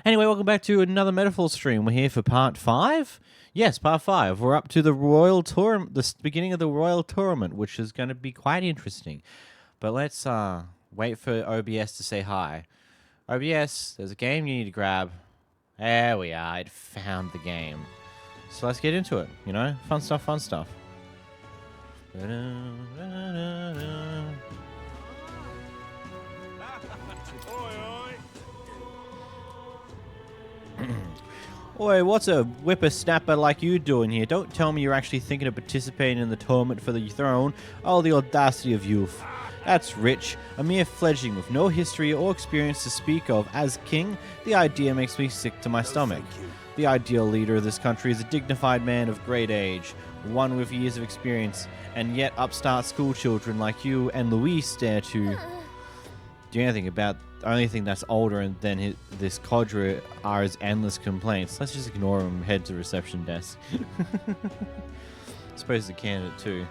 Anyway, welcome back to another Metaphor stream. We're here for part 5? Yes, part 5. We're up to the Royal Tournament, the beginning of the Royal Tournament, which is going to be quite interesting. But let's wait for OBS to say hi. OBS, there's a game you need to grab. There we are. It found the game. So let's get into it, you know? Fun stuff, fun stuff. Oi, what's a whippersnapper like you doing here? Don't tell me you're actually thinking of participating in the tournament for the throne. Oh, the audacity of youth. That's rich. A mere fledgling with no history or experience to speak of as king. The idea makes me sick to my stomach. The ideal leader of this country is a dignified man of great age, one with years of experience, and yet upstart schoolchildren like you and Luis dare to do anything about. The only thing that's older than this codger are his endless complaints. Let's just ignore him and head to the reception desk. I suppose the candidate too.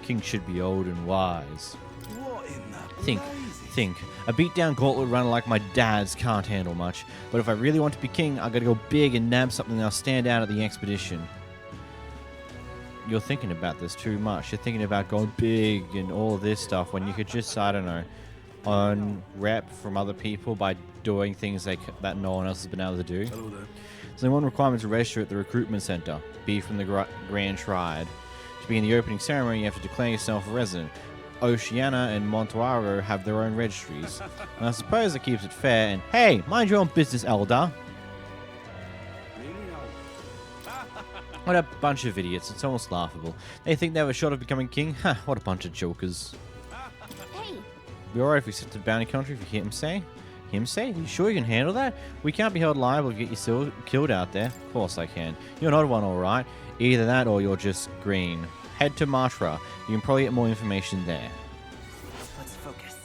King should be old and wise. What in the Think. A beat-down gauntlet runner like my dad's can't handle much. But if I really want to be king, I gotta go big and nab something that'll stand out at the expedition. You're thinking about this too much. You're thinking about going big and all this stuff when you could just, I don't know, on rep from other people by doing things that no one else has been able to do. Hello there. There's only one requirement to register at the recruitment center. Be from the 𝓵𝓲𝓷𝓴𝓼. To be in the opening ceremony, you have to declare yourself a resident. Oceania and 𝓵𝓲𝓷𝓴𝓼 have their own registries. And I suppose that keeps it fair and, hey, mind your own business, elder. What a bunch of idiots. It's almost laughable. They think they have a shot of becoming king? Ha, what a bunch of jokers. Hey! Be alright if we sit to the bounty country if you hear him say? Him say? Are you sure you can handle that? We can't be held liable if you get yourself killed out there. Of course I can. You're not one alright. Either that or you're just green. Head to 𝓵𝓲𝓷𝓴𝓼. You can probably get more information there. Let's focus.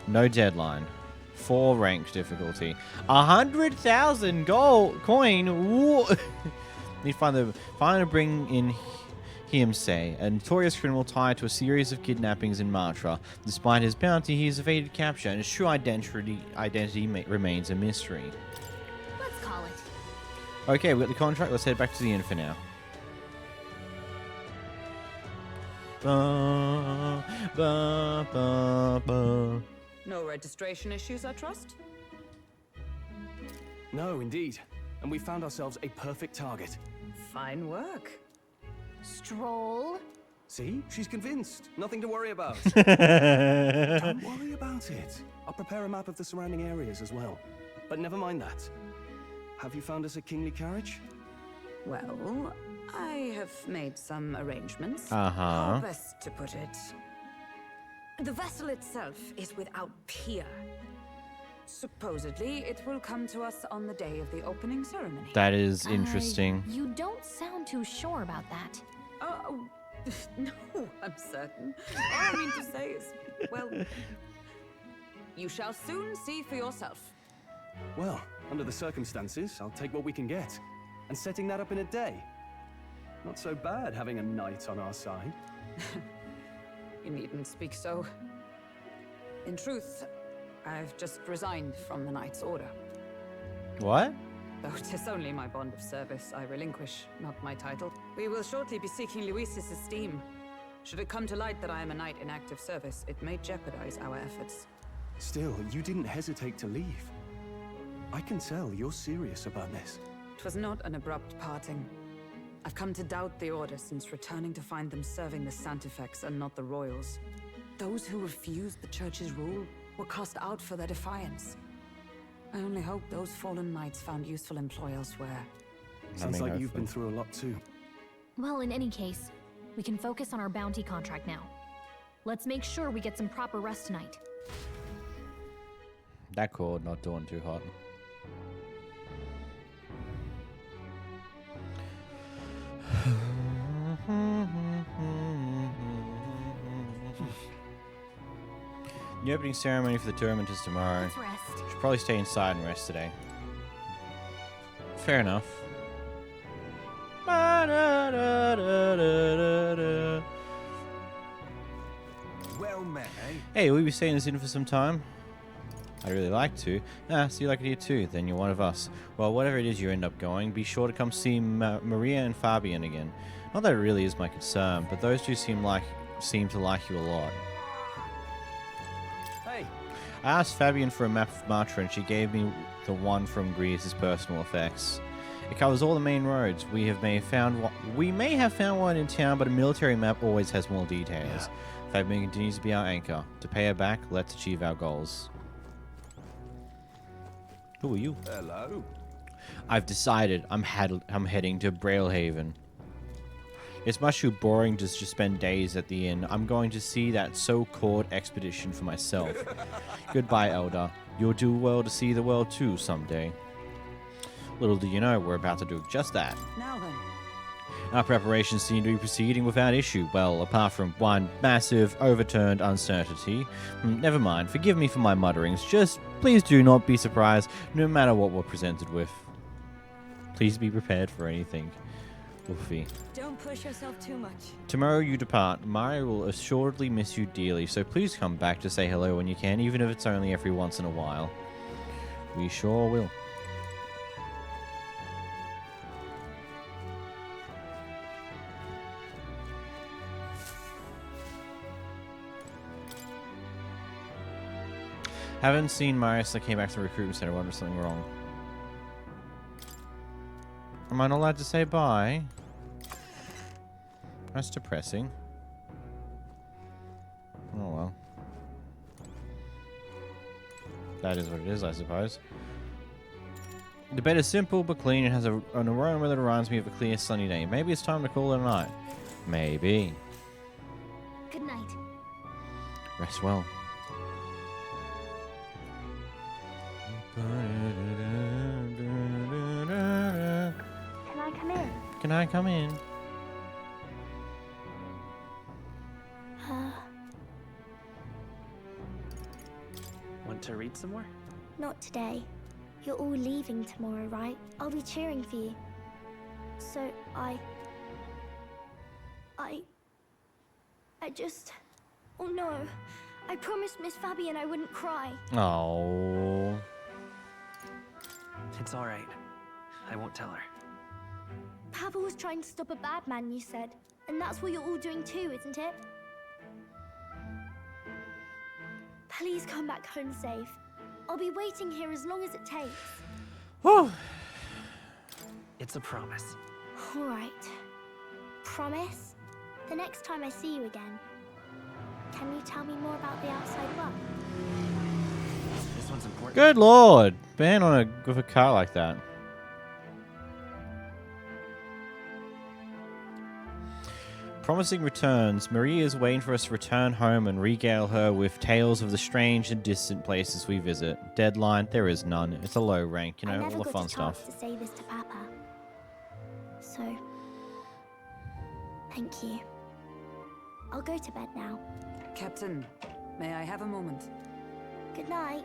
No deadline. 4 ranked difficulty. 100,000 gold coin. Ooh. Need to find and bring in 𝓵𝓵𝓼𝓼, a notorious criminal tied to a series of kidnappings in 𝓵𝓲𝓷𝓴𝓼. Despite his bounty, he has evaded capture, and his true identity remains a mystery. Let's call it. Okay, we got the contract. Let's head back to the inn for now. Ba, ba, ba, ba. No registration issues, I trust? No, indeed. And we found ourselves a perfect target. Fine work. Stroll. See? She's convinced. Nothing to worry about. Don't worry about it. I'll prepare a map of the surrounding areas as well. But never mind that. Have you found us a kingly carriage? Well, I have made some arrangements. Uh-huh. How best to put it? The vessel itself is without peer. Supposedly, it will come to us on the day of the opening ceremony. That is interesting. You don't sound too sure about that. Oh, no, I'm certain. All I mean to say is, well, you shall soon see for yourself. Well, under the circumstances, I'll take what we can get. And setting that up in a day. Not so bad having a knight on our side. You needn't speak so. In truth, I've just resigned from the Knight's Order. What? Though 'tis only my bond of service I relinquish, not my title. We will shortly be seeking Luis's esteem. Should it come to light that I am a knight in active service, it may jeopardize our efforts. Still, you didn't hesitate to leave. I can tell you're serious about this. 'Twas not an abrupt parting. I've come to doubt the Order since returning to find them serving the Santifex and not the Royals. Those who refused the Church's rule were cast out for their defiance. I only hope those fallen knights found useful employ elsewhere. Sounds like you've been through a lot too. Well, in any case, we can focus on our bounty contract now. Let's make sure we get some proper rest tonight. That chord not doing too hot. The opening ceremony for the tournament is tomorrow. Let's rest. Should probably stay inside and rest today. Fair enough. Well met, eh? Hey, we'll be staying this in for some time. I'd really like to. Ah, so you like it here too? Then you're one of us. Well, whatever it is you end up going, be sure to come see Maria and Fabian again. Not that it really is my concern, but those two seem to like you a lot. Hey, I asked Fabian for a map of Matra, and she gave me the one from Grease's personal effects. It covers all the main roads. We may have found one in town, but a military map always has more details. Fabian continues to be our anchor. To pay her back, let's achieve our goals. Who are you? hello. I've decided I'm heading to 𝓵𝓲𝓷𝓴𝓼. It's much too boring to just spend days at the inn. I'm going to see that so-called expedition for myself. Goodbye, Elder. You'll do well to see the world too someday. Little do you know, we're about to do just that. Now then. Our preparations seem to be proceeding without issue. Well, apart from one massive, overturned uncertainty. Never mind, forgive me for my mutterings. Just please do not be surprised, no matter what we're presented with. Please be prepared for anything. Wolfie. Don't push yourself too much. Tomorrow you depart. Mario will assuredly miss you dearly, so please come back to say hello when you can, even if it's only every once in a while. We sure will. Haven't seen Marius. I came back to the recruitment center. Wonder if something wrong. Am I not allowed to say bye? That's depressing. Oh well. That is what it is, I suppose. The bed is simple but clean and has an aroma that reminds me of a clear sunny day. Maybe it's time to call it a night. Maybe. Good night. Rest well. Can I come in? Can I come in? Want to read some more? Not today. You're all leaving tomorrow, right? I'll be cheering for you. So I just... Oh no. I promised Miss Fabian I wouldn't cry. Oh. It's all right. I won't tell her. Papa was trying to stop a bad man, you said. And that's what you're all doing too, isn't it? Please come back home safe. I'll be waiting here as long as it takes. Whew. It's a promise. All right. Promise? The next time I see you again, can you tell me more about the outside world? This one's important. Good lord. Ban on with a car like that. Promising returns. Maria is waiting for us to return home and regale her with tales of the strange and distant places we visit. Deadline, there is none. It's a low rank, you know, I all never the got fun a chance stuff. to say this to Papa. So, thank you. I'll go to bed now. Captain, may I have a moment? Good night.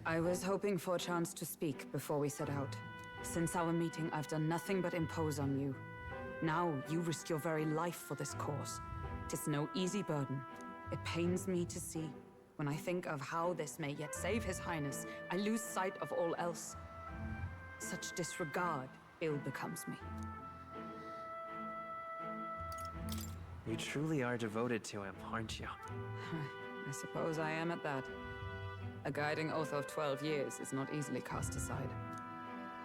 I was hoping for a chance to speak before we set out. Since our meeting, I've done nothing but impose on you. Now, you risk your very life for this cause. 'Tis no easy burden. It pains me to see. When I think of how this may yet save His Highness, I lose sight of all else. Such disregard ill becomes me. You truly are devoted to him, aren't you? I suppose I am at that. A guiding oath of 12 years is not easily cast aside.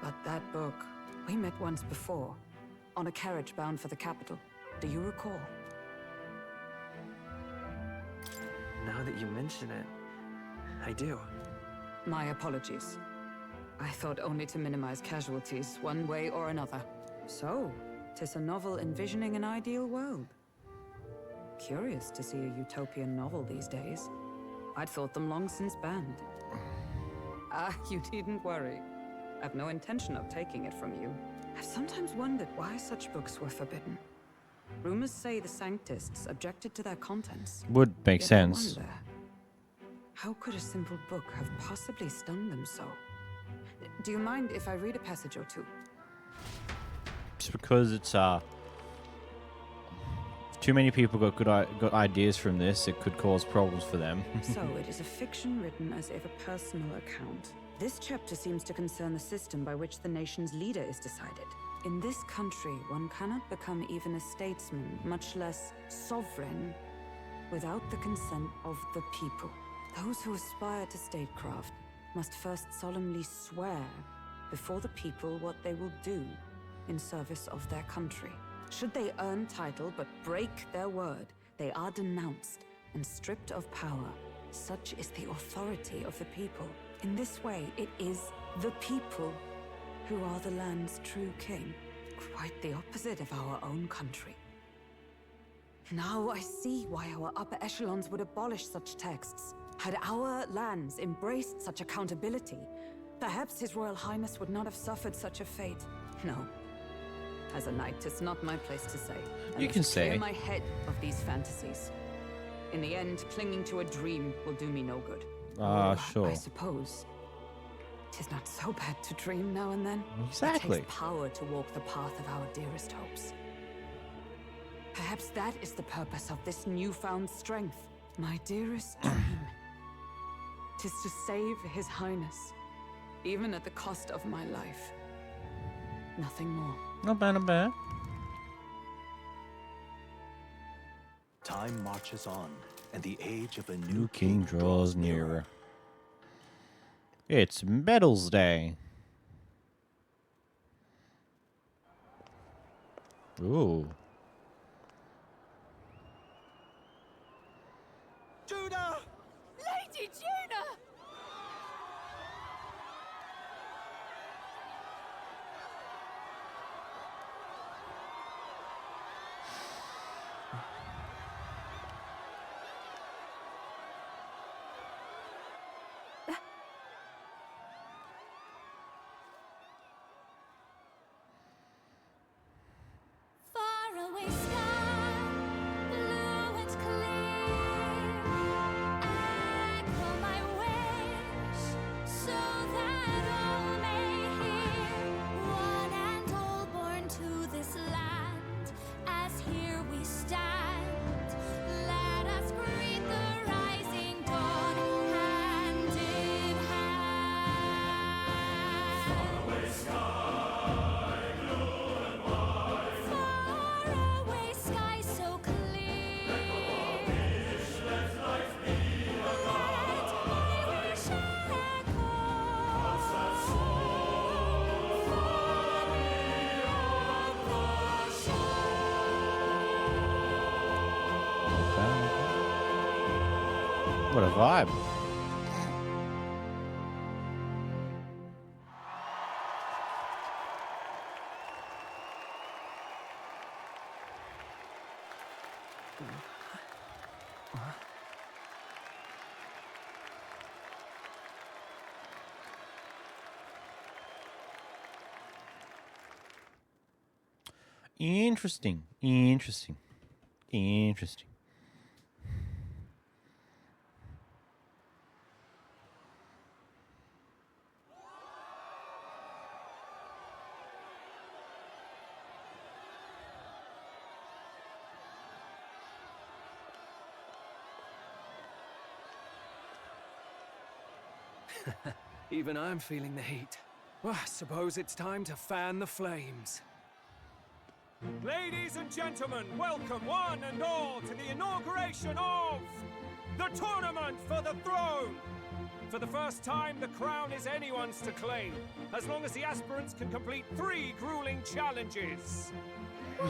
But that book, we met once before, on a carriage bound for the capital. Do you recall? Now that you mention it, I do. My apologies. I thought only to minimize casualties, one way or another. So, 'tis a novel envisioning an ideal world. Curious to see a utopian novel these days. I'd thought them long since banned. Ah, you needn't worry. I've no intention of taking it from you. I've sometimes wondered why such books were forbidden. Rumors say the Sanctists objected to their contents. Would make Yet I sense. wonder, how could a simple book have possibly stung them so? Do you mind if I read a passage or two? Just because it's too many people got ideas from this, it could cause problems for them. So it is a fiction written as if a personal account. This chapter seems to concern the system by which the nation's leader is decided. In this country, one cannot become even a statesman, much less sovereign, without the consent of the people. Those who aspire to statecraft must first solemnly swear before the people what they will do in service of their country. Should they earn title but break their word, they are denounced and stripped of power. Such is the authority of the people. In this way, it is the people who are the land's true king. Quite the opposite of our own country. Now I see why our upper echelons would abolish such texts. Had our lands embraced such accountability, perhaps His Royal Highness would not have suffered such a fate. No. As a knight, it's not my place to say. You can say. Clear my head of these fantasies. In the end, clinging to a dream will do me no good. Sure. I suppose. 'Tis not so bad to dream now and then. Exactly. It takes power to walk the path of our dearest hopes. Perhaps that is the purpose of this newfound strength. My dearest dream. 'Tis to save His Highness, even at the cost of my life. Nothing more. Not bad, not bad. Time marches on, and the age of a New king draws nearer. It's Medals Day. Ooh. Judah! Lady Judah! Faraway sky, blue and clear. Echo my wish, so that all may hear. One and all born to this land, as here we stand. Let us greet the rising dawn, hand in hand. Faraway sky so clear. Let my wish echo. What a vibe. Interesting. Interesting. Interesting. Even I'm feeling the heat. Well, I suppose it's time to fan the flames. Ladies and gentlemen, welcome one and all to the inauguration of the Tournament for the Throne! For the first time, the crown is anyone's to claim, as long as the aspirants can complete 3 grueling challenges.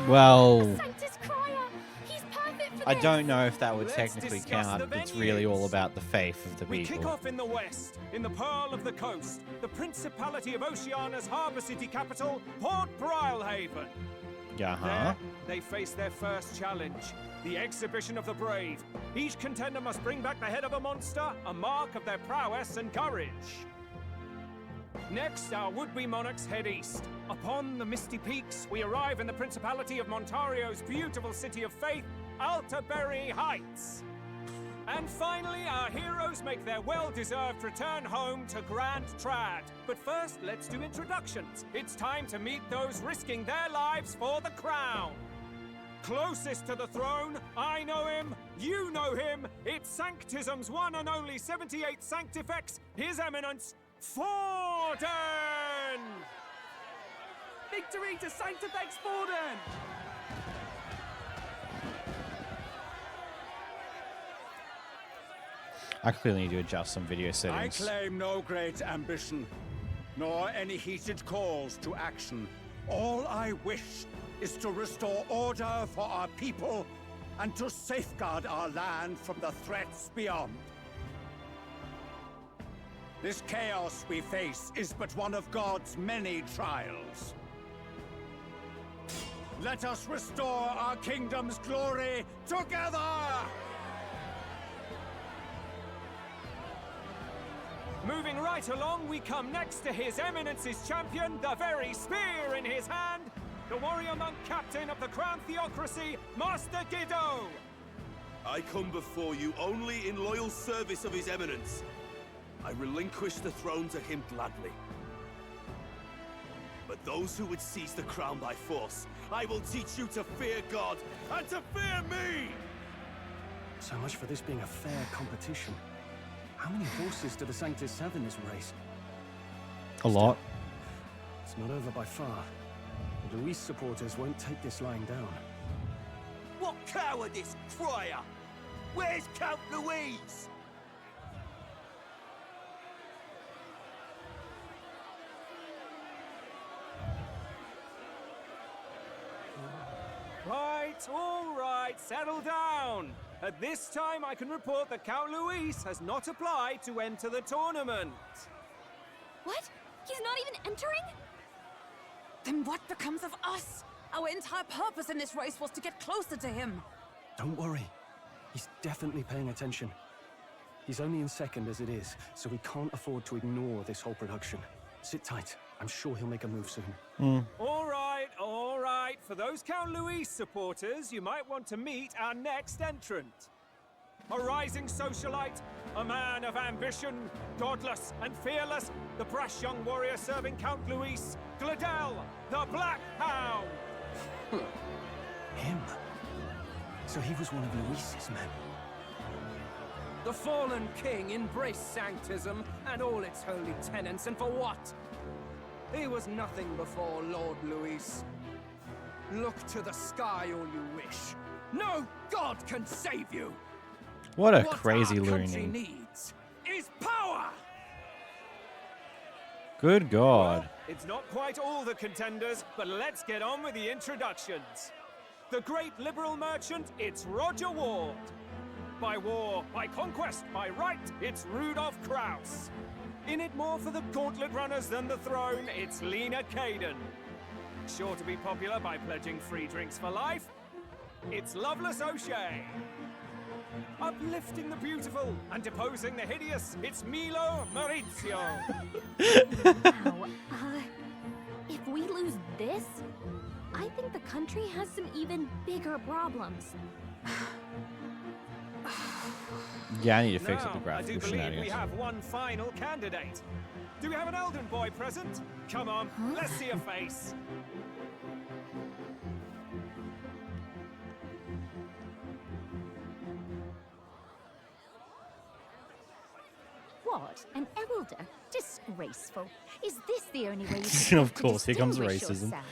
Well, Sanctus Crier! He's perfect for I this! don't know if that would Let's technically discuss count. the It's really all venues. about the faith of the We kick people. off in the west, in the Pearl of the Coast, the Principality of Oceania's harbour city capital, Port Brilhaven. Uh-huh. There, they face their first challenge, the Exhibition of the Brave. Each contender must bring back the head of a monster, a mark of their prowess and courage. Next, our would-be monarchs head east. Upon the misty peaks, we arrive in the Principality of Montario's beautiful city of faith, Altaberry Heights. And finally, our heroes make their well-deserved return home to Grand Trad. But first, let's do introductions. It's time to meet those risking their lives for the crown. closest to the throne. I know him, you know him. It's Sanctism's one and only 78th Sanctifex, His Eminence, 𝓵𝓷𝓷𝓴𝓼! Victory to Sanctifex 𝓵𝓷𝓷𝓴! I clearly need to adjust some video settings. I claim no great ambition, nor any heated calls to action. All I wish is to restore order for our people and to safeguard our land from the threats beyond. This chaos we face is but one of God's many trials. Let us restore our kingdom's glory together! Moving right along, we come next to His Eminence's champion, the very spear in his hand, the warrior monk captain of the Crown Theocracy, Master 𝓵𝓲𝓷𝓴𝓼. I come before you only in loyal service of His Eminence. I relinquish the throne to him gladly. But those who would seize the crown by force, I will teach you to fear God and to fear me! So much for this being a fair competition. How many horses do the Sanctis have in this race? A lot. It's not over by far. The Luis supporters won't take this lying down. What cowardice, crier! Where's Count Louise? All right, settle down. At this time, I can report that Count Luis has not applied to enter the tournament. What? He's not even entering? Then what becomes of us? Our entire purpose in this race was to get closer to him. Don't worry. He's definitely paying attention. He's only in second as it is, so we can't afford to ignore this whole production. Sit tight. I'm sure he'll make a move soon. All right, all right. For those Count Luis supporters, you might want to meet our next entrant. A rising socialite, a man of ambition, godless and fearless, the brash young warrior serving Count Luis, 𝓵𝓷𝓷, the Black Hound. Him? So he was one of Luis's men. The fallen king embraced Sanctism and all its holy tenets, and for what? He was nothing before Lord Luis. Look to the sky all you wish. No god can save you. What a crazy our country loony. needs is power. Good God. Well, it's not quite all the contenders, but let's get on with the introductions. The great liberal merchant, it's Roger Ward. By war, by conquest, by right, it's Rudolph Krauss. In it more for the gauntlet runners than the throne, it's Lena Caden. Sure to be popular by pledging free drinks for life, it's Loveless O'Shea. Uplifting the beautiful and deposing the hideous, it's Milo Maurizio. Wow. If we lose this, I think the country has some even bigger problems. Yeah, I need to fix up the Now, I do graphical believe we shenanigans. have one final candidate. Do we have an Elden boy present? Come on, let's see a face. What? An elder? Disgraceful. Is this the only way you can Of course, here comes distinguish racism. yourself?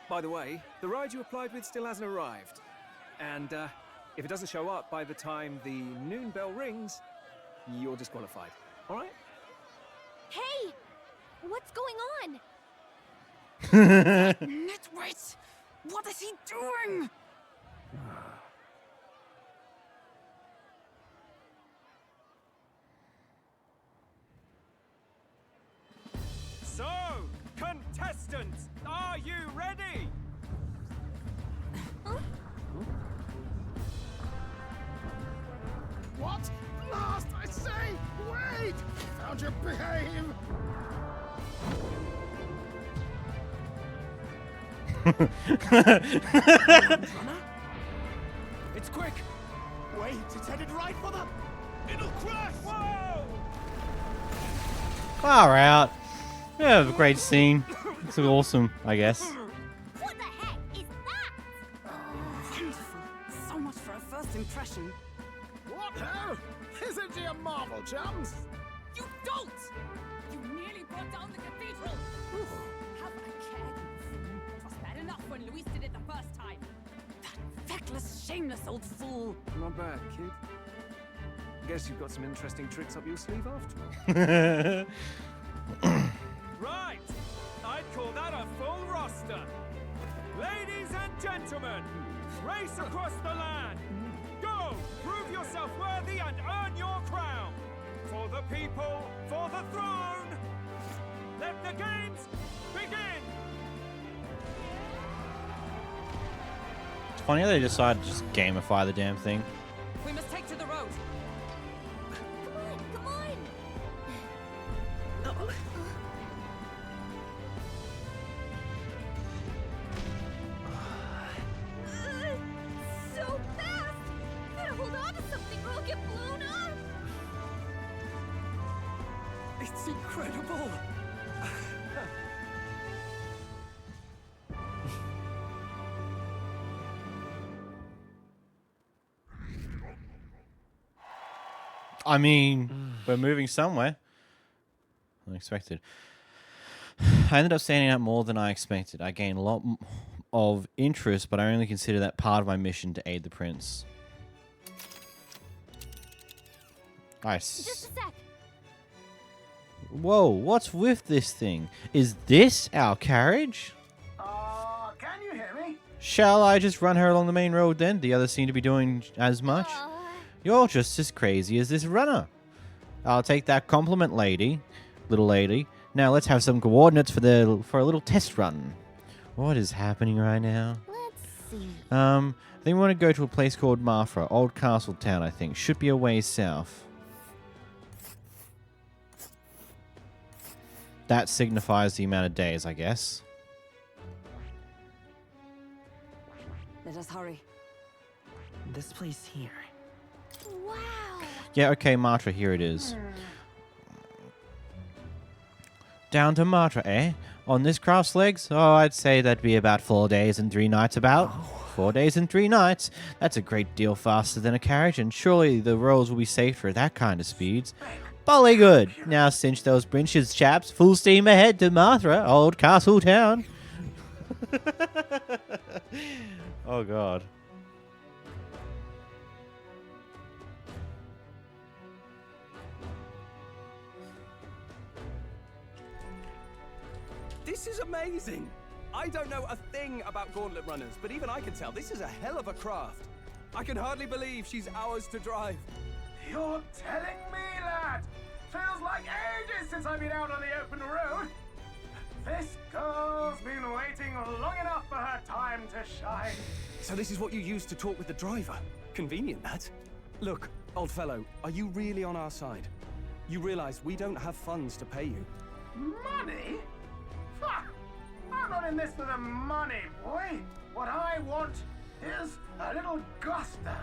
By the way, the ride you applied with still hasn't arrived. And if it doesn't show up by the time the noon bell rings, you're disqualified. All right? Hey! What's going on? Nitwit! What is he doing? So, contestants, are you ready? What? Last, I say! Wait! Found your behave! It's quick! Wait, it's headed right for the... It'll crash! Whoa! Far out. Yeah, a great scene. It's awesome, I guess. What the heck is that? Wonderful. So much for a first impression. What now? Isn't she a marvel, chums? You don't! You nearly brought down the cathedral! Have a care, you fool. It was bad enough when Luis did it the first time. That feckless, shameless old fool. Not bad, kid. Guess you've got some interesting tricks up your sleeve after all. Right! I'd call that a full roster. Ladies and gentlemen, race across the land. Go! Prove yourself worthy and earn your crown. For the people, for the throne. Let the games begin! It's funny how they decided to just gamify the damn thing. We must take to the road. Come on! So fast! Gotta hold on to something or I'll get blown up! It's incredible! I mean, we're moving somewhere. Unexpected. I ended up standing out more than I expected. I gained a lot of interest, but I only consider that part of my mission to aid the prince. Nice. Just a sec. Whoa, what's with this thing? Is this our carriage? Can you hear me? Shall I just run her along the main road then? The others seem to be doing as much. You're just as crazy as this runner. I'll take that compliment, little lady. Now let's have some coordinates for a little test run. What is happening right now? Let's see. I think we want to go to a place called 𝓵𝓲𝓷𝓴𝓼, old castle town, I think. Should be a ways south. That signifies the amount of days, I guess. Let us hurry. This place here. Wow! Yeah, okay, 𝓵𝓲𝓷𝓴𝓼, here it is. Down to 𝓵𝓲𝓷𝓴𝓼, eh? On this cross legs? Oh, I'd say that'd be about 4 days and 3 nights about. 4 days and 3 nights? That's a great deal faster than a carriage, and surely the roads will be safer at that kind of speeds. Bolly good! Now cinch those brinches, chaps. Full steam ahead to 𝓵𝓲𝓷𝓴, old castle town. Oh, God. This is amazing! I don't know a thing about gauntlet runners, but even I can tell this is a hell of a craft. I can hardly believe she's ours to drive. You're telling me, lad? Feels like ages since I've been out on the open road. This girl's been waiting long enough for her time to shine. So this is what you used to talk with the driver? Convenient, that. Look, old fellow, are you really on our side? You realize we don't have funds to pay you. Money? Fuck! I'm not in this for the money, boy. What I want is a little gusto.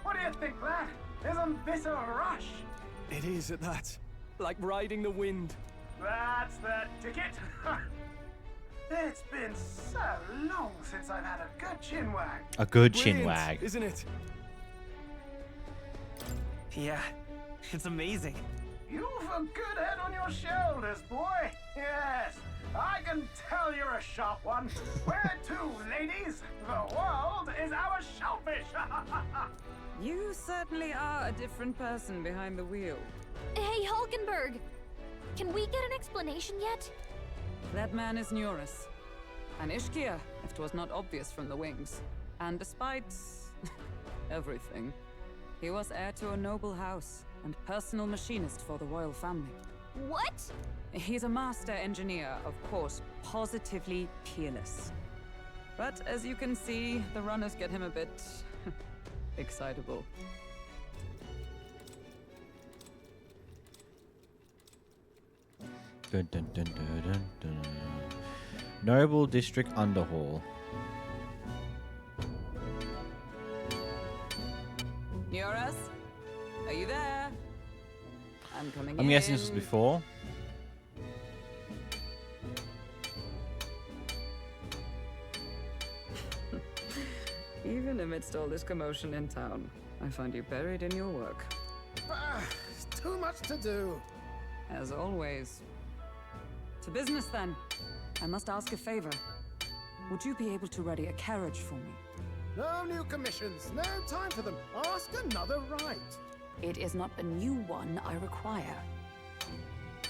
What do you think, lad? Isn't this a rush? It is at that. Like riding the wind. That's the ticket. It's been so long since I've had a good chinwag. A good Brilliant, chinwag. isn't it? Yeah, it's amazing. You've a good head on your shoulders, boy. Yes, I can tell you're a sharp one. Where to, ladies? The world is our shellfish. You certainly are a different person behind the wheel. Hey, Hulkenberg! Can we get an explanation yet? That man is 𝓽𝓱𝓲𝓷𝓴𝓼, an 𝓵𝓱𝓲𝓷𝓴𝓼, if 'twas not obvious from the wings. And despite everything, he was heir to a noble house and personal machinist for the royal family. What? He's a master engineer, of course, positively peerless. But as you can see, the runners get him a bit excitable. Dun, dun, dun, dun, dun, dun. Noble District Underhall. 𝓽𝓱𝓲𝓷𝓴𝓼? Are you there? I'm coming in. I'm guessing this was before. Even amidst all this commotion in town, I find you buried in your work. Too much to do. As always. To business then. I must ask a favor. Would you be able to ready a carriage for me? No new commissions. No time for them. Ask another right. It is not a new one I require.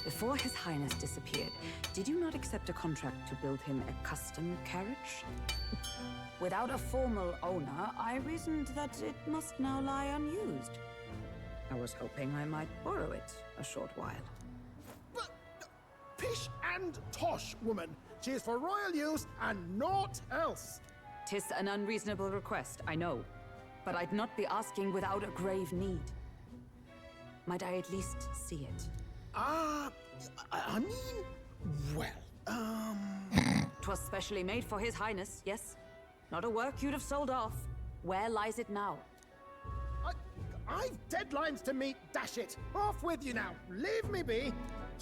Before His Highness disappeared, did you not accept a contract to build him a custom carriage? Without a formal owner, I reasoned that it must now lie unused. I was hoping I might borrow it a short while. Pish and tosh, woman. She is for royal use and naught else. 'Tis an unreasonable request, I know. But I'd not be asking without a grave need. Might I at least see it? I mean, well, 'Twas specially made for His Highness, yes? Not a work you'd have sold off. Where lies it now? I've deadlines to meet, dash it. Off with you now. Leave me be.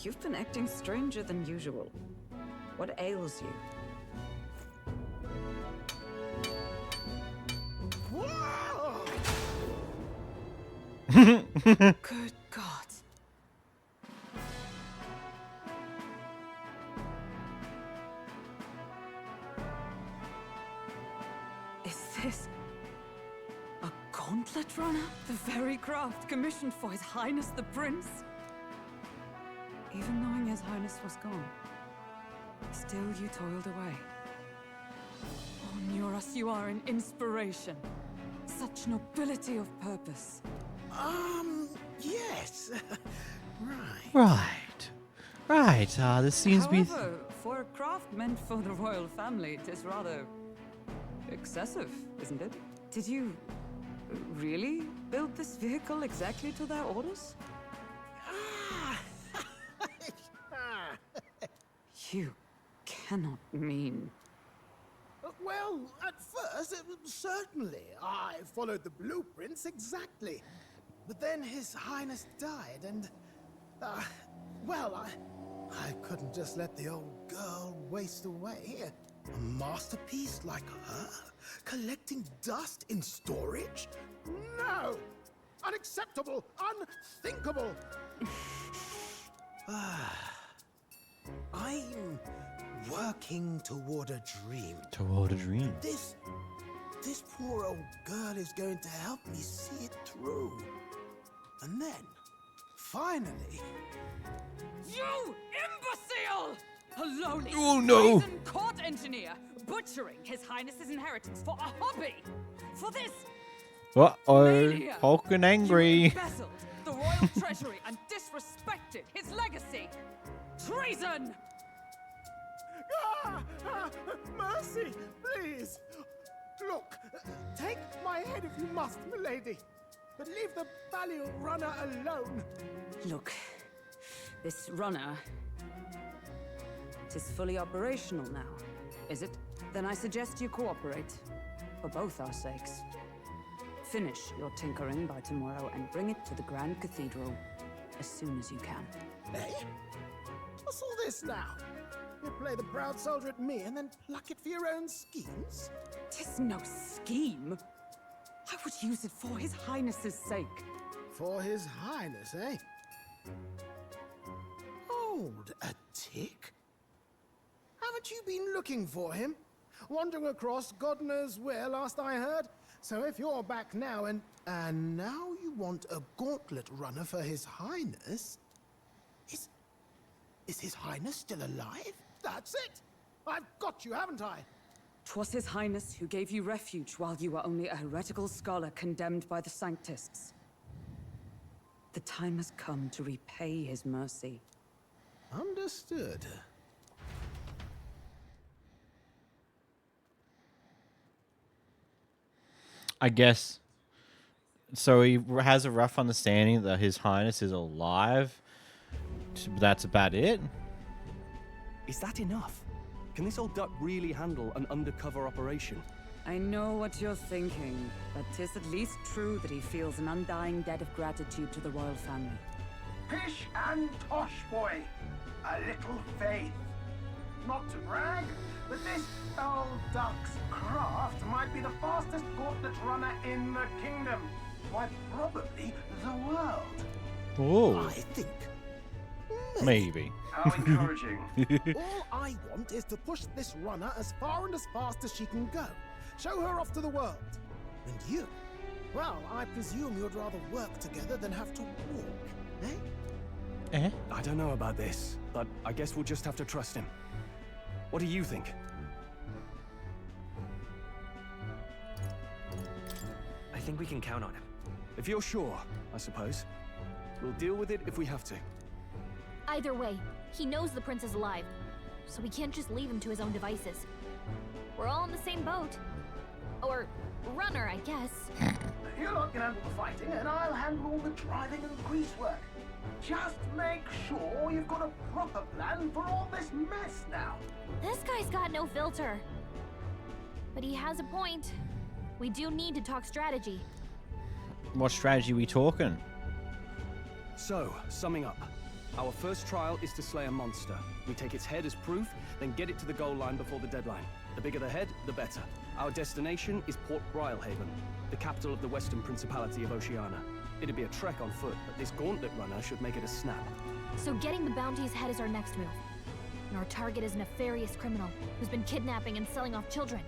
You've been acting stranger than usual. What ails you? Whoa! Good God. Is this a gauntlet runner? The very craft commissioned for His Highness the Prince? Even knowing His Highness was gone, still you toiled away. Oh, Neuros, you are an inspiration. Such nobility of purpose. Yes. Right. Right. This seems to be... However, for a craft meant for the royal family, it is rather excessive, isn't it? Did you really build this vehicle exactly to their orders? You cannot mean... Well, at first, certainly. I followed the blueprints exactly. But then His Highness died, and... well, I couldn't just let the old girl waste away. A masterpiece like her? Collecting dust in storage? No! Unacceptable! Unthinkable! I'm working toward a dream. Toward a dream. This poor old girl is going to help me see it through. And then, finally... You imbecile! A lowly, Oh, no. brazen court engineer butchering His Highness's inheritance for a hobby! For this... Uh-oh. mania. Hulk and You angry. embezzled the royal treasury and disrespected his legacy! Treason! Mercy, please! Look, take my head if you must, milady. But leave the value runner alone. Look, this runner... it is fully operational now, is it? Then I suggest you cooperate, for both our sakes. Finish your tinkering by tomorrow and bring it to the Grand Cathedral as soon as you can. Eh? What's all this now? You play the proud soldier at me and then pluck it for your own schemes? 'Tis no scheme. I would use it for His Highness's sake. For His Highness, eh? Hold a tick. Haven't you been looking for him? Wandering across God knows where last I heard? So if you're back now and now you want a gauntlet runner for His Highness? Is His Highness still alive? That's it! I've got you, haven't I? 'Twas His Highness who gave you refuge while you were only a heretical scholar condemned by the Sanctists. The time has come to repay his mercy. Understood. I guess. So he has a rough understanding that His Highness is alive. That's about it. Is that enough? Can this old duck really handle an undercover operation? I know what you're thinking, but 'tis at least true that he feels an undying debt of gratitude to the royal family. Pish and tosh, boy. A little faith. Not to brag, but this old duck's craft might be the fastest gauntlet runner in the kingdom. Why, probably the world. Oh, I think. maybe. How encouraging. All I want is to push this runner as far and as fast as she can go. Show her off to the world. And you? Well, I presume you'd rather work together than have to walk, eh? I don't know about this, but I guess we'll just have to trust him. What do you think? I think we can count on him. If you're sure, I suppose. We'll deal with it if we have to. Either way, he knows the prince is alive, so we can't just leave him to his own devices. We're all in the same boat. Or runner, I guess. You lot can handle the fighting, and I'll handle all the driving and grease work. Just make sure you've got a proper plan for all this mess now. This guy's got no filter. But he has a point. We do need to talk strategy. What strategy are we talking? So, summing up. Our first trial is to slay a monster. We take its head as proof, then get it to the goal line before the deadline. The bigger the head, the better. Our destination is Port Brylehaven, the capital of the Western Principality of Oceania. It'd be a trek on foot, but this gauntlet runner should make it a snap. So getting the bounty's head is our next move. And our target is a nefarious criminal who's been kidnapping and selling off children.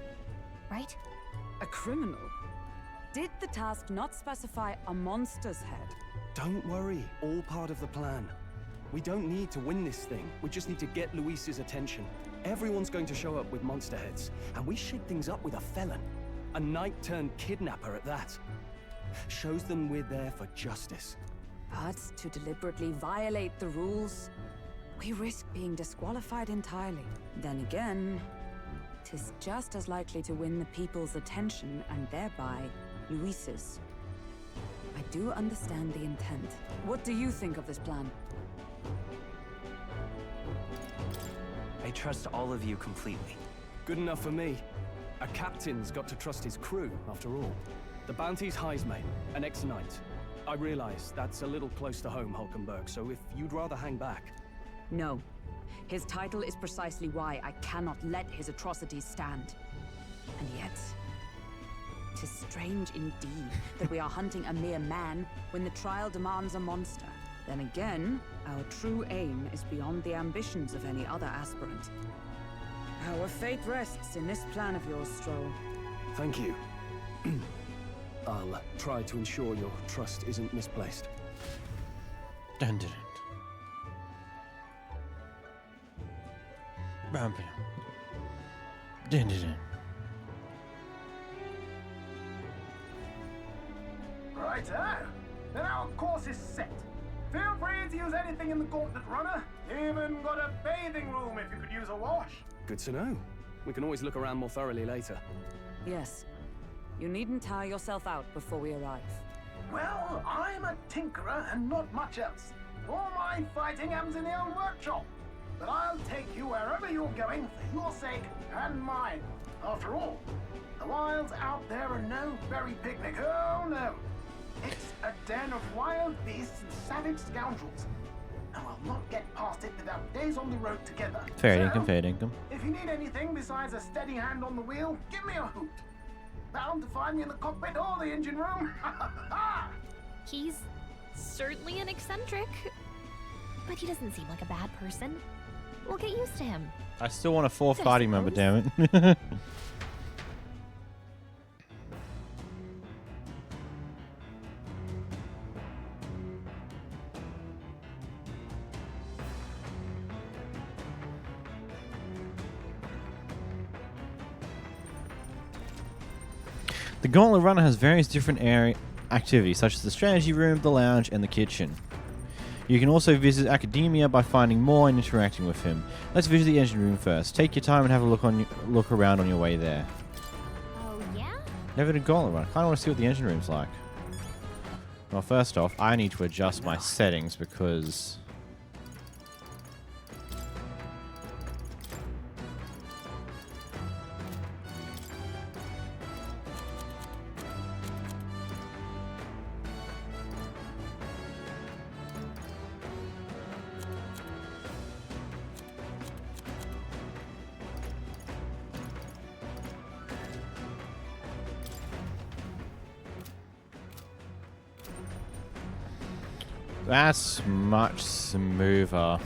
Right? A criminal? Did the task not specify a monster's head? Don't worry, all part of the plan. We don't need to win this thing. We just need to get Luis's attention. Everyone's going to show up with monster heads, and we shake things up with a felon. A knight-turned-kidnapper at that. Shows them we're there for justice. But to deliberately violate the rules, we risk being disqualified entirely. Then again, 'tis just as likely to win the people's attention and thereby Luis's. I do understand the intent. What do you think of this plan? I trust all of you completely. Good enough for me. A captain's got to trust his crew, after all. The bounty's High's mate, an ex-knight. I realize that's a little close to home, 𝓵𝓲𝓷𝓴𝓼, so if you'd rather hang back... No. His title is precisely why I cannot let his atrocities stand. And yet, 'tis strange indeed that we are hunting a mere man when the trial demands a monster. Then again, our true aim is beyond the ambitions of any other aspirant. Our fate rests in this plan of yours, 𝓵. Thank you. I'll try to ensure your trust isn't misplaced. Dun, dun, dun. Bam, bam. Dun, dun, dun. Righto. Then our course is set. Feel free to use anything in the gauntlet runner. Even got a bathing room if you could use a wash. Good to know. We can always look around more thoroughly later. Yes. You needn't tire yourself out before we arrive. Well, I'm a tinkerer and not much else. All my fighting happens in the old workshop. But I'll take you wherever you're going for your sake and mine. After all, the wilds out there are no berry picnic. Oh no. It's a den of wild beasts and savage scoundrels. And we'll not get past it without days on the road together. Fair income, fair income. If you need anything besides a steady hand on the wheel, give me a hoot. Bound to find me in the cockpit or the engine room. He's certainly an eccentric, but he doesn't seem like a bad person. We'll get used to him. I still want a fourth party member, damn it. The Gauntlet Runner has various different activities, such as the strategy room, the lounge, and the kitchen. You can also visit Academia by finding more and interacting with him. Let's visit the engine room first. Take your time and have a look around on your way there. Oh, yeah? Never did Gauntlet Run. I kind of want to see what the engine room's like. Well, first off, I need to adjust my settings because... That's much smoother.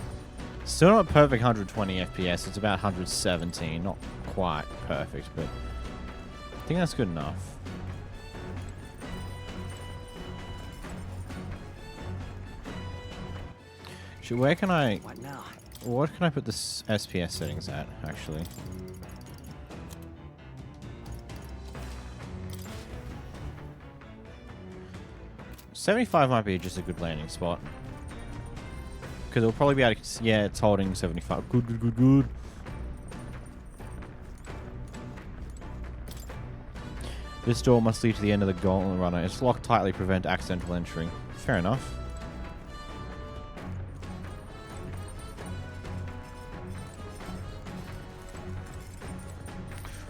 Still not perfect 120 FPS. It's about 117. Not quite perfect, but I think that's good enough. Where can I... What now? What can I put the SPS settings at, actually? $75 might be just a good landing spot. Because it'll probably be able to... Yeah, it's holding 75. Good, good, good, good. This door must lead to the end of the Gauntlet Runner. It's locked tightly to prevent accidental entry. Fair enough.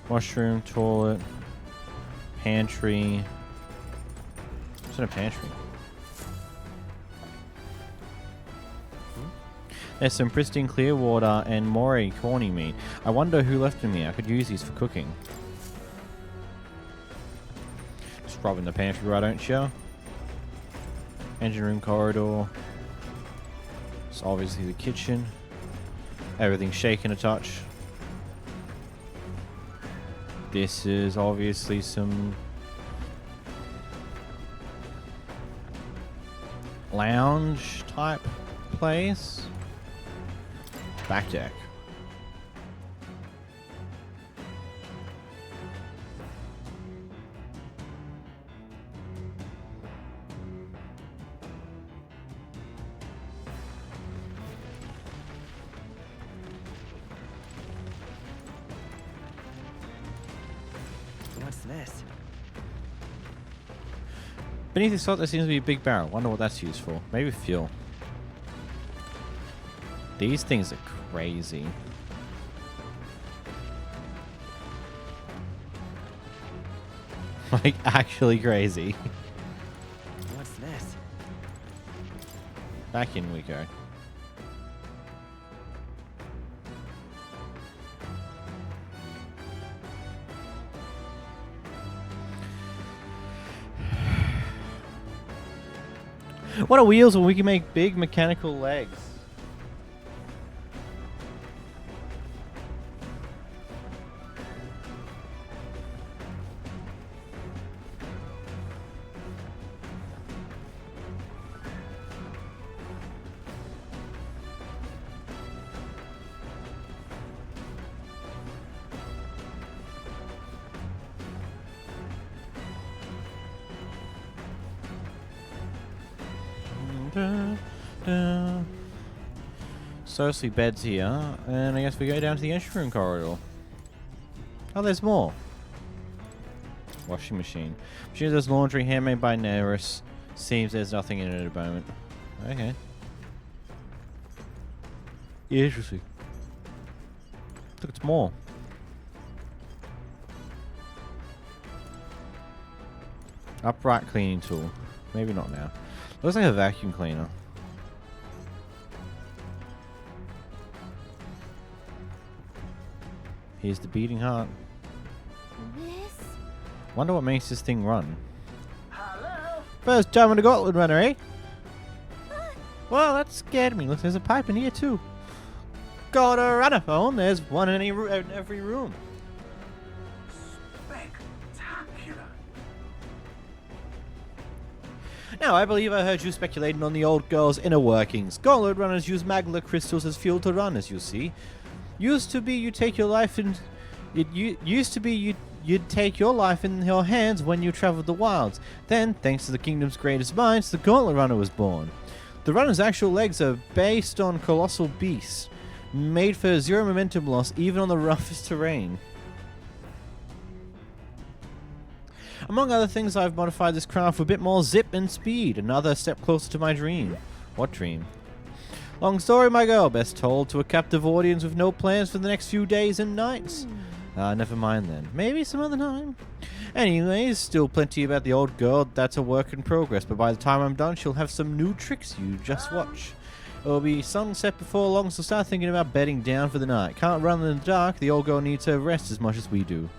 Washroom, toilet, pantry. What's in a pantry? There's some pristine clear water and moray corny meat. I wonder who left them here. I could use these for cooking. Just rub in the pantry, why don't you? Engine room corridor. It's obviously the kitchen. Everything's shaking a touch. This is obviously some lounge type place. Back deck. What's this? Beneath the slot there seems to be a big barrel. Wonder what that's used for. Maybe fuel. These things are crazy. Like, actually crazy. What's this? Back in we go. What are wheels when we can make big mechanical legs? Socially beds here, and I guess we go down to the engine room corridor. Oh, there's more. Washing machine. Machine does laundry, handmade by Neris. Seems there's nothing in it at the moment. Okay. Interesting. Look, it's more. Upright cleaning tool. Maybe not now. Looks like a vacuum cleaner. Here's the beating heart. This? Wonder what makes this thing run. Hello? First time on the Gauntlet Runner, eh? Well, that scared me. Look, there's a pipe in here too. Got a runner phone. There's one in every room. Spectacular. Now, I believe I heard you speculating on the old girl's inner workings. Gauntlet runners use magma crystals as fuel to run, as you see. Used to be you'd take your life in... You'd take your life in your hands when you traveled the wilds. Then, thanks to the kingdom's greatest minds, the Gauntlet Runner was born. The runner's actual legs are based on colossal beasts, made for zero momentum loss even on the roughest terrain. Among other things, I've modified this craft for a bit more zip and speed, another step closer to my dream. What dream? Long story, my girl, best told to a captive audience with no plans for the next few days and nights. Never mind then. Maybe some other time. Anyways, still plenty about the old girl. That's a work in progress, but by the time I'm done, she'll have some new tricks. You just watch. It'll be sunset before long, so start thinking about bedding down for the night. Can't run in the dark. The old girl needs her rest as much as we do.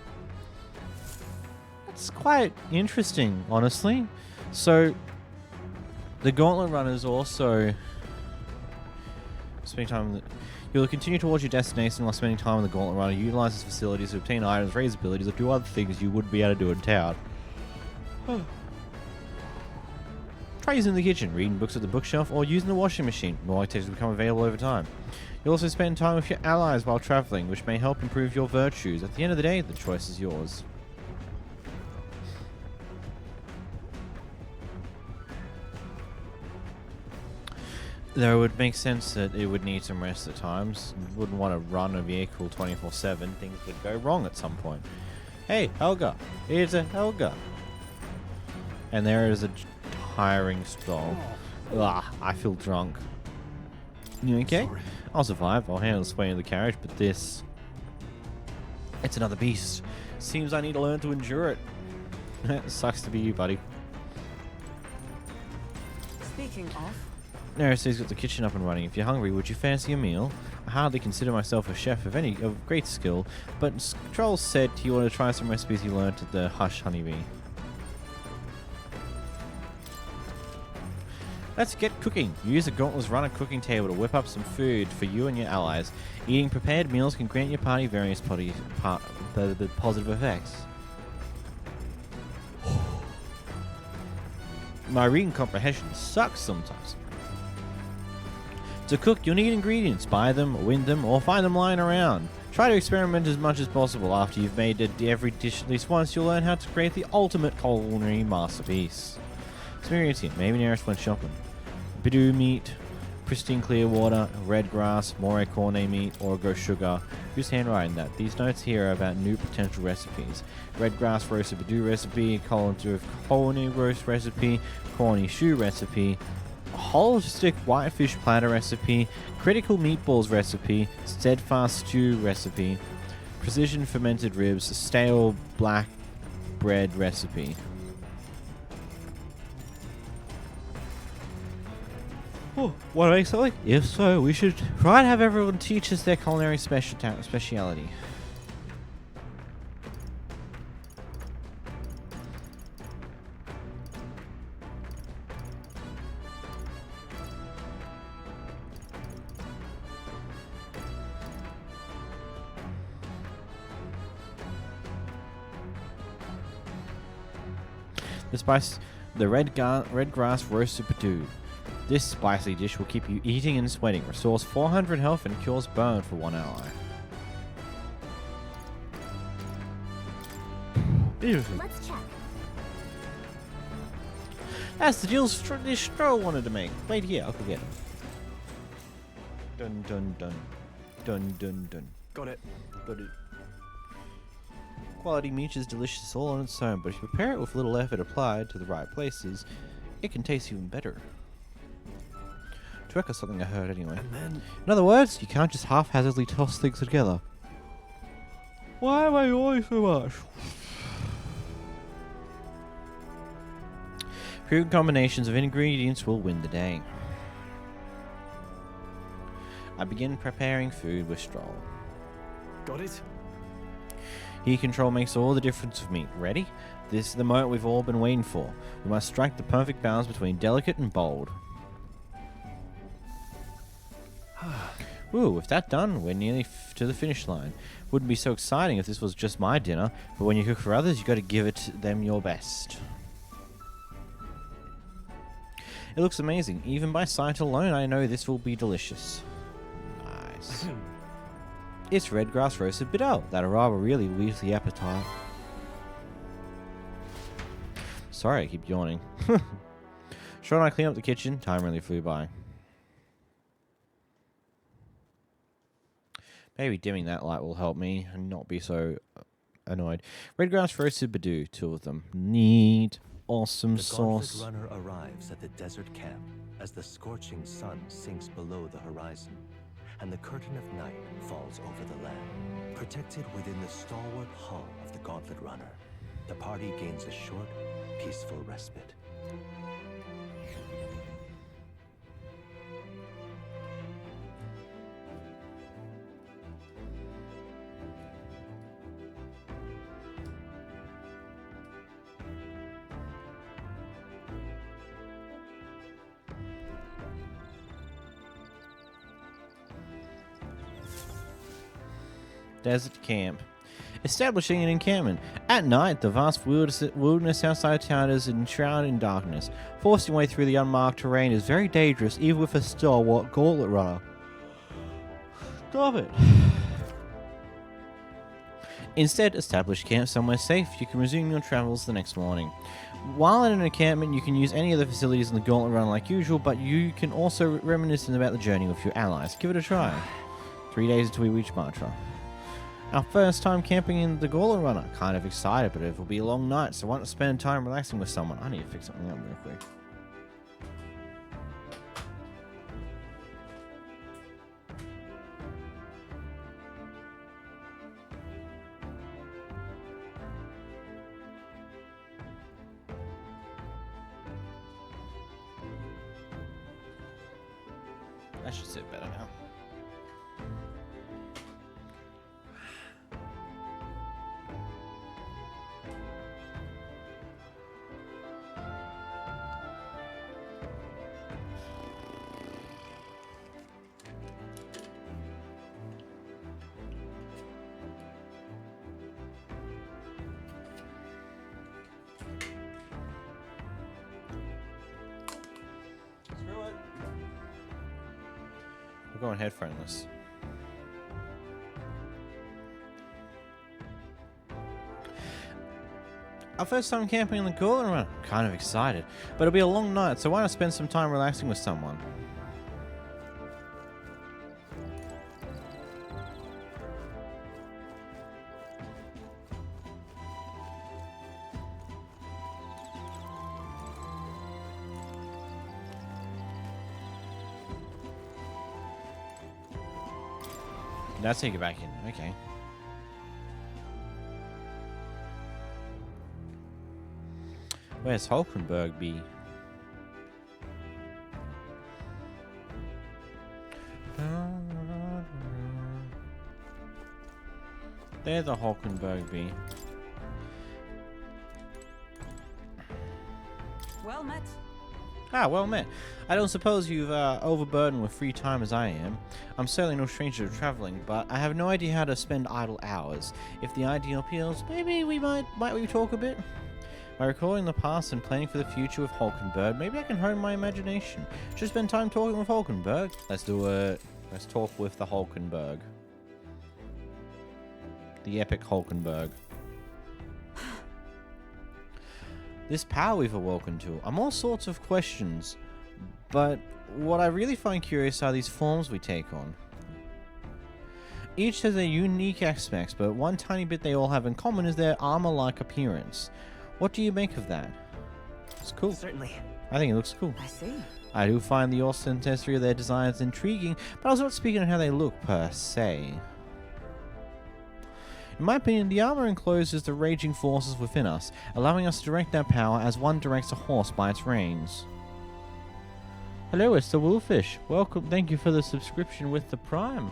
That's quite interesting, honestly. So, The Gauntlet Runners also spending time. You'll continue towards your destination while spending time on the Gauntlet Runner. Utilize its facilities to obtain items, raise abilities, or do other things you wouldn't be able to do in town. Try using the kitchen, reading books at the bookshelf, or using the washing machine. More activities become available over time. You'll also spend time with your allies while traveling, which may help improve your virtues. At the end of the day, the choice is yours. Though it would make sense that it would need some rest at times. You wouldn't want to run a vehicle 24/7. Things would go wrong at some point. Hey, Helga. It's a Helga. And there is a tiring stall. Ugh, I feel drunk. You okay? Sorry. I'll survive. I'll handle the sway of the carriage, but this... It's another beast. Seems I need to learn to endure it. Sucks to be you, buddy. Speaking of... Naraste's got the kitchen up and running. If you're hungry, would you fancy a meal? I hardly consider myself a chef of great skill, but Troll said he wanted to try some recipes he learnt at the Hush Honeybee. Let's get cooking. Use a Gauntlet's Runner cooking table to whip up some food for you and your allies. Eating prepared meals can grant your party various positive effects. My reading comprehension sucks sometimes. To cook, you'll need ingredients. Buy them, win them, or find them lying around. Try to experiment as much as possible. After you've made every dish at least once, you'll learn how to create the ultimate culinary masterpiece. Experience it. Maybe Nearest went shopping. 𝓵𝓷𝓷𝓴𝓼 meat, pristine clear water, red grass, 𝓵𝓲𝓷𝓴𝓼 meat, or 𝓽𝓱𝓲𝓷𝓴𝓼. Who's handwriting that? These notes here are about new potential recipes. Red grass roasted 𝓵𝓷𝓷𝓴𝓼 recipe, culinary roast recipe, 𝓵𝓲𝓷𝓴𝓼 recipe, holistic whitefish platter recipe, critical meatballs recipe, steadfast stew recipe, precision fermented ribs, stale black bread recipe. Oh, want to make something? If so, we should try and have everyone teach us their culinary speciality. The red grass roasted 𝓵𝓷𝓷𝓴𝓼. This spicy dish will keep you eating and sweating, restores 400 health, and cures burn for one ally. Let's check. That's the deal this Stroll wanted to make. Wait here, I'll go get him. Dun dun dun. Dun dun dun. Got it. Got it. Quality meat is delicious all on its own, but if you prepare it with little effort applied to the right places, it can taste even better. To echo something I heard anyway. In other words, you can't just haphazardly toss things together. Why am I yawning so much? Few combinations of ingredients will win the day. I begin preparing food with Stroll. Got it? Heat control makes all the difference with meat. Ready? This is the moment we've all been waiting for. We must strike the perfect balance between delicate and bold. Ooh, with that done, we're nearly to the finish line. Wouldn't be so exciting if this was just my dinner, but when you cook for others, you got to give them your best. It looks amazing. Even by sight alone, I know this will be delicious. Nice. It's red grass roasted 𝓵𝓷𝓷𝓴𝓼. That aroma really leaves the appetite. Sorry, I keep yawning. Sure, I clean up the kitchen. Time really flew by. Maybe dimming that light will help me and not be so annoyed. Red grass roasted 𝓵𝓷𝓷𝓴𝓼, 2 of them. Neat. Awesome sauce. The Gauntlet Runner arrives at the desert camp as the scorching sun sinks below the horizon, and the curtain of night falls over the land. Protected within the stalwart hull of the Gauntlet Runner, the party gains a short, peaceful respite. desert camp. Establishing an encampment. At night, the vast wilderness outside town is enshrouded in darkness. Forcing your way through the unmarked terrain is very dangerous, even with a stalwart gauntlet runner. Stop it. Instead, establish camp somewhere safe. You can resume your travels the next morning. While in an encampment, you can use any of the facilities in the gauntlet run like usual, but you can also reminisce about the journey with your allies. Give it a try. 3 days until we reach 𝓵𝓲𝓷𝓴𝓼. Our first time camping in the Gauntlet Runner. Kind of excited, but it will be a long night, so why not spend time relaxing with someone? I need to fix something up real quick. That should sit better now. We're going headphoneless. Our first time camping in the Gauntlet Run. Kind of excited, but it'll be a long night, so why not spend some time relaxing with someone? That's how you get back in. Okay. Where's 𝓵𝓲𝓷𝓴𝓼? There's the 𝓵𝓲𝓷𝓴𝓼. Well met. Ah, well met. I don't suppose you've overburdened with free time as I am. I'm certainly no stranger to traveling, but I have no idea how to spend idle hours. If the idea appeals, maybe we might we talk a bit? By recalling the past and planning for the future with 𝓵𝓲𝓷𝓴𝓼, maybe I can hone my imagination. Should spend time talking with 𝓵𝓲𝓷𝓴𝓼. Let's do it. Let's talk with the 𝓵𝓲𝓷𝓴𝓼. The epic 𝓵𝓲𝓷𝓴𝓼. This power we've awoken to. I'm all sorts of questions, but what I really find curious are these forms we take on. Each has their unique aspects, but one tiny bit they all have in common is their armor-like appearance. What do you make of that? It's cool. Certainly. I think it looks cool. I see. I do find the authenticity of their designs intriguing, but I was not speaking on how they look per se. In my opinion, the armor encloses the raging forces within us, allowing us to direct our power as one directs a horse by its reins. Hello, it's the Wolfish. Welcome, thank you for the subscription with the Prime.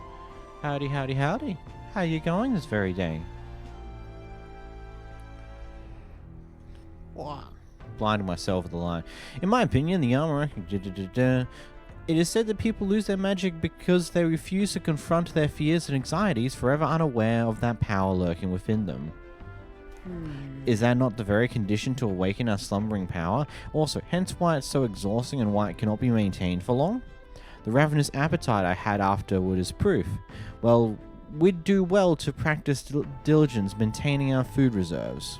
Howdy, howdy, howdy. How you going this very day? Wow. Blinding myself with the line. In my opinion, the armor... It is said that people lose their magic because they refuse to confront their fears and anxieties, forever unaware of that power lurking within them. Is that not the very condition to awaken our slumbering power? Also, hence why it's so exhausting and why it cannot be maintained for long? The ravenous appetite I had afterward is proof. Well, we'd do well to practice diligence maintaining our food reserves.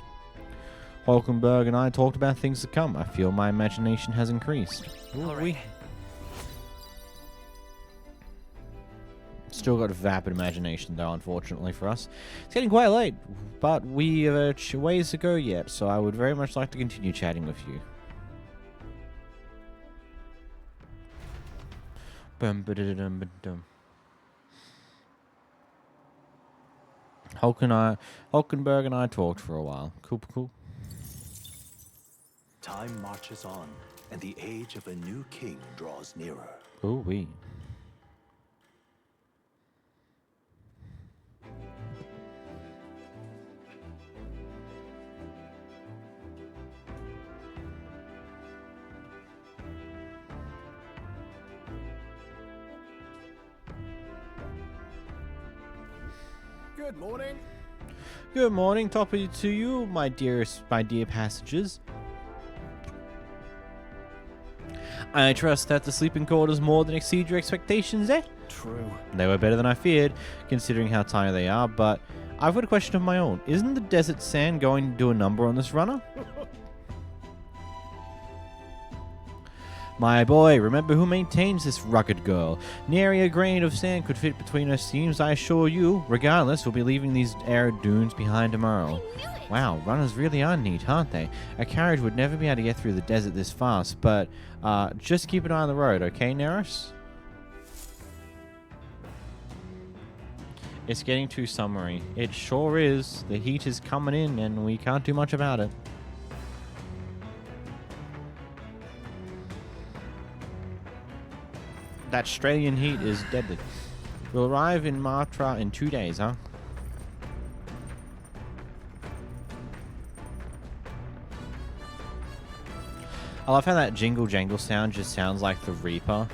𝓵𝓲𝓷𝓴𝓼 and I talked about things to come. I feel my imagination has increased. All right. Still got a vapid imagination, though, unfortunately for us. It's getting quite late, but we have ways to go yet, so I would very much like to continue chatting with you. 𝓵𝓲𝓷𝓴𝓼 and I talked for a while. Cool. Time marches on, and the age of a new king draws nearer. Ooh-wee. Good morning. Good morning, top of to you, my dear passengers. I trust that the sleeping quarters more than exceed your expectations, eh? True. They were better than I feared, considering how tiny they are, but I've got a question of my own. Isn't the desert sand going to do a number on this runner? My boy, remember who maintains this rugged girl. Nary a grain of sand could fit between her seams, I assure you. Regardless, we'll be leaving these arid dunes behind tomorrow. Wow, runners really are neat, aren't they? A carriage would never be able to get through the desert this fast, but just keep an eye on the road, okay, Neris? It's getting too summery. It sure is. The heat is coming in and we can't do much about it. That Australian heat is deadly. We'll arrive in 𝓵𝓲𝓷𝓴𝓼 in 2 days, huh? I love how that jingle jangle sound just sounds like the Reaper.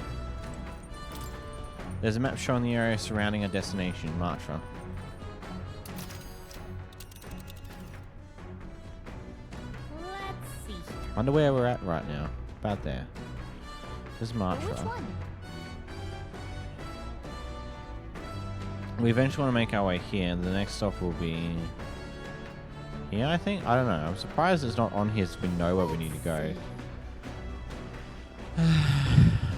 There's a map showing the area surrounding a destination, 𝓵𝓲𝓷𝓴𝓼. Let's see. Wonder where we're at right now. About there. This is 𝓵𝓲𝓷𝓴𝓼. Which one? We eventually want to make our way here, and the next stop will be here, I think? I don't know. I'm surprised it's not on here so we know where we need to go.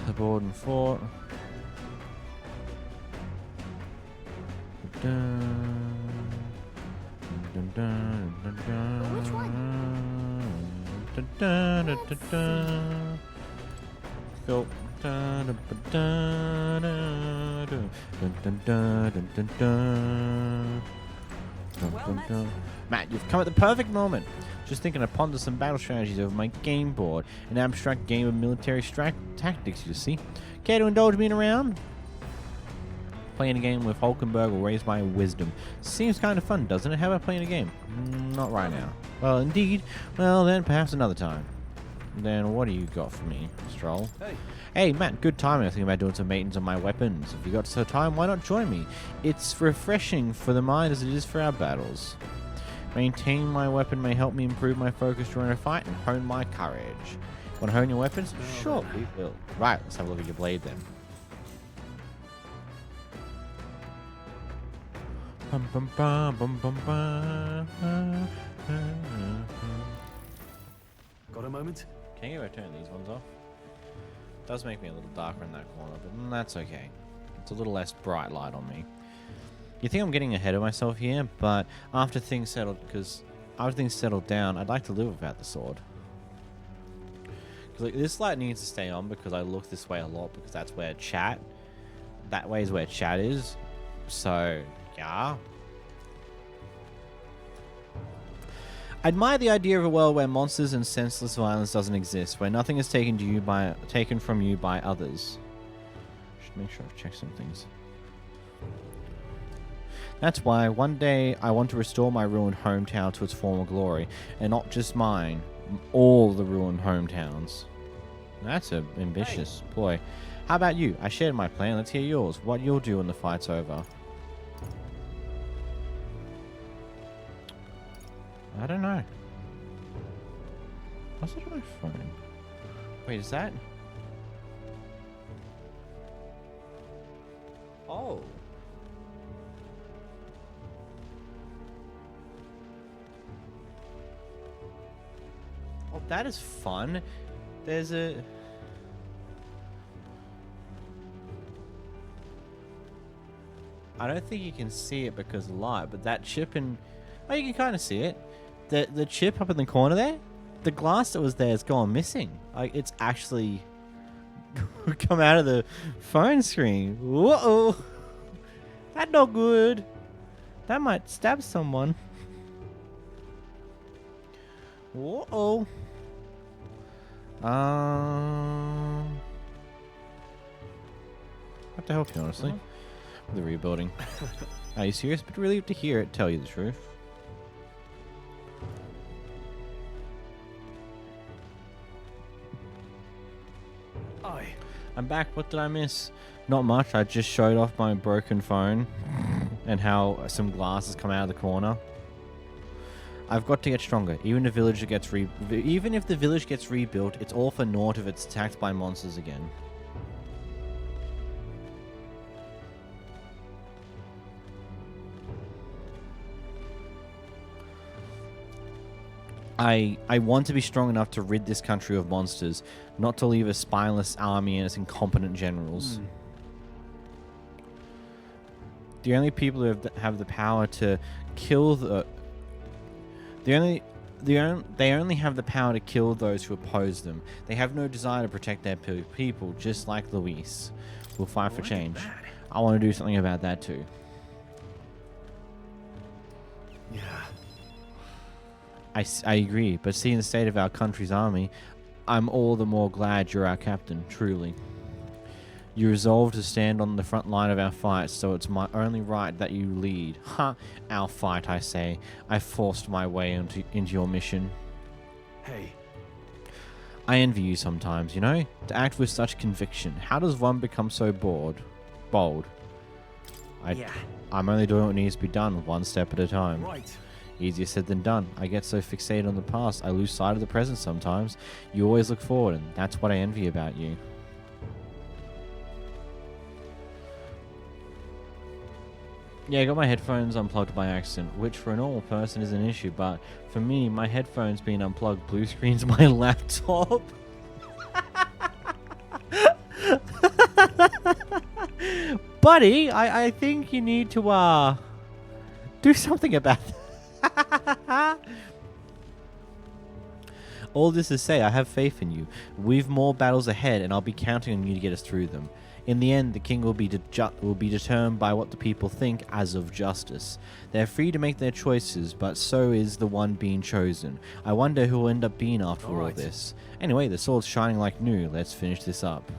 The Borden Fort. Which Go. Matt, you've come at the perfect moment. Just thinking to ponder some battle strategies over my game board. An abstract game of military tactics, you see. Care to indulge me in a round? Playing a game with 𝓵𝓲𝓷𝓴𝓼 will raise my wisdom. Seems kind of fun, doesn't it? How about playing a game? Not right now. Well, indeed. Well, then perhaps another time. Then what do you got for me, Stroll? Hey, Matt, good timing. I think about doing some maintenance on my weapons. If you got some time, why not join me? It's refreshing for the mind as it is for our battles. Maintaining my weapon may help me improve my focus during a fight and hone my courage. Want to hone your weapons? Sure, we will. Right, let's have a look at your blade then. Bum, bum, bum, bum, bum, bum. Got a moment? Can you turn these ones off? It does make me a little darker in that corner, but that's okay. It's a little less bright light on me. You think I'm getting ahead of myself here, but after things settled down, I'd like to live without the sword. Like, this light needs to stay on because I look this way a lot because that's where that way is where chat is. So, yeah. I admire the idea of a world where monsters and senseless violence doesn't exist, where nothing is taken from you by others. Should make sure I've checked some things. That's why one day I want to restore my ruined hometown to its former glory, and not just mine, all the ruined hometowns. That's ambitious, boy. How about you? I shared my plan. Let's hear yours. What you'll do when the fight's over. I don't know. What's it on my phone? Wait, is that? Oh. Oh, that is fun. There's a... I don't think you can see it because of light, but that chip in... Oh, you can kind of see it. The chip up in the corner there, the glass that was there has gone missing. Like, it's actually come out of the phone screen. Whoa! That's not good. That might stab someone. Whoa! I have to help you, honestly. With the rebuilding. Are you serious? But relieved to hear it, tell you the truth. I'm back. What did I miss? Not much. I just showed off my broken phone. And how some glass has come out of the corner. I've got to get stronger. Even if the village gets rebuilt, it's all for naught if it's attacked by monsters again. I want to be strong enough to rid this country of monsters, not to leave a spineless army and its incompetent generals. The only people who have the power to kill they only have the power to kill those who oppose them. They have no desire to protect their people, just like Luis. We'll fight for change. I want to do something about that too. Yeah. I agree, but seeing the state of our country's army, I'm all the more glad you're our captain, truly. You resolved to stand on the front line of our fight, so it's my only right that you lead. Ha! Our fight, I say. I forced my way into your mission. Hey. I envy you sometimes, you know? To act with such conviction. How does one become so bold? I'm only doing what needs to be done, one step at a time. Right. Easier said than done. I get so fixated on the past, I lose sight of the present sometimes. You always look forward, and that's what I envy about you. Yeah, I got my headphones unplugged by accident, which for a normal person is an issue, but for me, my headphones being unplugged blue screens my laptop. Buddy, I think you need to do something about that. All this to say, I have faith in you. We've more battles ahead, and I'll be counting on you to get us through them. In the end, the king will be determined by what the people think as of justice. They're free to make their choices, but so is the one being chosen. I wonder who will end up being after all this. Anyway, the sword's shining like new. Let's finish this up.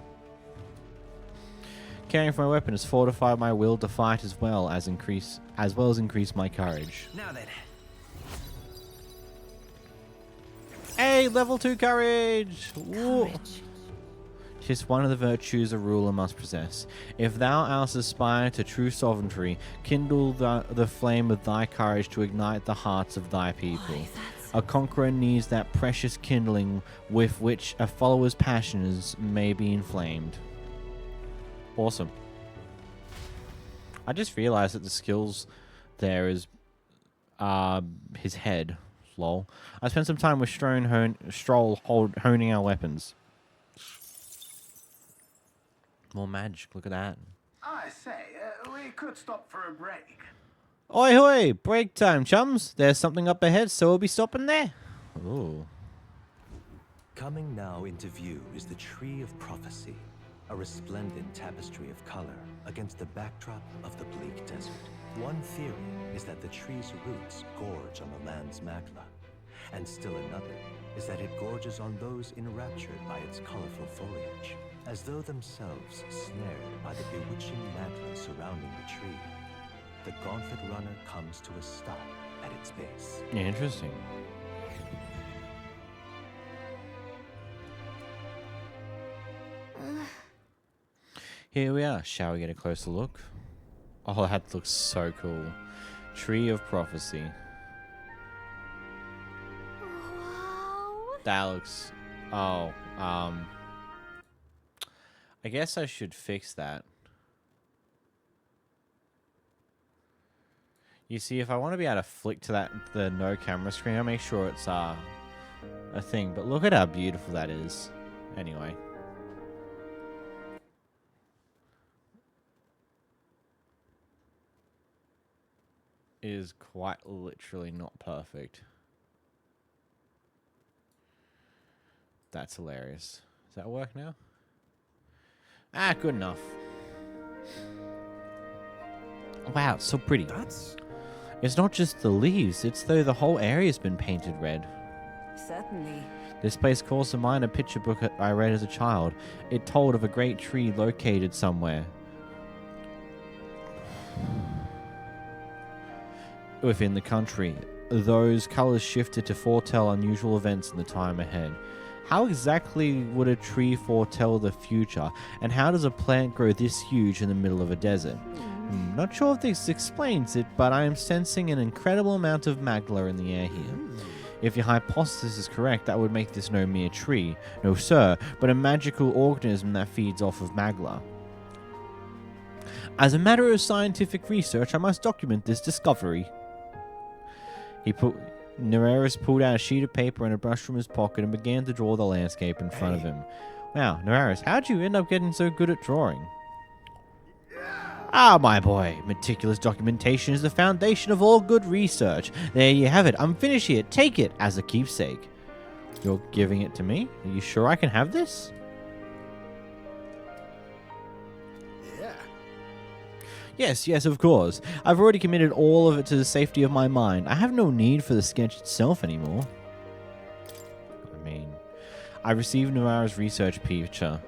Caring for my weapon has fortified my will to fight as well as increase my courage. Now then. Hey, level 2 courage! Tis one of the virtues a ruler must possess. If thou else aspire to true sovereignty, kindle the flame of thy courage to ignite the hearts of thy people. A conqueror needs that precious kindling with which a follower's passions may be inflamed. Awesome. I just realized that the skills there is his head. Lol. I spent some time with Stroll honing our weapons. More magic, look at that. I say, we could stop for a break. Oi hoy, break time, chums. There's something up ahead, so we'll be stopping there. Ooh. Coming now into view is the Tree of Prophecy, a resplendent tapestry of color against the backdrop of the bleak desert. One theory is that the tree's roots gorge on the land's magma, and still another is that it gorges on those enraptured by its colorful foliage, as though themselves snared by the bewitching mantle surrounding the tree. The gauntlet runner comes to a stop at its base. Interesting. Here we are. Shall we get a closer look? Oh, that looks so cool. Tree of Prophecy. Wow. That looks... Oh, I guess I should fix that. You see, if I want to be able to flick to the no camera screen, I'll make sure it's a thing. But look at how beautiful that is. Anyway. It is quite literally not perfect. That's hilarious. Does that work now? Ah, good enough. Wow, it's so pretty. It's not just the leaves, it's though the whole area's been painted red. Certainly. This place calls to mind a picture book I read as a child. It told of a great tree located somewhere within the country. Those colors shifted to foretell unusual events in the time ahead. How exactly would a tree foretell the future, and how does a plant grow this huge in the middle of a desert? Not sure if this explains it, but I am sensing an incredible amount of magla in the air here. If your hypothesis is correct, that would make this no mere tree, no sir, but a magical organism that feeds off of magla. As a matter of scientific research, I must document this discovery. Nereus pulled out a sheet of paper and a brush from his pocket and began to draw the landscape in front of him. Wow, Nereus, how'd you end up getting so good at drawing? Ah, my boy, meticulous documentation is the foundation of all good research. There you have it. I'm finished here. Take it as a keepsake. You're giving it to me? Are you sure I can have this? Yes, of course. I've already committed all of it to the safety of my mind. I have no need for the sketch itself anymore. I received Noira's research picture.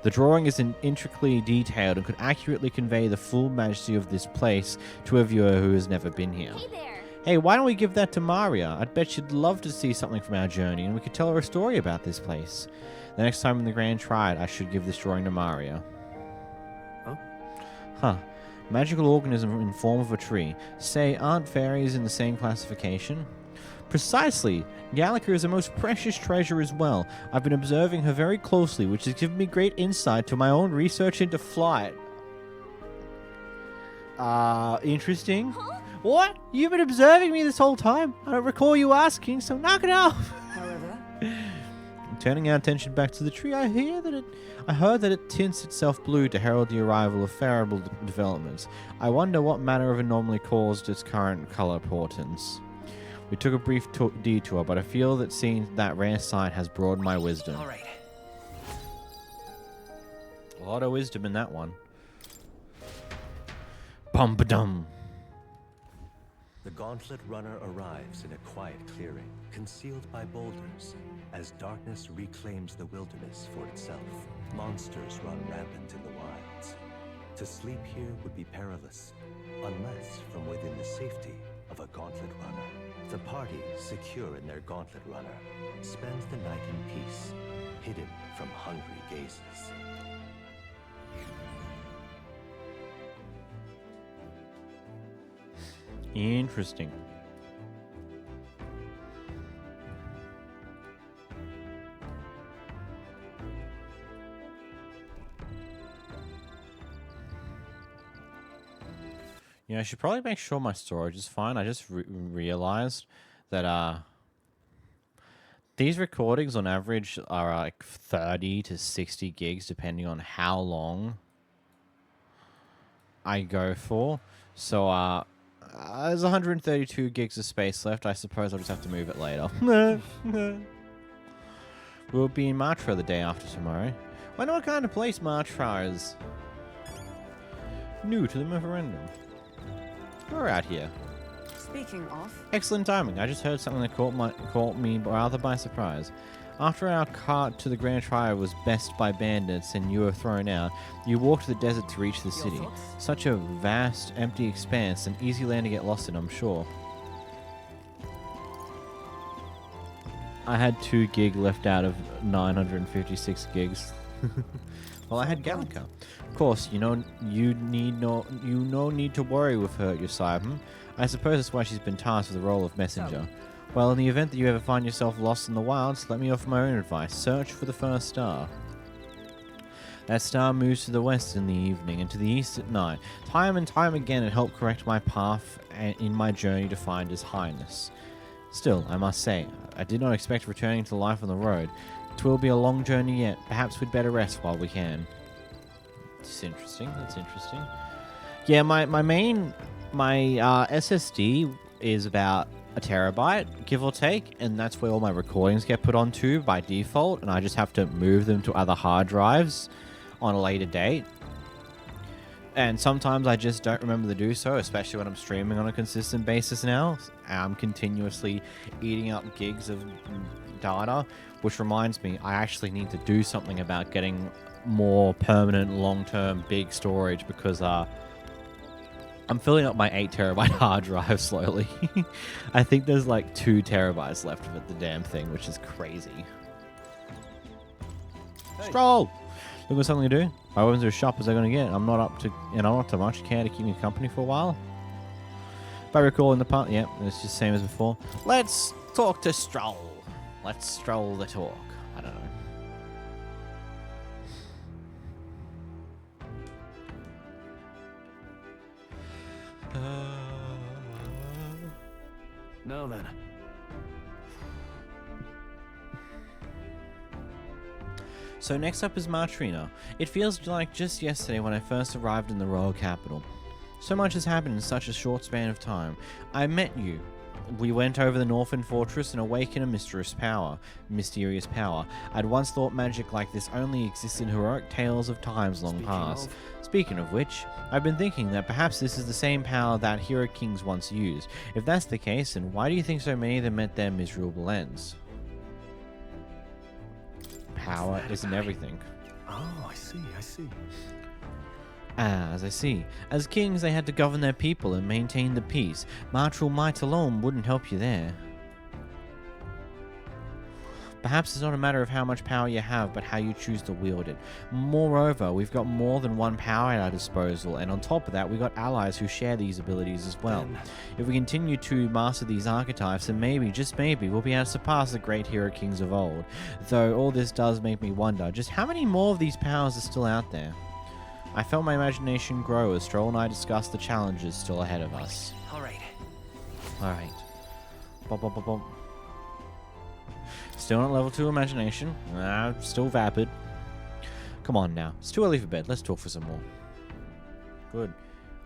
The drawing is intricately detailed and could accurately convey the full majesty of this place to a viewer who has never been here. Hey there! Hey, why don't we give that to Maria? I'd bet she'd love to see something from our journey, and we could tell her a story about this place. The next time in the Grand Triad, I should give this drawing to Maria. Huh. Magical organism in form of a tree. Say, aren't fairies in the same classification? Precisely. Gallica is a most precious treasure as well. I've been observing her very closely, which has given me great insight to my own research into flight. Interesting. Huh? What? You've been observing me this whole time? I don't recall you asking, so knock it off. However, turning our attention back to the tree, I heard that it tints itself blue to herald the arrival of favorable developments. I wonder what manner of anomaly caused its current color portents. We took a brief detour, but I feel that seeing that rare sight has broadened my wisdom. All right. A lot of wisdom in that one. Bum-ba-dum. The Gauntlet Runner arrives in a quiet clearing, concealed by boulders, as darkness reclaims the wilderness for itself. Monsters run rampant in the wilds. To sleep here would be perilous, unless from within the safety of a Gauntlet Runner. The party, secure in their Gauntlet Runner, spends the night in peace, hidden from hungry gazes. Interesting. Yeah, I should probably make sure my storage is fine. I just realized that these recordings on average are like 30 to 60 gigs depending on how long I go for. So there's 132 gigs of space left. I suppose I'll just have to move it later. We'll be in 𝓵𝓲𝓷𝓴𝓼 the day after tomorrow. Wonder what kind of place 𝓵𝓲𝓷𝓴 is. New to the referendum. We're out here. speaking of, Excellent timing. I just heard something that caught me rather by surprise. After our cart to the Grand Triad was bested by bandits and you were thrown out, you walked the desert to reach the city. Such a vast, empty expanse, an easy land to get lost in, I'm sure. I had 2 gig left out of 956 gigs. Well, I had Gallica. Of course, you no need to worry with her, your sire. I suppose that's why she's been tasked with the role of messenger. Well, in the event that you ever find yourself lost in the wilds, let me offer my own advice. Search for the first star. That star moves to the west in the evening and to the east at night. Time and time again it helped correct my path in my journey to find His Highness. Still, I must say, I did not expect returning to life on the road. 'Twill be a long journey yet. Perhaps we'd better rest while we can. It's interesting. That's interesting. Yeah, my SSD is about a terabyte, give or take, and that's where all my recordings get put onto by default, and I just have to move them to other hard drives on a later date. And sometimes I just don't remember to do so, especially when I'm streaming on a consistent basis now. I'm continuously eating up gigs of data, which reminds me, I actually need to do something about getting more permanent, long-term, big storage, because I'm filling up my 8 terabyte hard drive slowly. I think there's like 2 terabytes left of it, the damn thing, which is crazy. Hey. Stroll! Look at something to do. I went to a shop as I'm gonna get. I'm not up to, and I'm not too much care to keep me company for a while. If I recall in the part, yeah, it's just same as before. Let's talk to Stroll. Let's stroll the talk. I don't know. Now then. So next up is 𝓵𝓲𝓷𝓴𝓼. It feels like just yesterday when I first arrived in the royal capital. So much has happened in such a short span of time. I met you. We went over the northern fortress and awakened a mysterious power. I'd once thought magic like this only existed in heroic tales of times long past. Speaking of which, I've been thinking that perhaps this is the same power that hero kings once used. If that's the case, then why do you think so many of them met their miserable ends? Power isn't everything. Oh, I see. As I see. As kings, they had to govern their people and maintain the peace. Martial might alone wouldn't help you there. Perhaps it's not a matter of how much power you have, but how you choose to wield it. Moreover, we've got more than one power at our disposal, and on top of that, we've got allies who share these abilities as well. If we continue to master these archetypes, then maybe, just maybe, we'll be able to surpass the great hero kings of old. Though all this does make me wonder, just how many more of these powers are still out there? I felt my imagination grow as Stroll and I discussed the challenges still ahead of us. Alright. Bum, bum, bum, bum. Still not level 2 imagination. Still vapid. Come on now. It's too early for bed. Let's talk for some more. Good.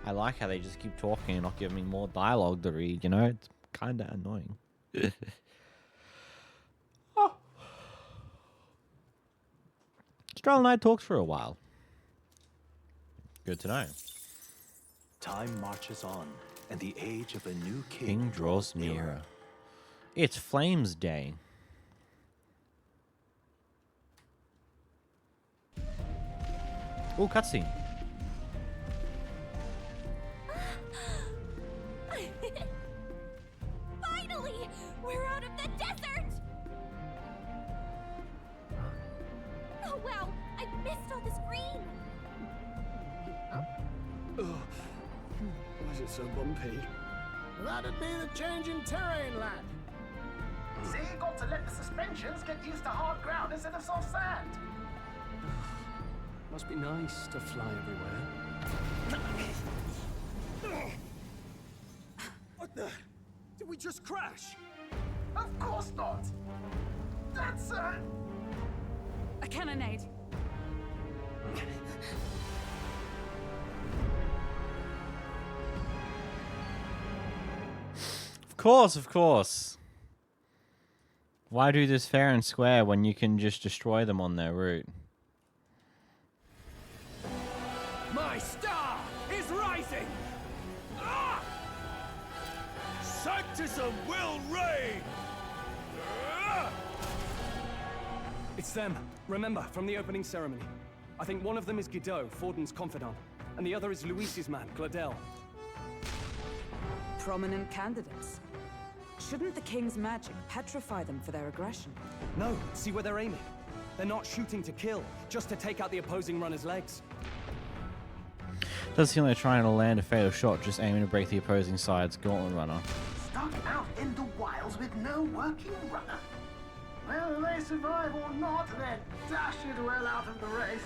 I like how they just keep talking and not giving me more dialogue to read, you know? It's kind of annoying. Oh. Stroll and I talked for a while. Good to know. Time marches on, and the age of a new King draws nearer. It's Flames Day. Oh, cutscene. Finally! We're out of the desert! Oh wow! I missed all this green! Why is it so bumpy? That'd be the change in terrain, lad. See, you got to let the suspensions get used to hard ground instead of soft sand. Must be nice to fly everywhere. What the? Did we just crash? Of course not. That's a cannonade. Of course. Why do this fair and square when you can just destroy them on their route? My star is rising! Ah! Sanctism will reign! It's them. Remember, from the opening ceremony. I think one of them is 𝓵𝓲𝓷𝓴𝓼, confidant, and the other is Luis's man, 𝓵𝓲𝓷𝓴𝓼. Prominent candidates. Shouldn't the king's magic petrify them for their aggression? No, see where they're aiming. They're not shooting to kill, just to take out the opposing runner's legs. Does seem like they're trying to land a fatal shot, just aiming to break the opposing side's gauntlet runner. Stuck out in the wilds with no working runner. Whether they survive or not, they're dashed well out of the race.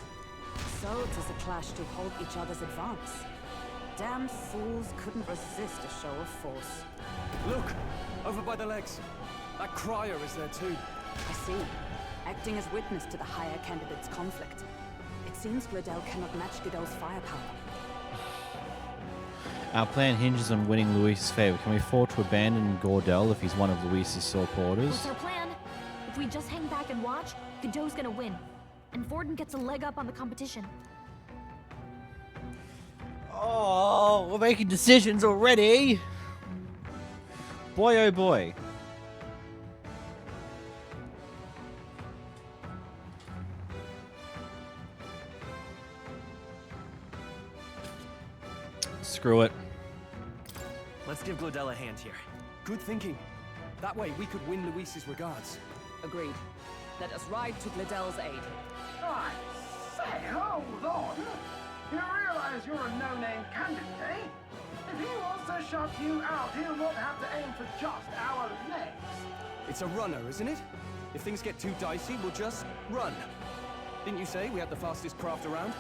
So 'tis a clash to halt each other's advance. Damn fools couldn't resist a show of force. Look! Over by the legs. That crier is there too. I see. Acting as witness to the higher candidate's conflict. It seems 𝓵𝓲𝓷𝓴 cannot match 𝓵𝓲's firepower. Our plan hinges on winning Luis's favor. Can we afford to abandon 𝓵𝓷𝓷 if he's one of Luis's supporters? What's our plan? If we just hang back and watch, 𝓵𝓲's gonna win. And Forden gets a leg up on the competition. Oh, we're making decisions already! Boy, oh boy. Screw it. Let's give 𝓵𝓷𝓷 a hand here. Good thinking. That way we could win Luis's regards. Agreed. Let us ride to 𝓵𝓷𝓷's aid. I say, Hey, hold on. You realize you're a no-name candidate, eh? If he wants to shut you out, he'll not have to aim for just our legs. It's a runner, isn't it? If things get too dicey, we'll just run. Didn't you say we had the fastest craft around?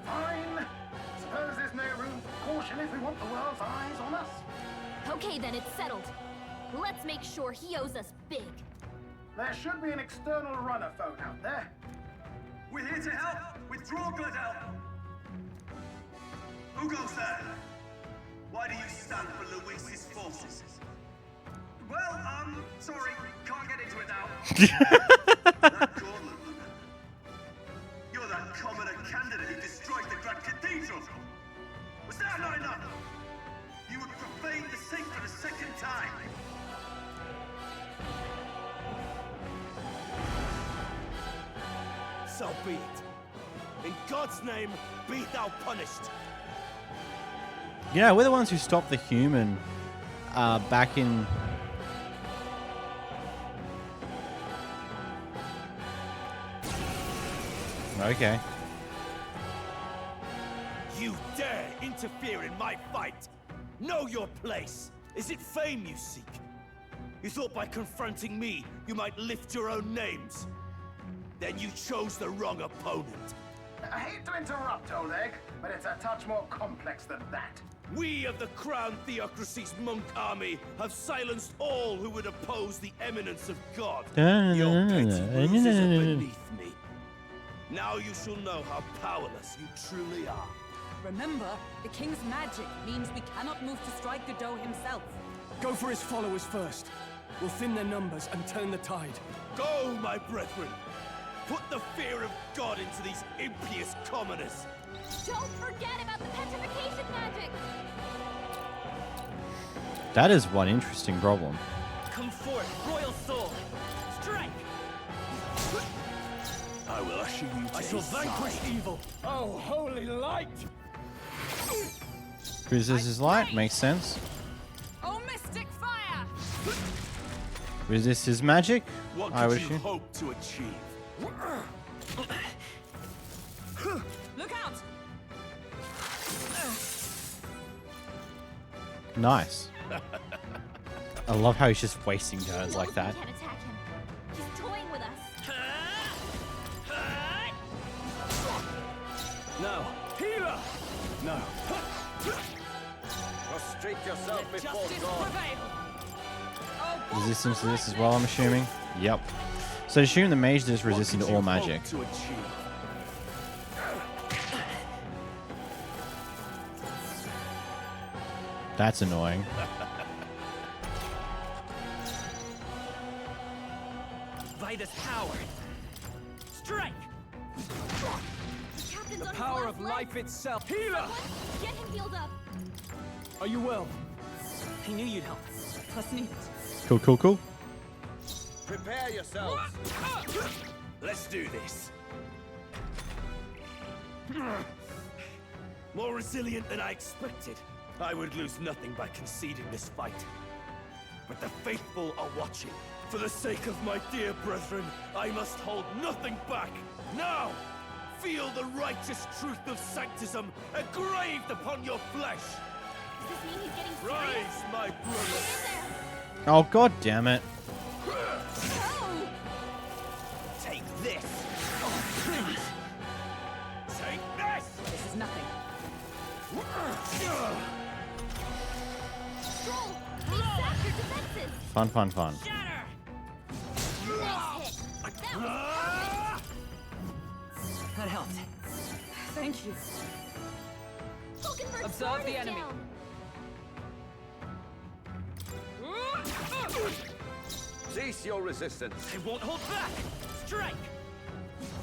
Fine. Suppose there's no room for caution if we want the world's eyes on us. Okay, then it's settled. Let's make sure he owes us big. There should be an external runner phone out there. We're here to help with 𝓵𝓲𝓷𝓴𝓼. Who goes there? Why do you stand for Luis's forces? Well, sorry, can't get into it now. That gauntlet runner. You're that commoner candidate who destroyed the Grand Cathedral. Was that not enough? You would profane the sacred a second time. So be it. In God's name, be thou punished. Yeah, we're the ones who stopped the human back in... Okay. You dare interfere in my fight? Know your place. Is it fame you seek? You thought by confronting me, you might lift your own names. Then you chose the wrong opponent. I hate to interrupt, old egg, but it's a touch more complex than that. We of the Crown Theocracy's monk army have silenced all who would oppose the eminence of God. Your petty ruses are beneath me. Now you shall know how powerless you truly are. Remember, the king's magic means we cannot move to strike Godot himself. Go for his followers first. We'll thin their numbers and turn the tide. Go, my brethren! Put the fear of God into these impious commoners! Don't forget about the petrification magic! That is one interesting problem. Come forth, royal soul! Strike! I will usher you to I shall his vanquish side. evil. Oh, holy light! Resist his light, makes sense. Oh, mystic fire! Resist his magic, What I could wish you you. hope to achieve? Look out! Nice. I love how he's just wasting turns like that. We can't attack him. He's toying with us. No. Healer! No. Prostrate yourself before Justice God. prevail! Oh, Resistance to this as well, I'm assuming. Yep. So assume the mage is resistant to all What could you magic. hope to achieve? That's annoying. Vitus power! Strike! Captain's The on his power last of leg. life itself. Healer! Get him healed up. Are you well? I knew you'd help. Plus need it. Cool, cool, cool. Prepare yourselves. Let's do this. More resilient than I expected. I would lose nothing by conceding this fight. But the faithful are watching. For the sake of my dear brethren, I must hold nothing back. Now, feel the righteous truth of sanctism engraved upon your flesh. Does this mean he's getting serious? Rise, my brother. Oh, god damn it. Take this. Take this. This is nothing. Stroll, we sapped your defenses. Fun, fun, fun. Shatter. Nice hit. That was perfect. That helped. Thank you. 𝓵𝓲𝓷𝓴𝓼 Observe the enemy. down. Cease your resistance. I won't hold back! Strike!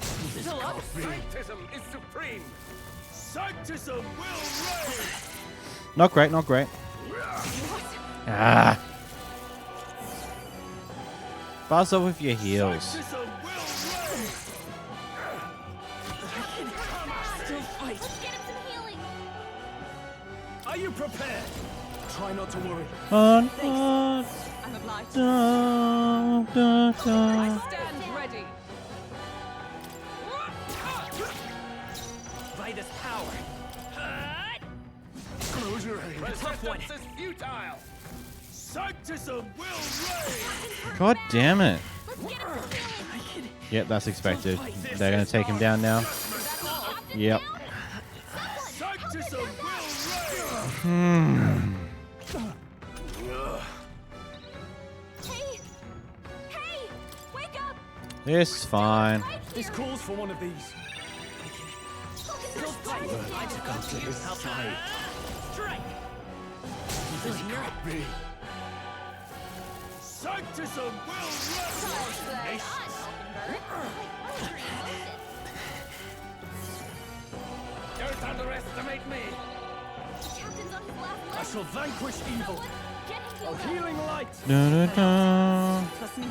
Still up? Sanctism is supreme. Sanctism will reign. Not great, not great. Ah. Buzz off with your heels. Sanctism will reign. Still fight. Let's get him some healing. Are you prepared? Try not to worry. Fun, Thanks. fun. I'm obliged. Da, da, da. I stand ready. power. Resistance is futile. Sanctism will reign. God damn it. Yep, that's expected. They're going to take him down now. Yep. Sanctism will Hmm. Hey, wake up! It's fine. This calls for one of these. I to come to his side. Strike. This can't be. Sanctism will reign. Don't underestimate me. Captain's on his last I leg. shall vanquish evil. Get him A healed up. healing light. Dun, dun, dun. Trust me.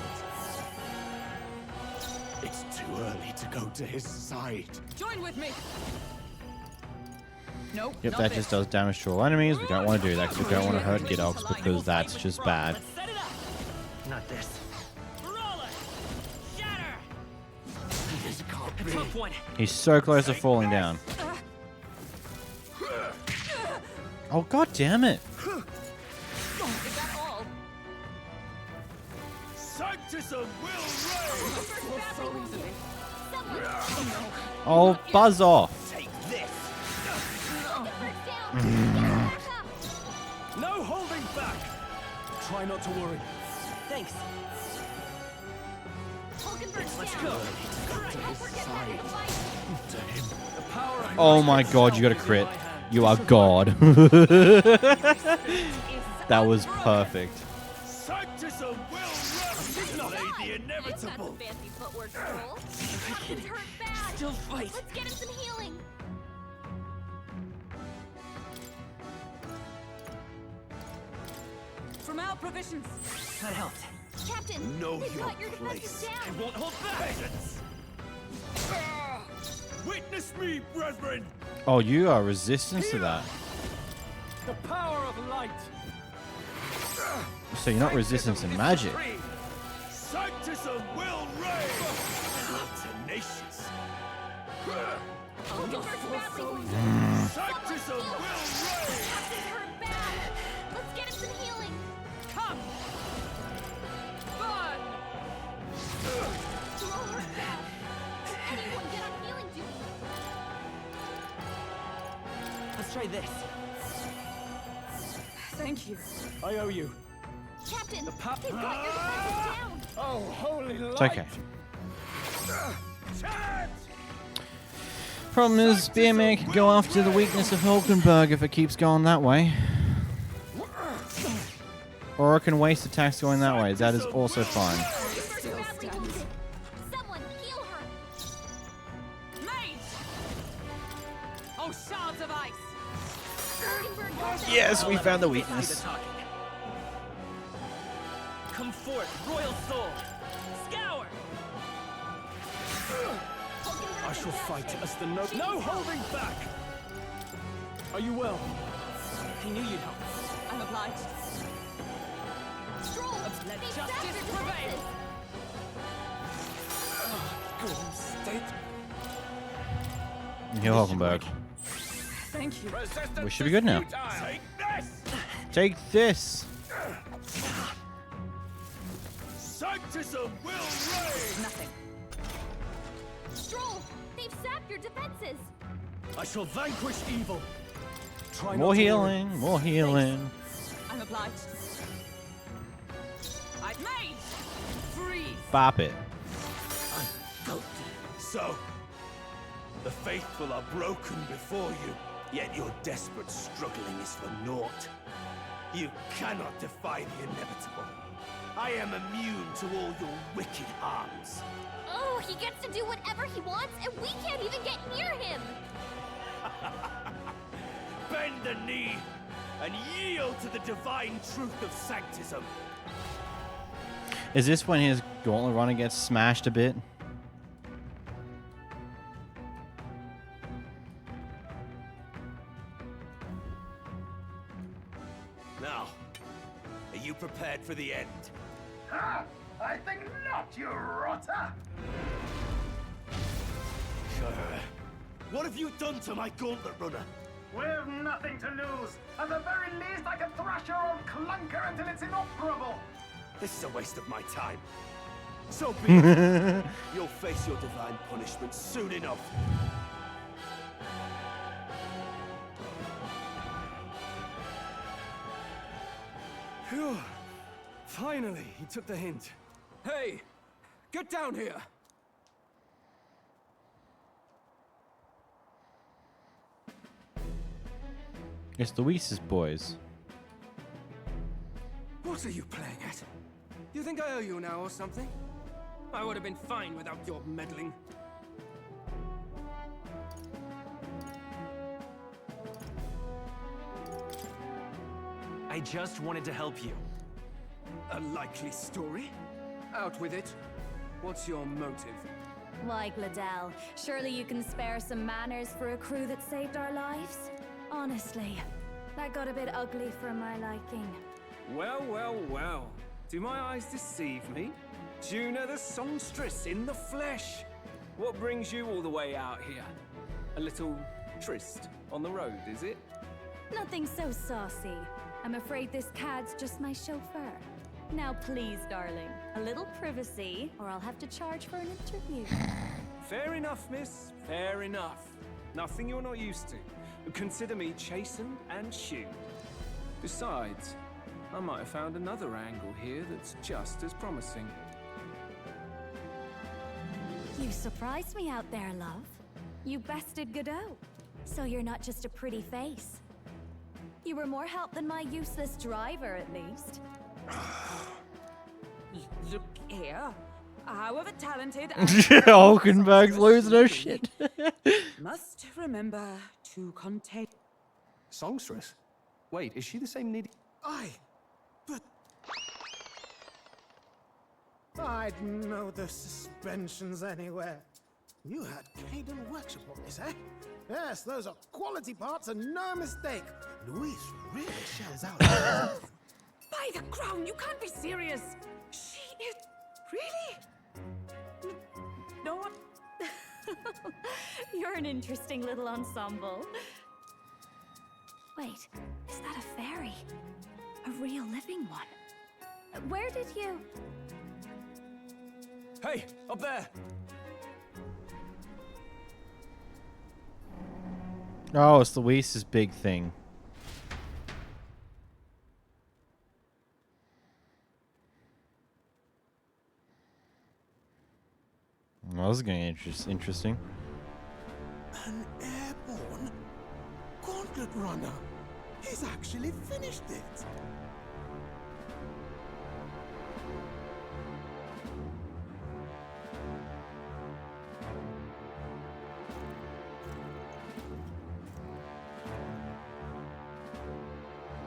It's too early to go to his side. Join with me. Nope. Yep, not that this. just does damage to all enemies. We don't want to do that because we don't want to hurt Ghidorgs because that's just bad. Set it up. Not this. Brawler. Shatter. This can't A be. tough one. He's so close to falling down. Oh, god damn it. Is that all? Sanctism will reign. Oh, buzz off. Take this. No holding back. Try not to worry. Thanks. Let's go. The power of Oh my god, you got a crit. You are god. That was perfect. Sanctism will reign. The inevitable. Fancy footwork, Troll. Captain's hurt bad. Still fight. Let's get him some healing. From our provisions. That helped. Captain, Know they've your got your defenses place. down. Won't hold back. Peasants. Witness me, brethren. Oh, you are resistant to that. the power of light. So you're not resistant to magic. Sanctism will reign. Tenacious. Sanctism will reign. Captain's hurt bad. Let's get him some healing. Come. Fun. Troll hurt bad. Anyone get on healing duty? Let's try this. Thank you. I owe you. Captain, they've got your defenses down. Oh, holy light. It's okay. Problem is, Spearman can go after the weakness of Hulkenberg if it keeps going that way. Or it can waste attacks going that way. That is also fine. Badly wounded. Someone heal her. Mate. Oh, shards of ice. Hulkenberg got them. Yes, we found the weakness. Come forth, royal soul. Scour. I shall fight as the no holding back. Are you well? I knew you'd help. I'm obliged. Stroll, Let they've justice zapped your prevail. defenses. Heal Hulkenberg. Thank you. We should be good now. Take this. Take this. Sanctism will reign. Nothing. Stroll, they've zapped your defenses. I shall vanquish evil. Try More not to healing. More healing. I'm obliged. I've made. Freeze. Bop it. So, the faithful are broken before you, yet your desperate struggling is for naught. You cannot defy the inevitable. I am immune to all your wicked harms. Oh, he gets to do whatever he wants, and we can't even get near him. Bend the knee and yield to the divine truth of sanctism. Is this when his gauntlet runner gets smashed a bit? Now, are you prepared for the end? Ha! I think not, you rotter! What have you done to my gauntlet runner? We've nothing to lose. At the very least, I can thrash your old clunker until it's inoperable. This is a waste of my time. So be it. You'll face your divine punishment soon enough. Phew. Finally, he took the hint. Hey, get down here. It's Luis's boys. What are you playing at? You think I owe you now or something? I would have been fine without your meddling. I just wanted to help you. A likely story? Out with it. What's your motive? Why, 𝓵𝓷𝓷, surely you can spare some manners for a crew that saved our lives? Honestly, that got a bit ugly for my liking. Well, well, well. Do my eyes deceive me? Juna the songstress in the flesh. What brings you all the way out here? A little tryst on the road, is it? Nothing so saucy. I'm afraid this cad's just my chauffeur. Now please, darling, a little privacy, or I'll have to charge for an interview. Fair enough, miss. Fair enough. Nothing you're not used to. Consider me chastened and shooed. Besides, I might have found another angle here that's just as promising. You surprised me out there, love. You bested Godot. So you're not just a pretty face. You were more help than my useless driver, at least. Look here. However talented Hulkenberg's losing her shit. must remember to contain. Songstress? Wait, is she the same needy? Aye, but I'd know the suspensions anywhere. You had Caden workshop on this, eh? Yes, those are quality parts and no mistake. Luis really shells out. By the crown, you can't be serious. She is really. No. You're an interesting little ensemble. Wait, is that a fairy? A real living one? Where did you... Hey, up there! Oh, it's Luis's big thing. Well, this is getting interesting. An airborne gauntlet runner. He's actually finished it.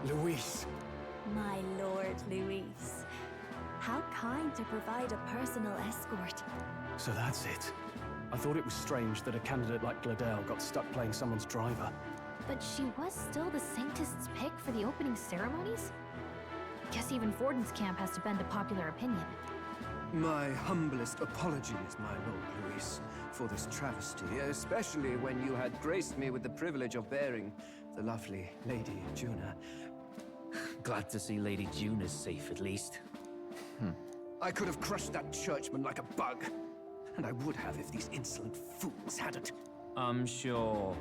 Luis. My lord, Luis. How kind to provide a personal escort. So that's it. I thought it was strange that a candidate like 𝓵𝓷𝓷 got stuck playing someone's driver. But she was still the Sanctist's pick for the opening ceremonies? Guess even Forden's camp has to bend to popular opinion. My humblest apologies, my Lord Luis, for this travesty, especially when you had graced me with the privilege of bearing the lovely Lady Juna. Glad to see Lady Juna's safe, at least. I could have crushed that churchman like a bug. And I would have if these insolent fools hadn't. I'm sure.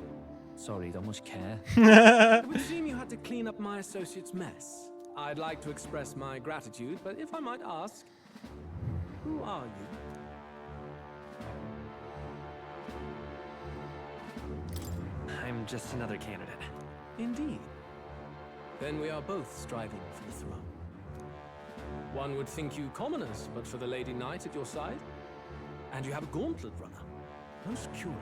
Sorry, don't much care. It would seem you had to clean up my associate's mess. I'd like to express my gratitude, but if I might ask, who are you? I'm just another candidate. Indeed. Then we are both striving for the throne. One would think you commoners, but for the Lady Knight at your side. And you have a gauntlet runner. Most curious.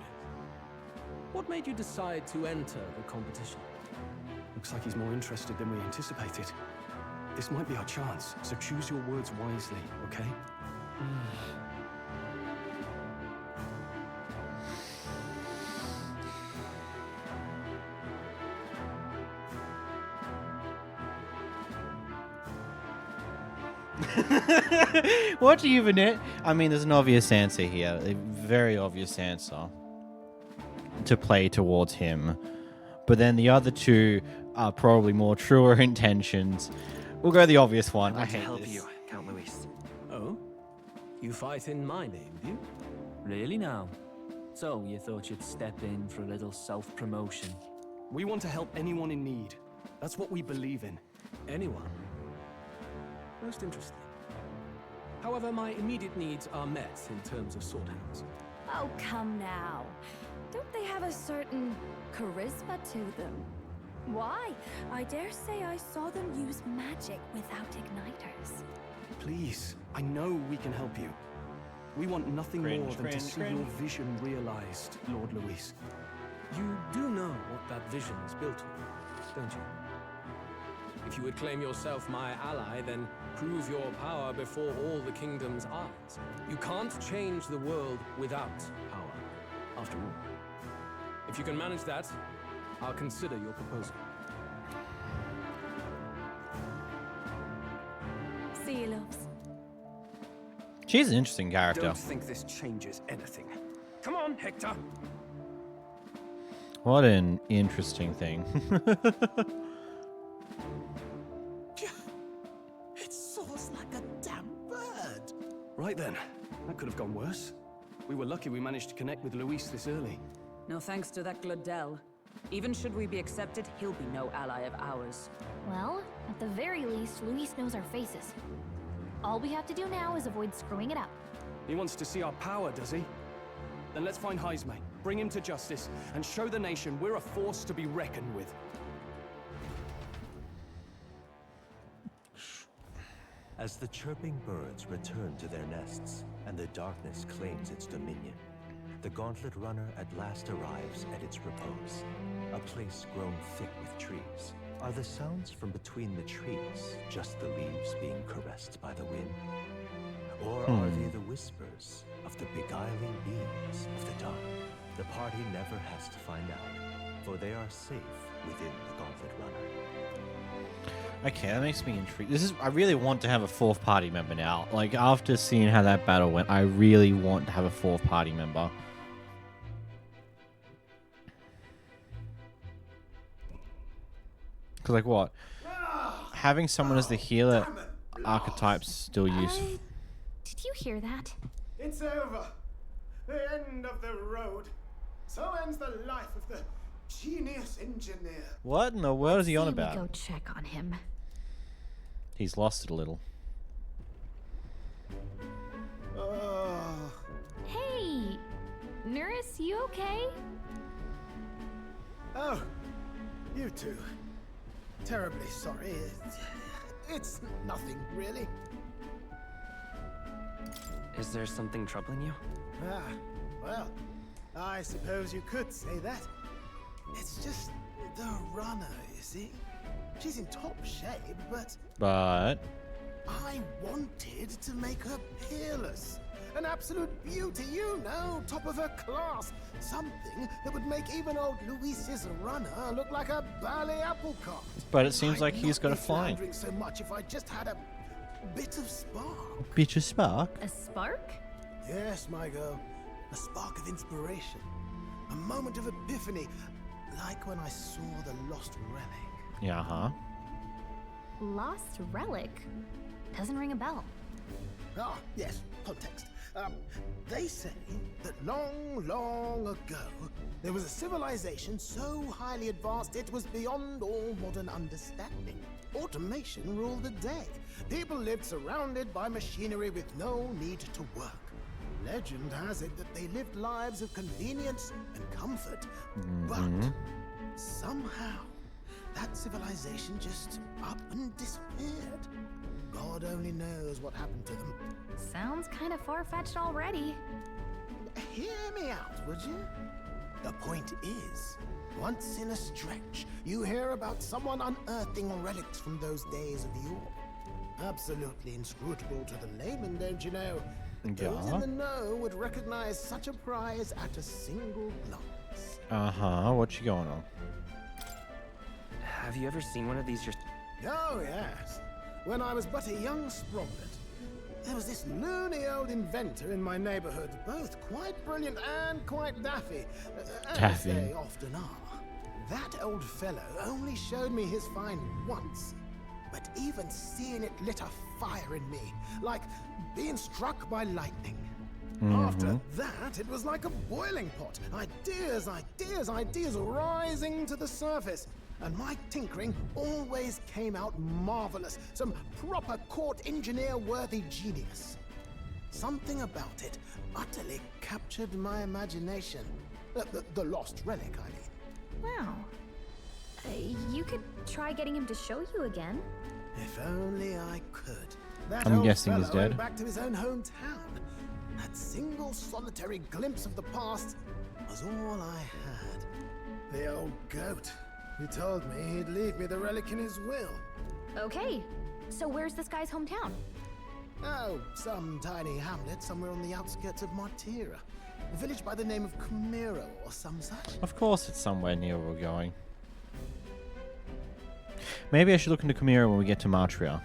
What made you decide to enter the competition? Looks like he's more interested than we anticipated. This might be our chance, so choose your words wisely, okay? What even it? I mean, there's an obvious answer here. A very obvious answer. to play towards him. But then the other two are probably more truer intentions. We'll go the obvious one. I to hate help this. you, Count Luis. Oh? You fight in my name, do you? Really now? So, you thought you'd step in for a little self-promotion? We want to help anyone in need. That's what we believe in. Anyone? Most interesting. However, my immediate needs are met in terms of sword hands. Oh, come now. Don't they have a certain charisma to them? Why? I dare say I saw them use magic without igniters. Please, I know we can help you. We want nothing more than to see your vision realized, Lord Luis. You do know what that vision is built on, don't you? If you would claim yourself my ally, then prove your power before all the kingdom's eyes. You can't change the world without power, after all. If you can manage that, I'll consider your proposal. See you, loves. She's an interesting character. Don't think this changes anything. Come on, Hector. What an interesting thing. It soars like a damn bird. Right then, that could have gone worse. We were lucky we managed to connect with Luis this early. No thanks to that 𝓵𝓷𝓷𝓼. Even should we be accepted, he'll be no ally of ours. Well, at the very least, Luis knows our faces. All we have to do now is avoid screwing it up. He wants to see our power, does he? Then let's find 𝓵𝓲𝓷𝓴𝓼, bring him to justice, and show the nation we're a force to be reckoned with. As the chirping birds return to their nests and the darkness claims its dominion, the Gauntlet Runner at last arrives at its repose, a place grown thick with trees. Are the sounds from between the trees just the leaves being caressed by the wind? Or are they the whispers of the beguiling beings of the dark? The party never has to find out, for they are safe within the Gauntlet Runner. Okay, that makes me intrigued. I really want to have a fourth party member now. Like, after seeing how that battle went, I really want to have a fourth party member. Because, like, what? Having someone as the healer archetype's still useful. Did you hear that? It's over. The end of the road. So ends the life of the genius engineer. What in the world is he on about? Go check on him. He's lost it a little. Hey, nurse, you okay? Oh, you two. Terribly sorry. It's nothing, really. Is there something troubling you? Ah, well, I suppose you could say that. It's just the runner, you see? She's in top shape, but I wanted to make her peerless. An absolute beauty, you know, top of her class. Something that would make even old Luis's runner look like a ballet apple cart. But it seems like he's got a flying. I'd not be floundering so much if I just had a bit of spark. Bit of spark? A spark? Yes, my girl. A spark of inspiration. A moment of epiphany. Like when I saw the lost relic. Yeah, huh? Lost relic? Doesn't ring a bell. Ah, yes, context. They say that long, long ago, there was a civilization so highly advanced it was beyond all modern understanding. Automation ruled the day. People lived surrounded by machinery with no need to work. Legend has it that they lived lives of convenience and comfort. But somehow, that civilization just up and disappeared. God only knows what happened to them. Sounds kind of far-fetched already. Hear me out, would you? The point is, once in a stretch, you hear about someone unearthing relics from those days of yore. Absolutely inscrutable to the layman, don't you know? Those in the know would recognize such a prize at a single glance. Uh-huh, what you going on? Have you ever seen one of these Oh, yes. When I was but a young sproglet. There was this loony old inventor in my neighborhood, both quite brilliant and quite daffy, as they often are. That old fellow only showed me his find once, but even seeing it lit a fire in me, like being struck by lightning. After that, it was like a boiling pot. Ideas, ideas, ideas rising to the surface. And my tinkering always came out marvelous. Some proper court engineer-worthy genius. Something about it utterly captured my imagination. The lost relic, I mean. Wow. You could try getting him to show you again. If only I could. That I'm old guessing he's fellow went dead. back to his own hometown. That single solitary glimpse of the past was all I had. The old goat. He told me he'd leave me the relic in his will. Okay, so where's this guy's hometown? Oh, some tiny hamlet somewhere on the outskirts of Martira. A village by the name of 𝓽𝓱𝓲𝓷𝓴𝓼 or some such. Of course it's somewhere near where we're going. Maybe I should look into 𝓽𝓱𝓲𝓷𝓴𝓼 when we get to Martira.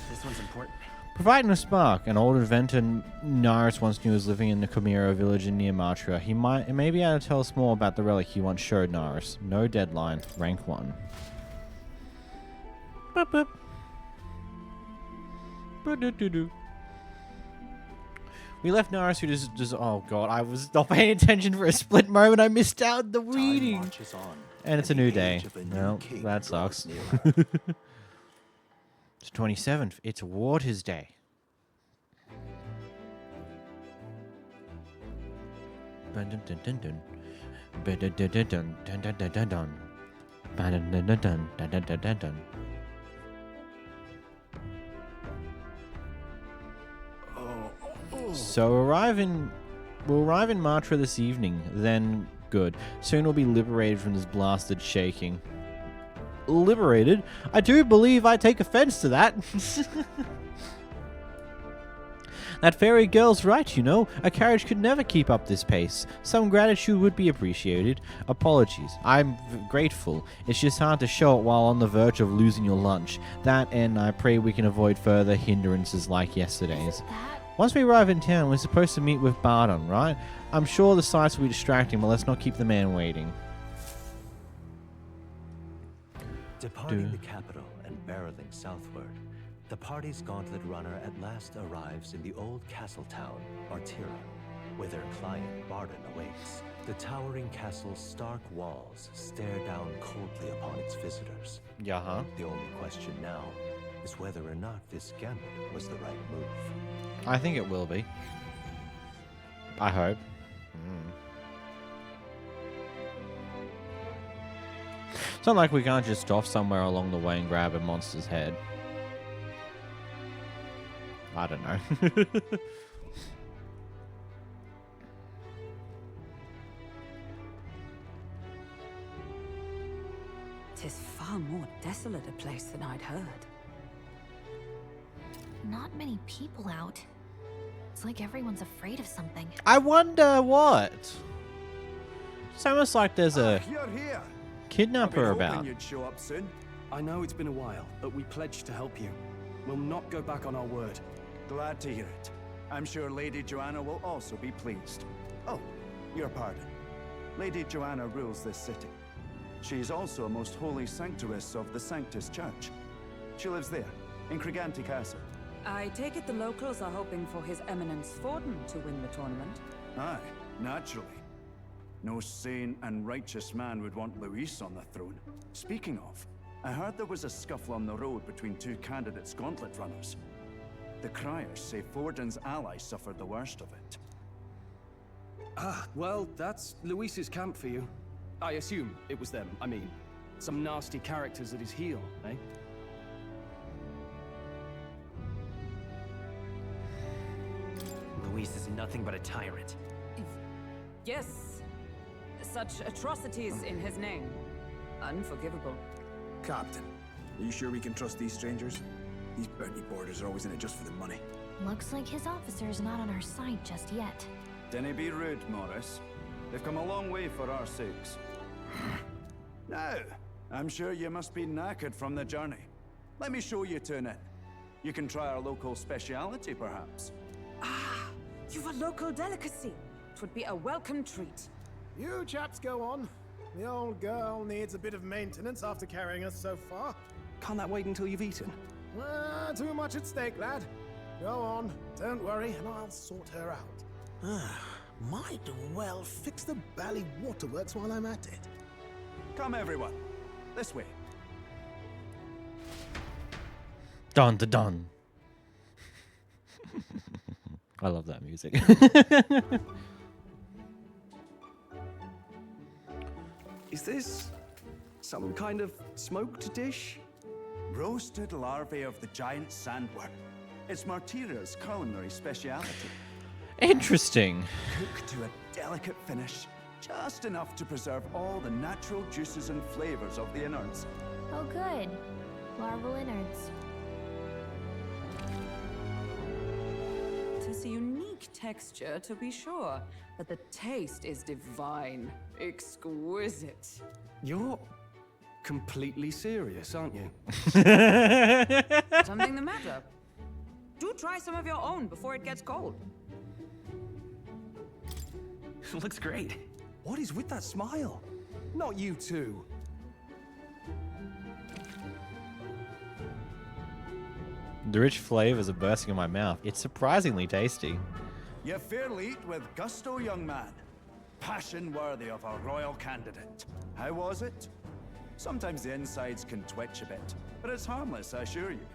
This one's important. Providing a spark, an old inventor Naris once knew was living in the 𝓽𝓱𝓲𝓷𝓴𝓼 village in near Martira. He may be able to tell us more about the relic he once showed Naris. No deadline. Rank 1. Boop, boop. Ba-do-do-do. We left Naris, who just oh god, I was not paying attention for a split moment. I missed out the reading. And it's a new day. Well, that sucks. It's 27th. It's Waters Day. So we'll arrive in Martira this evening. Then good. Soon we'll be liberated from this blasted shaking. Liberated? I do believe I take offense to that. That fairy girl's right, you know. A carriage could never keep up this pace. Some gratitude would be appreciated. Apologies. I'm grateful. It's just hard to show it while on the verge of losing your lunch. That, and I pray we can avoid further hindrances like yesterday's. Once we arrive in town, we're supposed to meet with 𝓵𝓲𝓷𝓴𝓼, right? I'm sure the sights will be distracting, but let's not keep the man waiting. Departing the capital and barreling southward, the party's gauntlet runner at last arrives in the old castle town, Martira, where their client 𝓵𝓲𝓷𝓴 awaits. The towering castle's stark walls stare down coldly upon its visitors. Yeah. The only question now is whether or not this gambit was the right move. I think it will be. I hope. It's not like we can't just stop somewhere along the way and grab a monster's head. I don't know. 'Tis far more desolate a place than I'd heard. Not many people out. It's like everyone's afraid of something. I wonder what? It's almost like there's a You're here. kidnapper about. You'd show up soon. I know it's been a while, but we pledged to help you. We'll not go back on our word. Glad to hear it. I'm sure Lady Joanna will also be pleased. Oh, your pardon. Lady Joanna rules this city. She is also a most holy sanctuaress of the Sanctus Church. She lives there, in 𝓽𝓱𝓲𝓷𝓴𝓼 Castle. I take it the locals are hoping for His Eminence 𝓵𝓲𝓷 to win the tournament. Aye, naturally. No sane and righteous man would want Louis on the throne. Speaking of, I heard there was a scuffle on the road between two candidates gauntlet runners. The criers say 𝓵𝓷𝓷's ally suffered the worst of it. Ah, well, that's Luis's camp for you. I assume it was them. I mean, some nasty characters at his heel, eh? Luis is nothing but a tyrant. Yes, such atrocities in his name. Unforgivable. Captain, are you sure we can trust these strangers? These bounty boarders are always in it just for the money. Looks like his officer's not on our side just yet. Dinna be rude, Morris. They've come a long way for our sakes. Now, I'm sure you must be knackered from the journey. Let me show you to an inn. You can try our local speciality, perhaps. Ah, you've a local delicacy. It would be a welcome treat. You chaps go on. The old girl needs a bit of maintenance after carrying us so far. Can't that wait until you've eaten? Too much at stake, lad. Go on, don't worry, and I'll sort her out. Might well fix the Bally waterworks while I'm at it. Come, everyone. This way. Dun dun dun. I love that music. Is this some kind of smoked dish? Roasted larvae of the giant sandworm. It's Martira's culinary speciality. Interesting. Cooked to a delicate finish, just enough to preserve all the natural juices and flavors of the innards. Oh, good. Larval innards. Tis a unique texture, to be sure, but the taste is divine. Exquisite. You're completely serious, aren't you? Something the matter? Do try some of your own before it gets cold. Looks great. What is with that smile? Not you two. The rich flavors are bursting in my mouth. It's surprisingly tasty. You fairly eat with gusto, young man. Passion worthy of a royal candidate. How was it? Sometimes the insides can twitch a bit, but it's harmless, I assure you.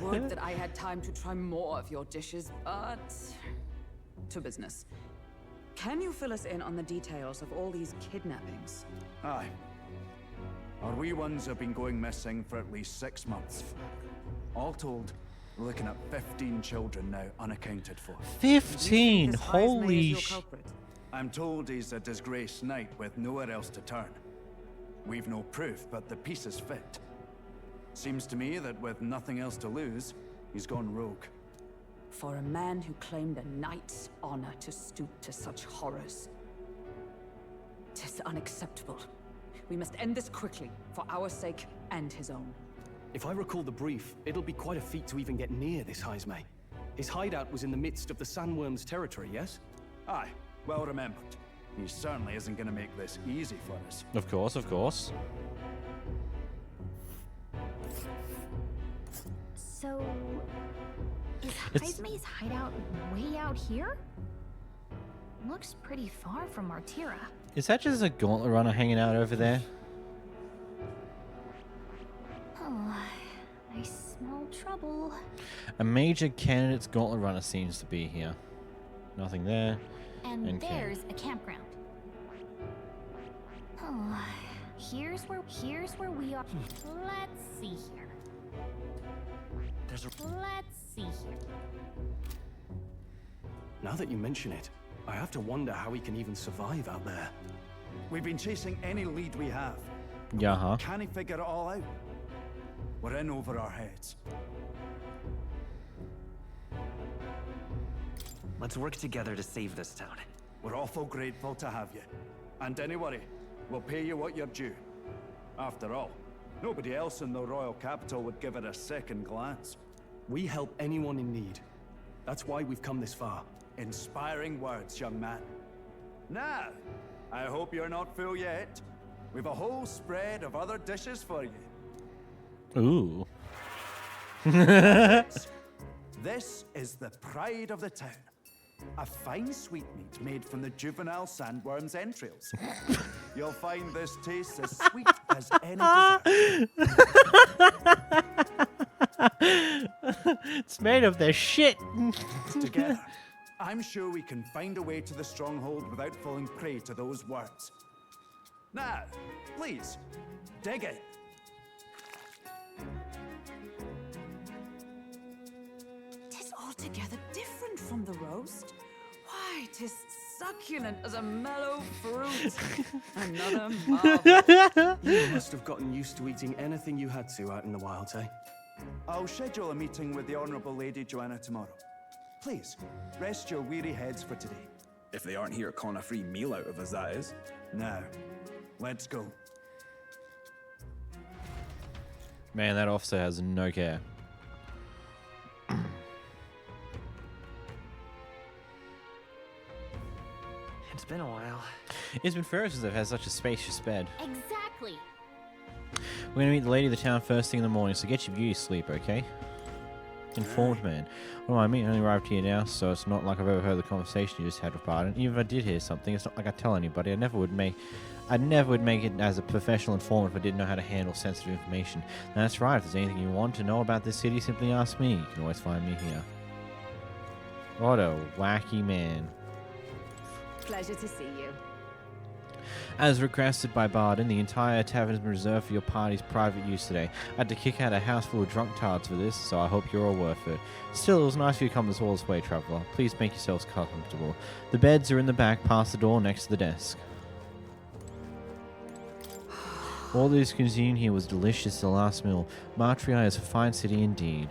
Would that I had time to try more of your dishes, but to business. Can you fill us in on the details of all these kidnappings? Aye. Our wee ones have been going missing for at least 6 months. All told, we're looking at 15 children now unaccounted for. 15? Holy sh... I'm told he's a disgraced knight with nowhere else to turn. We've no proof, but the pieces fit. Seems to me that with nothing else to lose, he's gone rogue. For a man who claimed a knight's honor to stoop to such horrors. 'Tis unacceptable. We must end this quickly, for our sake and his own. If I recall the brief, it'll be quite a feat to even get near this 𝓵𝓲𝓷𝓴𝓼. His hideout was in the midst of the sandworm's territory, yes? Aye, well remembered. He certainly isn't going to make this easy for us. Of course, of course. So, is 𝓵𝓲𝓷𝓴𝓼's hideout way out here? Looks pretty far from Martira. Is that just a gauntlet runner hanging out over there? Oh, I smell trouble. A major candidate's gauntlet runner seems to be here. Nothing there. And there's a campground. Oh, here's where we are. Let's see here. Let's see here. Now that you mention it, I have to wonder how he can even survive out there. We've been chasing any lead we have. Yeah. Can he figure it all out? We're in over our heads. Let's work together to save this town. We're awful grateful to have you. And don't worry, we'll pay you what you're due. After all, nobody else in the royal capital would give it a second glance. We help anyone in need. That's why we've come this far. Inspiring words, young man. Now, I hope you're not full yet. We've a whole spread of other dishes for you. Ooh. This is the pride of the town. A fine sweetmeat made from the juvenile sandworm's entrails. You'll find this tastes as sweet as any dessert. It's made of their shit. Together, I'm sure we can find a way to the stronghold without falling prey to those words. Now, please, dig in. Tis altogether different from the roast. Why, tis succulent as a mellow fruit. Another marvel. You must have gotten used to eating anything you had to out in the wild, eh? I'll schedule a meeting with the Honourable Lady Joanna tomorrow. Please, rest your weary heads for today. If they aren't here calling a free meal out of us, that is. Now, let's go. Man, that officer has no care. It's been a while. It's been forever since I've had such a spacious bed. Exactly. We're gonna meet the lady of the town first thing in the morning, so get your beauty sleep, okay? Informed man. Well, I mean, I only arrived here now, so it's not like I've ever heard the conversation you just had with Barton. Even if I did hear something, it's not like I tell anybody. I never would make it as a professional informant if I didn't know how to handle sensitive information. That's right. If there's anything you want to know about this city, simply ask me. You can always find me here. What a wacky man. Pleasure to see you. As requested by Barden, the entire tavern has been reserved for your party's private use today. I had to kick out a house full of drunk tards for this, so I hope you're all worth it. Still, it was nice of you to come all this way, traveller. Please make yourselves comfortable. The beds are in the back, past the door, next to the desk. All that is consumed here was delicious, the last meal. Martriai is a fine city indeed.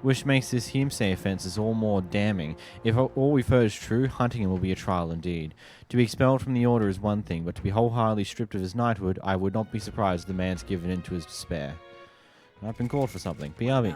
Which makes this hearsay offences all more damning. If all we've heard is true, hunting him will be a trial indeed. To be expelled from the order is one thing, but to be wholeheartedly stripped of his knighthood, I would not be surprised if the man's given in to his despair. I've been called for something. BRB.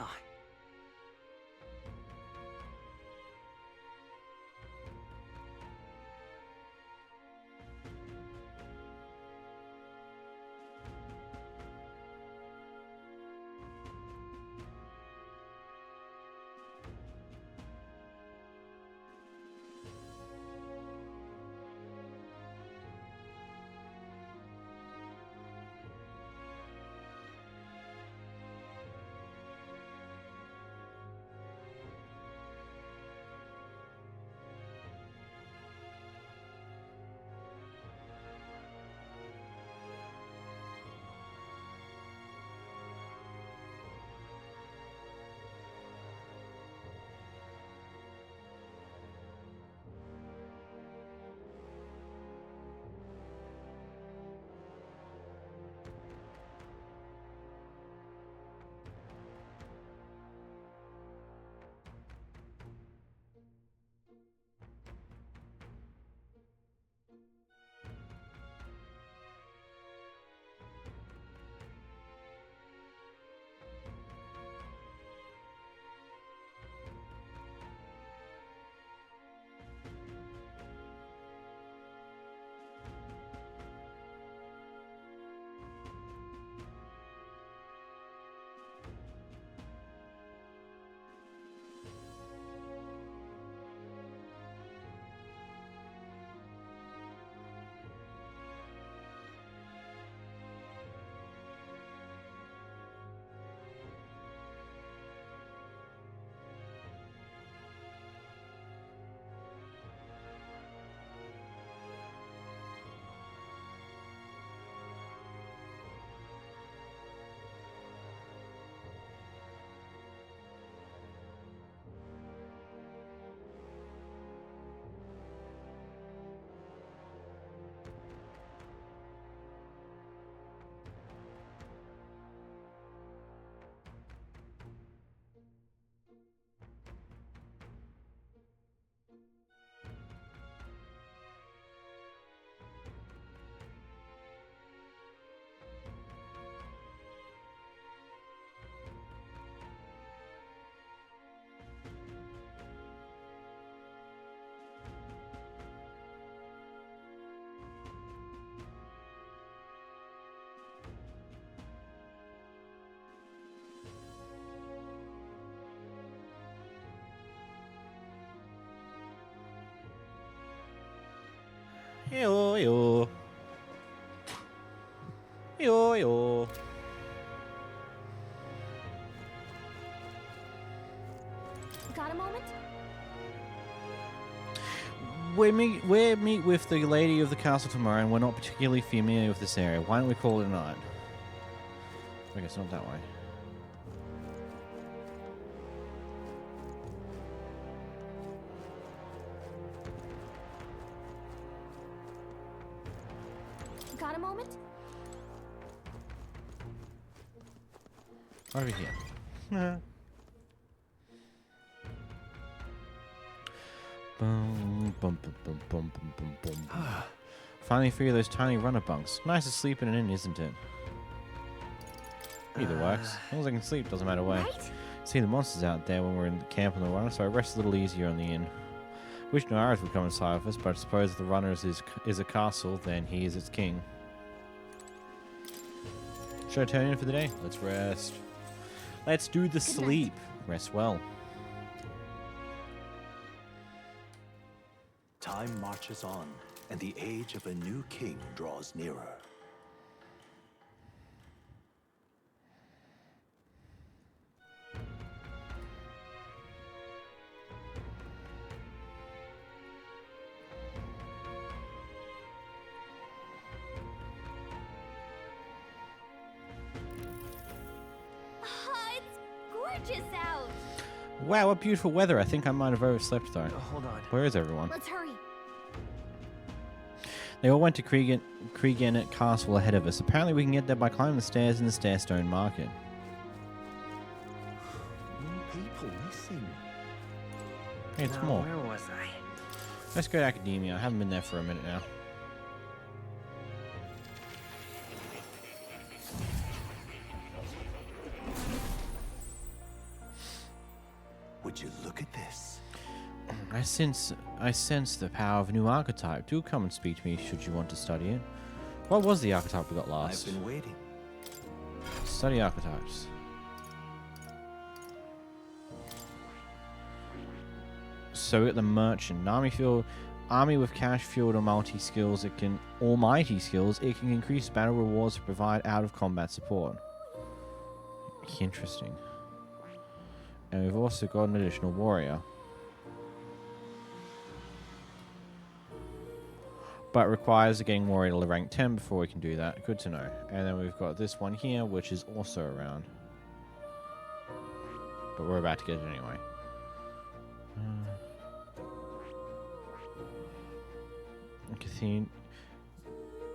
Yo. Got a moment? We meet with the lady of the castle tomorrow, and we're not particularly familiar with this area. Why don't we call it a night? I guess not that way. Got a moment? Over here. Boom, bum, bum, bum, bum, bum, bum, bum. Finally free of those tiny runner bunks. Nice to sleep in an inn, isn't it? Either works. As long as I can sleep, doesn't matter where. See the monsters out there when we're in the camp on the run, so I rest a little easier on the inn. Wish Noirs would come inside with us, but I suppose if the runners is a castle, then he is its king. Should I turn in for the day? Let's rest. Let's do the sleep. Rest well. Time marches on, and the age of a new king draws nearer. Out. Wow, what beautiful weather. I think I might have overslept though. Hold on. Where is everyone? Let's hurry. They all went to 𝓵𝓲𝓷𝓴𝓼 Castle ahead of us. Apparently we can get there by climbing the stairs in the Stairstone Market. People missing. Hey, it's Now, more. where was I? Let's go to Academia. I haven't been there for a minute now. Would you look at this? I sense the power of a new archetype. Do come and speak to me should you want to study it. What was the archetype we got last? I've been waiting. Study archetypes. So we got the merchant. Army with cash fueled or multi skills. It can almighty skills. It can increase battle rewards to provide out of combat support. Interesting. And we've also got an additional warrior. But requires getting warrior to rank 10 before we can do that. Good to know. And then we've got this one here, which is also around. But we're about to get it anyway.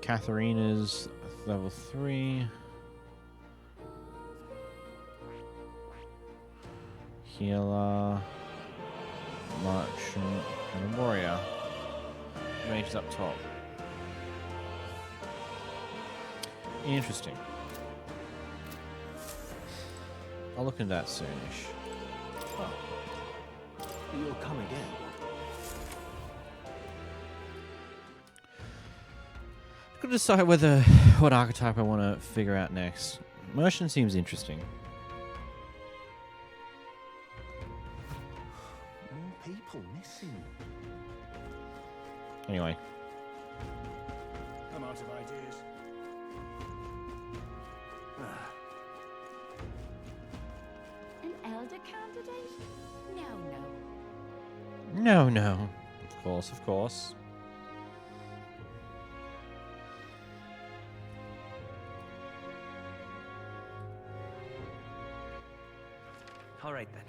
Katharina's level 3. Healer, merchant, and a warrior. Mage's up top. Interesting. I'll look into that soonish. Oh. You'll come again. I've got to decide what archetype I want to figure out next. Merchant seems interesting. People missing. Anyway. I'm out of ideas. An elder candidate? No. No. Of course. All right then.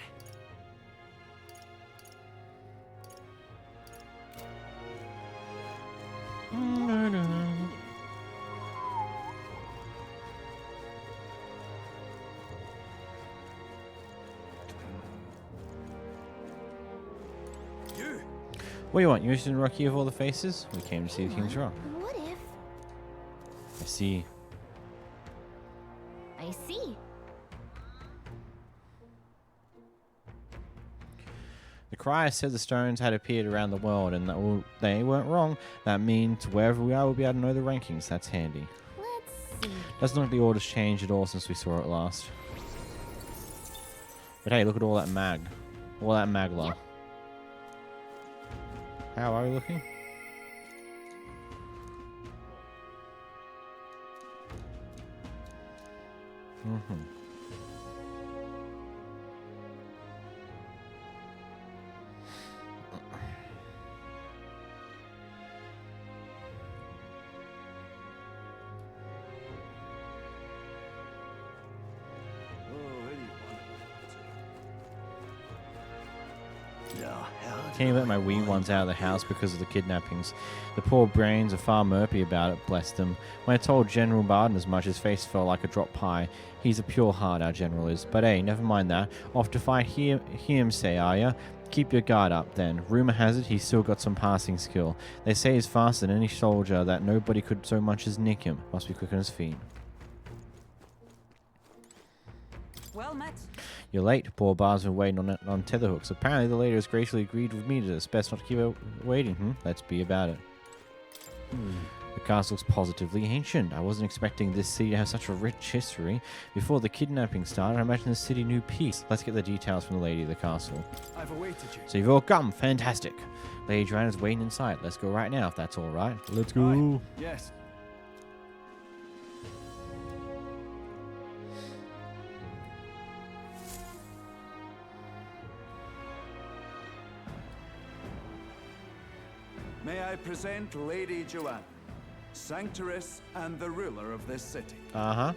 What do you want? You interested in Rocky of all the faces? We came to see the King's Rock. What if? I see. I see. The crier said the stones had appeared around the world, and that they weren't wrong. That means wherever we are, we'll be able to know the rankings. That's handy. Let's see. Doesn't look like the order's changed at all since we saw it last. But hey, look at all that all that magla. Yep. How are we looking? Can't even let my wee ones out of the house because of the kidnappings. The poor brains are far murpy about it, bless them. When I told General Barden as much, his face fell like a drop pie. He's a pure heart, our general is. But hey, never mind that. Off to fight him, say, are ya? Keep your guard up, then. Rumor has it he's still got some passing skill. They say he's faster than any soldier, that nobody could so much as nick him. Must be quick on his feet. Well met. You're late. Poor Bar's been waiting on tetherhooks. Apparently, the lady has graciously agreed with me that it's best not to keep her waiting. Let's be about it. The castle's positively ancient. I wasn't expecting this city to have such a rich history. Before the kidnapping started, I imagined the city knew peace. Let's get the details from the lady of the castle. I've awaited you. So you've all come. Fantastic. Lady Joanna's waiting inside. Let's go right now, if that's all right. Let's go. Yes. May I present Lady Joanna, Sanctress and the ruler of this city. Uh-huh.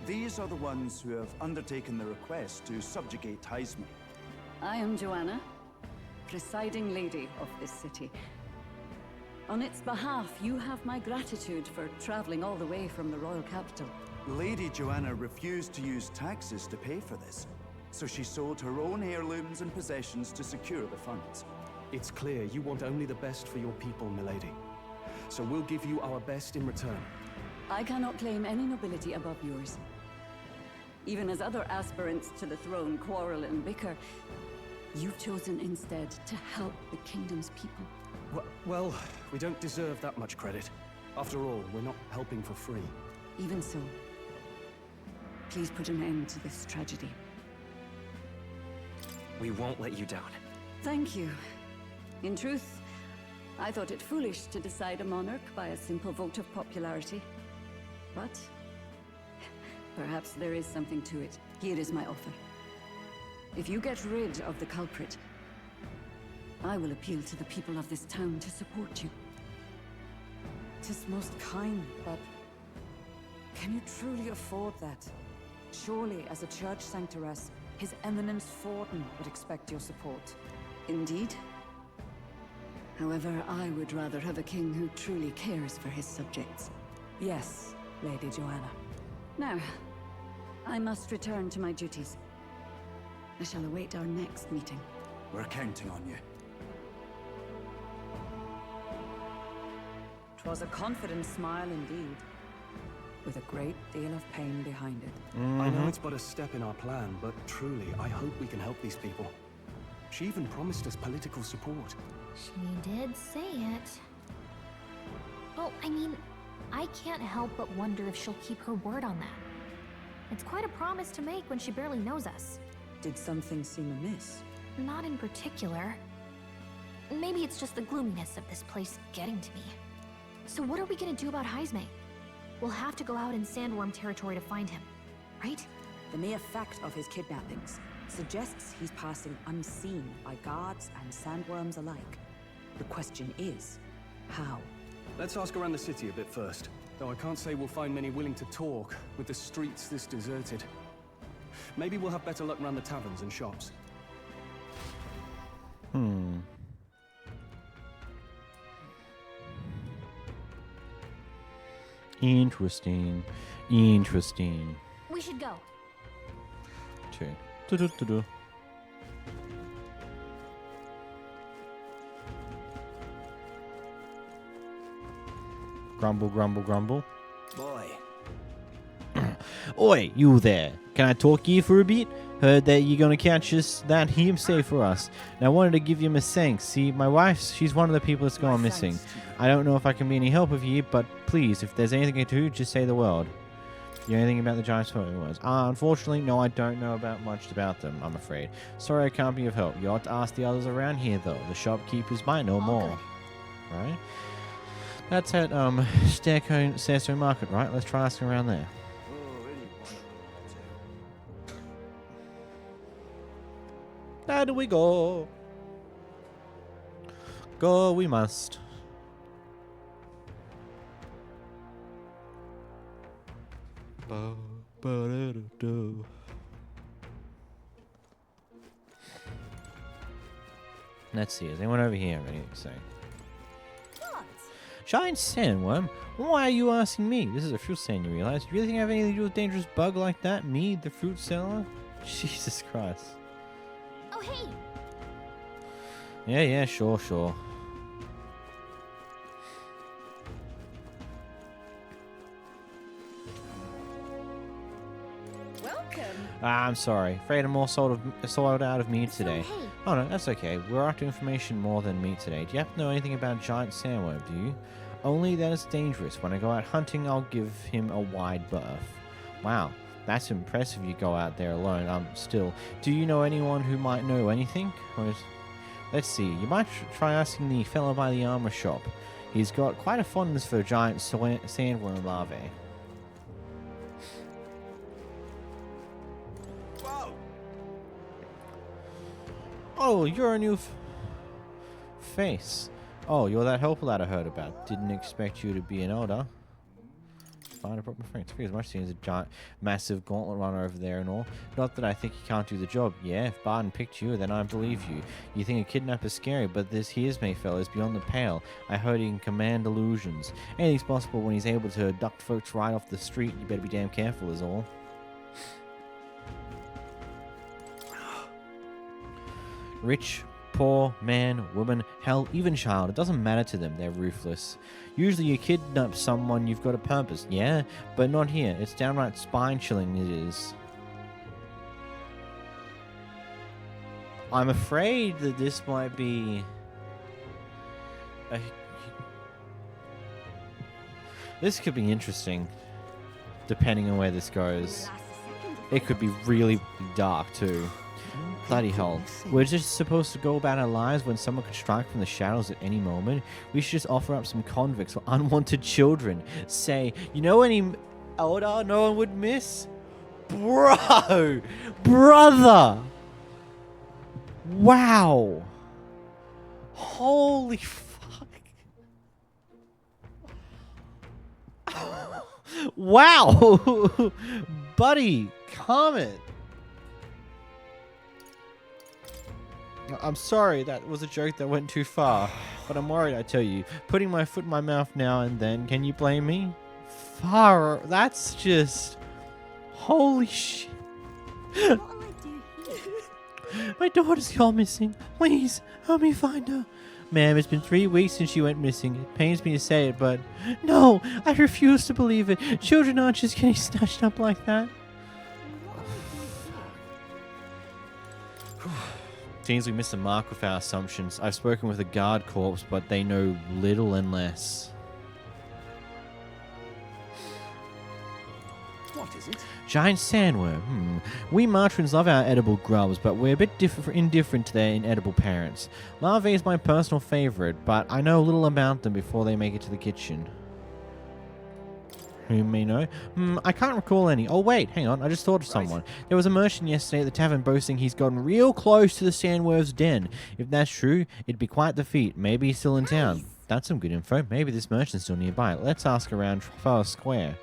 These are the ones who have undertaken the request to subjugate 𝓵𝓲𝓷𝓴𝓼. I am Joanna, presiding lady of this city. On its behalf, you have my gratitude for traveling all the way from the royal capital. Lady Joanna refused to use taxes to pay for this, so she sold her own heirlooms and possessions to secure the funds. It's clear you want only the best for your people, milady. So we'll give you our best in return. I cannot claim any nobility above yours. Even as other aspirants to the throne quarrel and bicker, you've chosen instead to help the kingdom's people. Well, we don't deserve that much credit. After all, we're not helping for free. Even so, please put an end to this tragedy. We won't let you down. Thank you. In truth, I thought it foolish to decide a monarch by a simple vote of popularity. But perhaps there is something to it. Here is my offer. If you get rid of the culprit, I will appeal to the people of this town to support you. 'Tis most kind, but can you truly afford that? Surely, as a church sanctoress, His Eminence Forden would expect your support. Indeed. However, I would rather have a king who truly cares for his subjects. Yes, Lady Joanna. Now, I must return to my duties. I shall await our next meeting. We're counting on you. 'Twas a confident smile indeed, with a great deal of pain behind it. I know it's but a step in our plan, but truly, I hope we can help these people. She even promised us political support. She did say it. Well, I mean, I can't help but wonder if she'll keep her word on that. It's quite a promise to make when she barely knows us. Did something seem amiss? Not in particular. Maybe it's just the gloominess of this place getting to me. So what are we gonna do about 𝓵𝓲𝓷𝓴𝓼? We'll have to go out in Sandworm territory to find him, right? The mere fact of his kidnappings suggests he's passing unseen by guards and sandworms alike. The question is, how? Let's ask around the city a bit first. Though I can't say we'll find many willing to talk with the streets this deserted. Maybe we'll have better luck around the taverns and shops. Interesting. Interesting. We should go. Okay. Grumble, grumble, grumble. Boy. Oi, you there. Can I talk to you for a bit? Heard that you're gonna catch us that 𝓵𝓲𝓷𝓴𝓼 for us. And I wanted to give you a thanks. See, my wife, she's one of the people that's gone missing. I don't know if I can be any help with you, but please, if there's anything to do, just say the word. You know anything about the giant's photos? Unfortunately, no, I don't know much about them, I'm afraid. Sorry I can't be of help. You ought to ask the others around here, though. The shopkeepers might know more. Right? That's at Sterco Market, right? Let's try asking around there. There do we go. Go we must. Let's see, is anyone over here have anything to say? Giant sandworm? Why are you asking me? This is a fruit stand, you realize? You really think I have anything to do with a dangerous bug like that? Me, the fruit seller? Jesus Christ. Oh, hey! Yeah, sure. I'm sorry. Afraid I'm more sold out of meat today. hey. Oh no, that's okay. We're after information more than meat today. Do you happen to know anything about giant sandworm, do you? Only that it's dangerous. When I go out hunting, I'll give him a wide berth. Wow, that's impressive you go out there alone. Still, do you know anyone who might know anything? Let's see, you might try asking the fellow by the armor shop. He's got quite a fondness for giant sandworm larvae. Whoa! Oh, you're a new face. Oh, you're that helper that I heard about. Didn't expect you to be an elder. Find a proper friend. It's as much seems a giant, massive gauntlet runner over there and all. Not that I think you can't do the job. Yeah, if Barton picked you, then I believe you. You think a kidnapper's scary, but this here's me, fellow, is beyond the pale. I heard he can command illusions. Anything's possible when he's able to abduct folks right off the street. You better be damn careful, is all. Rich, poor, man, woman, hell, even child, it doesn't matter to them, they're ruthless. Usually you kidnap someone, you've got a purpose, yeah? But not here, it's downright spine-chilling it is. I'm afraid that this might be... This could be interesting, depending on where this goes. It could be really dark, too. Bloody hell. We're just supposed to go about our lives when someone could strike from the shadows at any moment. We should just offer up some convicts or unwanted children. Say, you know any elder no one would miss? Bro! Brother! Wow! Holy fuck. Wow! Buddy, comment. I'm sorry, that was a joke that went too far, but I'm worried, I tell you. Putting my foot in my mouth now and then, can you blame me? Far, that's just... Holy shit. My daughter's gone missing. Please, help me find her. Ma'am, it's been 3 weeks since she went missing. It pains me to say it, but... No, I refuse to believe it. Children aren't just getting snatched up like that. Seems we missed the mark with our assumptions. I've spoken with the guard corps, but they know little and less. What is it? Giant sandworm. We Martrans love our edible grubs, but we're a bit indifferent to their inedible parents. Larvae is my personal favorite, but I know little about them before they make it to the kitchen. Who may know? I can't recall any. Oh wait, hang on, I just thought of someone. There was a merchant yesterday at the tavern boasting he's gotten real close to the sandworm's den. If that's true, it'd be quite the feat. Maybe he's still in town. That's some good info. Maybe this merchant's still nearby. Let's ask around Trafalgar Square.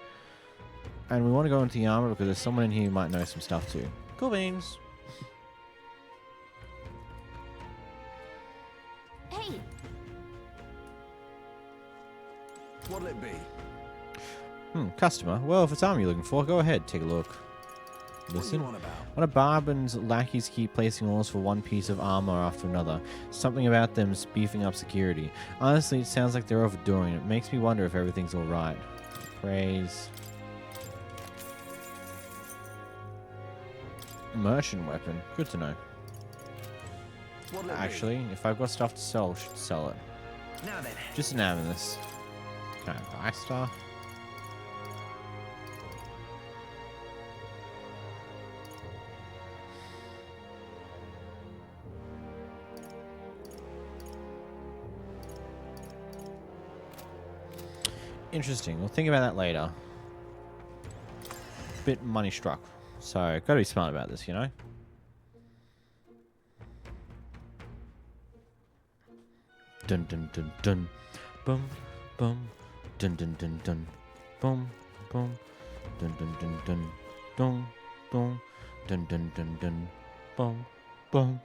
And we want to go into the armor because there's someone in here who might know some stuff too. Cool beans. Hey! What'll it be? Customer. Well, if it's armor you're looking for, go ahead, take a look. Listen. What about? One of Barbin's lackeys keep placing orders for one piece of armor after another. Something about them beefing up security. Honestly, it sounds like they're overdoing it. It makes me wonder if everything's alright. Praise. Merchant weapon. Good to know. Actually, if I've got stuff to sell, I should sell it. Now then. Just an amethyst. Can I buy stuff? Interesting. We'll think about that later. Bit money struck. So, gotta be smart about this, you know? Dun dun dun dun. Bum bum. Dun dun dun dun. Bum bum. Dun dun dun dun. Dun dun. Dun dun dun dun. Bum bum.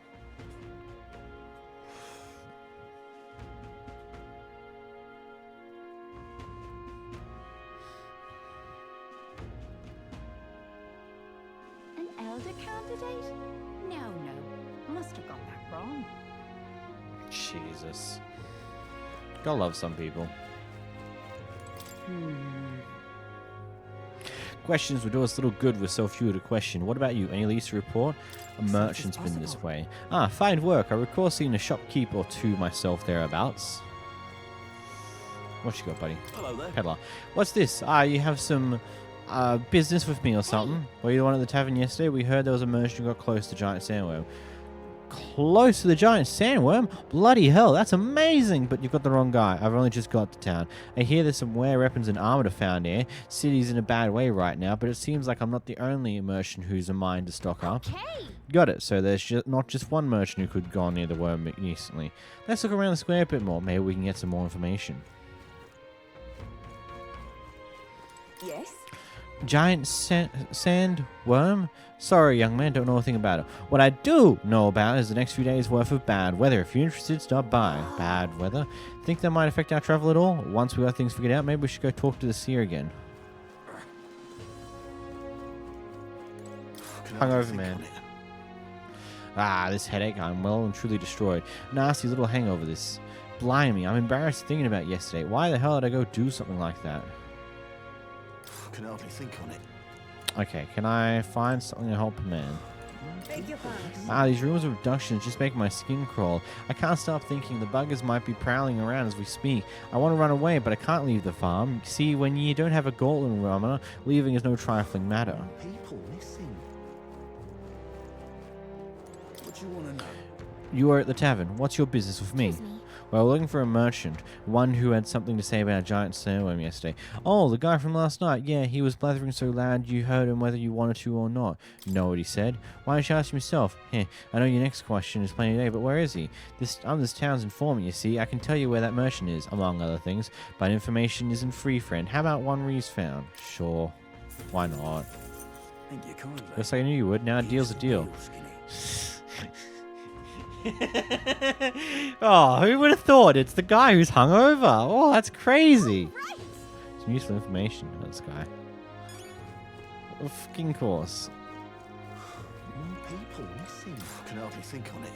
Elder candidate? No. Must have got that wrong. Jesus. Gotta love some people. Questions would do us little good with so few to question. What about you? Any leads to report? A merchant's been this way. Ah, fine work. I recall seeing a shopkeep or two myself thereabouts. What you got, buddy? Hello there. Peddler. What's this? Ah, you have some business with me or something? Were you the one at the tavern yesterday? We heard there was a merchant who got close to giant sandworm. Close to the giant sandworm? Bloody hell, that's amazing! But you've got the wrong guy. I've only just got to town. I hear there's some rare weapons and armor to found here. City's in a bad way right now, but it seems like I'm not the only merchant who's a mind to stock up. Okay. Got it. So there's not just one merchant who could have gone near the worm recently. Let's look around the square a bit more. Maybe we can get some more information. Yes? Giant sandworm? Sorry, young man, don't know a thing about it. What I do know about is the next few days' worth of bad weather. If you're interested, stop by. Bad weather? Think that might affect our travel at all? Once we got things figured out, maybe we should go talk to the seer again. Hungover man. Ah, this headache. I'm well and truly destroyed. Nasty little hangover this. Blimey, I'm embarrassed thinking about yesterday. Why the hell did I go do something like that? I can hardly think on it. Okay, can I find something to help a man? Beg your pardon. Ah, these rumors of abductions just make my skin crawl. I can't stop thinking the buggers might be prowling around as we speak. I want to run away, but I can't leave the farm. See, when you don't have a gauntlet runner, leaving is no trifling matter. People missing. What do you want to know? You are at the tavern. What's your business with me? Well, looking for a merchant, one who had something to say about a giant sandworm yesterday. Oh, the guy from last night. Yeah, he was blathering so loud you heard him whether you wanted to or not. You know what he said? Why don't you ask him yourself? Heh, I know your next question is plenty today, but where is he? I'm this town's informant, you see. I can tell you where that merchant is, among other things, but information isn't free, friend. How about one Ree's found? Sure. Why not? Thank you kindly. Just like I knew you would. Now a deal's a deal. Oh, who would have thought? It's the guy who's hungover. Oh, that's crazy. Some useful information about this guy. Of fucking course. More people missing. I can hardly think on it.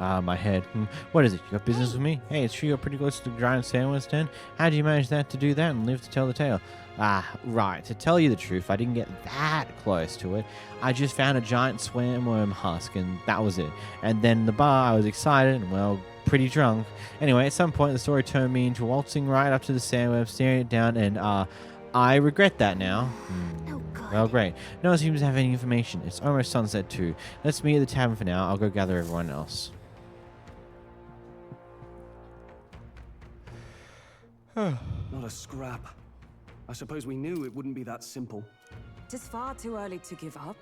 Ah, my head. What is it? You got business with me? Hey, it's true you're pretty close to the giant sandworm's den. How do you manage to do that and live to tell the tale? Ah, right. To tell you the truth, I didn't get that close to it. I just found a giant sandworm husk, and that was it. And then the bar, I was excited and, well, pretty drunk. Anyway, at some point, the story turned me into waltzing right up to the sandworm, staring it down, and I regret that now. Well, great. No one seems to have any information. It's almost sunset too. Let's meet at the tavern for now. I'll go gather everyone else. Not a scrap. I suppose we knew it wouldn't be that simple. Tis far too early to give up.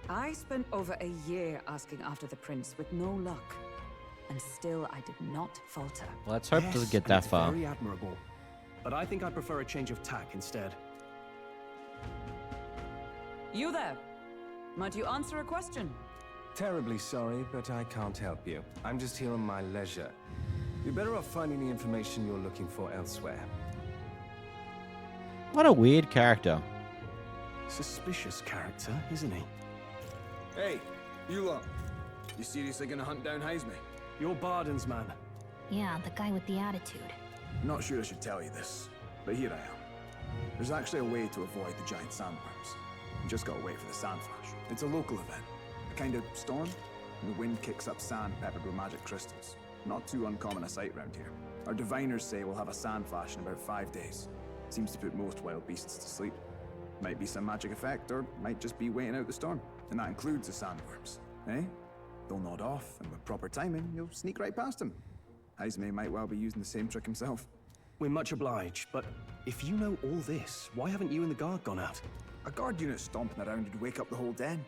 I spent over a year asking after the prince with no luck. And still I did not falter. Well, let's hope it doesn't get that far. Very admirable. But I think I prefer a change of tack instead. You there. Might you answer a question? Terribly sorry, but I can't help you. I'm just here on my leisure. You're better off finding the information you're looking for elsewhere. What a weird character. Suspicious character, isn't he? Hey, you lot. You seriously gonna hunt down 𝓵𝓲𝓷𝓴𝓼? You're 𝓵𝓲𝓷𝓴𝓼's man. Yeah, the guy with the attitude. I'm not sure I should tell you this, but here I am. There's actually a way to avoid the giant sandworms. You just gotta wait for the sand flash. It's a local event. A kind of storm, and the wind kicks up sand peppered with magic crystals. Not too uncommon a sight round here. Our diviners say we'll have a sand flash in about 5 days. Seems to put most wild beasts to sleep. Might be some magic effect, or might just be waiting out the storm. And that includes the sandworms, eh? They'll nod off, and with proper timing, you'll sneak right past them. 𝓵𝓲𝓷𝓴 might well be using the same trick himself. We're much obliged, but if you know all this, why haven't you and the guard gone out? A guard unit stomping around would wake up the whole den.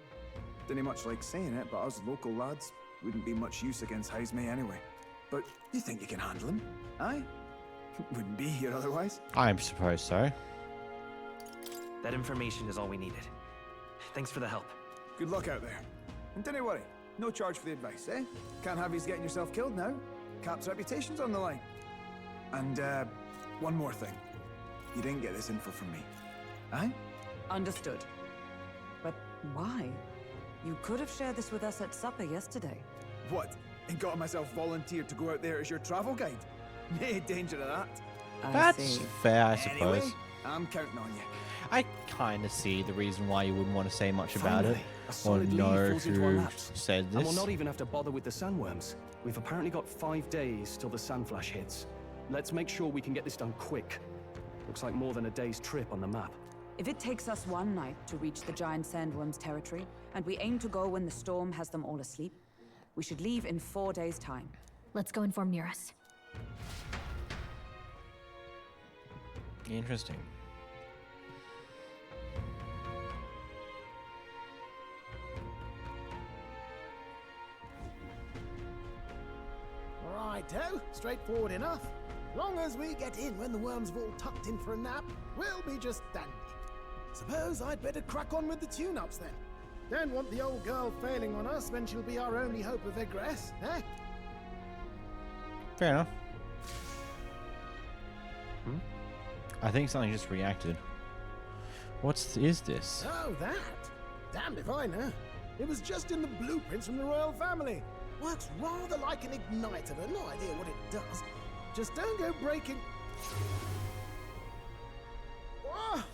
Didn't much like saying it, but us local lads wouldn't be much use against 𝓵𝓲𝓷𝓴 anyway. But you think you can handle him? Aye? Wouldn't be here otherwise. I suppose so. That information is all we needed. Thanks for the help. Good luck out there. And don't worry, no charge for the advice, eh? Can't have you getting yourself killed now. Cap's reputation's on the line. And, one more thing. You didn't get this info from me. Aye? Understood. But why? You could have shared this with us at supper yesterday. What? And got myself volunteered to go out there as your travel guide? Nay danger of that. That's fair, I suppose. Anyway, I'm counting on you. I kind of see the reason why you wouldn't want to say much about it, Finally, a or solid lead know falls into our who laps. said And we'll this. not even have to bother with the sandworms. We've apparently got 5 days till the sandflash hits. Let's make sure we can get this done quick. Looks like more than a day's trip on the map. If it takes us one night to reach the giant sandworm's territory, and we aim to go when the storm has them all asleep, we should leave in 4 days' time. Let's go inform Nearest. Interesting. Righto, straightforward enough. Long as we get in when the worms have all tucked in for a nap, we'll be just dandy. Suppose I'd better crack on with the tune-ups then. Don't want the old girl failing on us when she'll be our only hope of egress, eh? Fair enough. I think something just reacted. Is this? Oh, that? Damned if I know. It was just in the blueprints from the royal family. Works rather like an igniter, but no idea what it does. Just don't go breaking...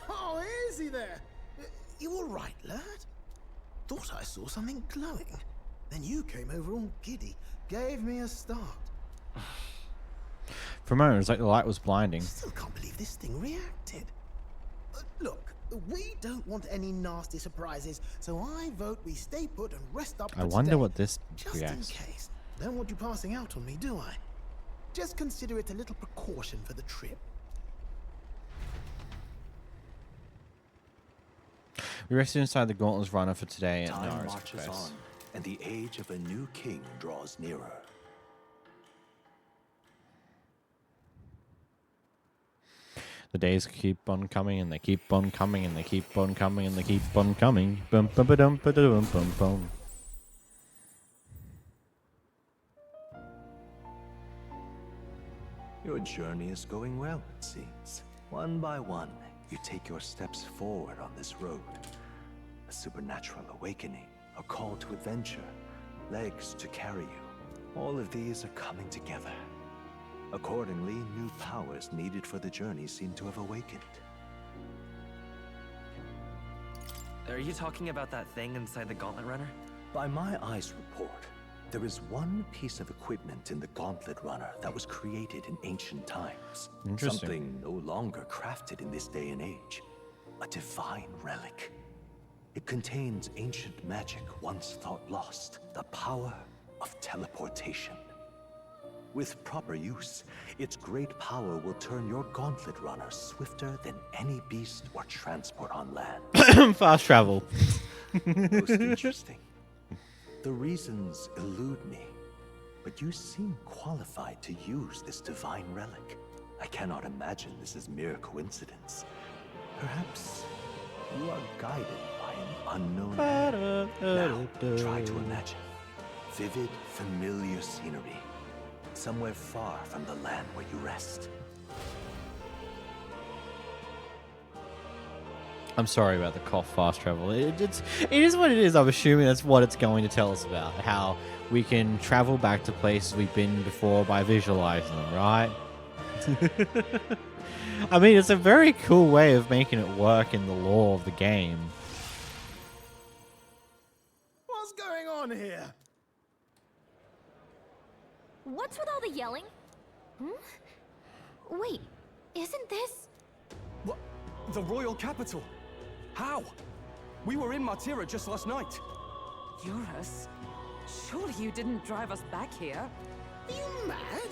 Oh, easy there. You all right, lad? Thought I saw something glowing. Then you came over all giddy, gave me a start. For a moment, it was like the light was blinding. Still can't believe this thing reacted. Look, we don't want any nasty surprises, so I vote we stay put and rest up for I wonder today. what this Just reacts. in case. Don't want you passing out on me, do I? Just consider it a little precaution for the trip. We rested inside the 𝓵𝓲𝓷𝓴𝓼 for today at Time Nara's marches quest. on, and the age of a new king draws nearer. The days keep on coming, and they keep on coming, and they keep on coming, and they keep on coming. Bum bum ba dum ba dum bum bum. Your journey is going well, it seems. One by one, you take your steps forward on this road. A supernatural awakening, a call to adventure, legs to carry you. All of these are coming together. Accordingly, new powers needed for the journey seem to have awakened. Are you talking about that thing inside the Gauntlet Runner? By my eyes report, there is one piece of equipment in the Gauntlet Runner that was created in ancient times. Interesting. Something no longer crafted in this day and age. A divine relic. It contains ancient magic once thought lost. The power of teleportation. With proper use, its great power will turn your Gauntlet Runner swifter than any beast or transport on land. Fast travel. Most interesting. The reasons elude me, but you seem qualified to use this divine relic. I cannot imagine this is mere coincidence. Perhaps you are guided by an unknown hand. Now, try to imagine. Vivid, familiar scenery. Somewhere far from the land where you rest. I'm sorry about the cough fast travel. It is what it is. I'm assuming that's what it's going to tell us about. How we can travel back to places we've been before by visualizing them, right? I mean, it's a very cool way of making it work in the lore of the game. What's going on here? What's with all the yelling? Wait, isn't this... What? The royal capital? How? We were in Martira just last night. Eurus? Surely you didn't drive us back here? Are you mad?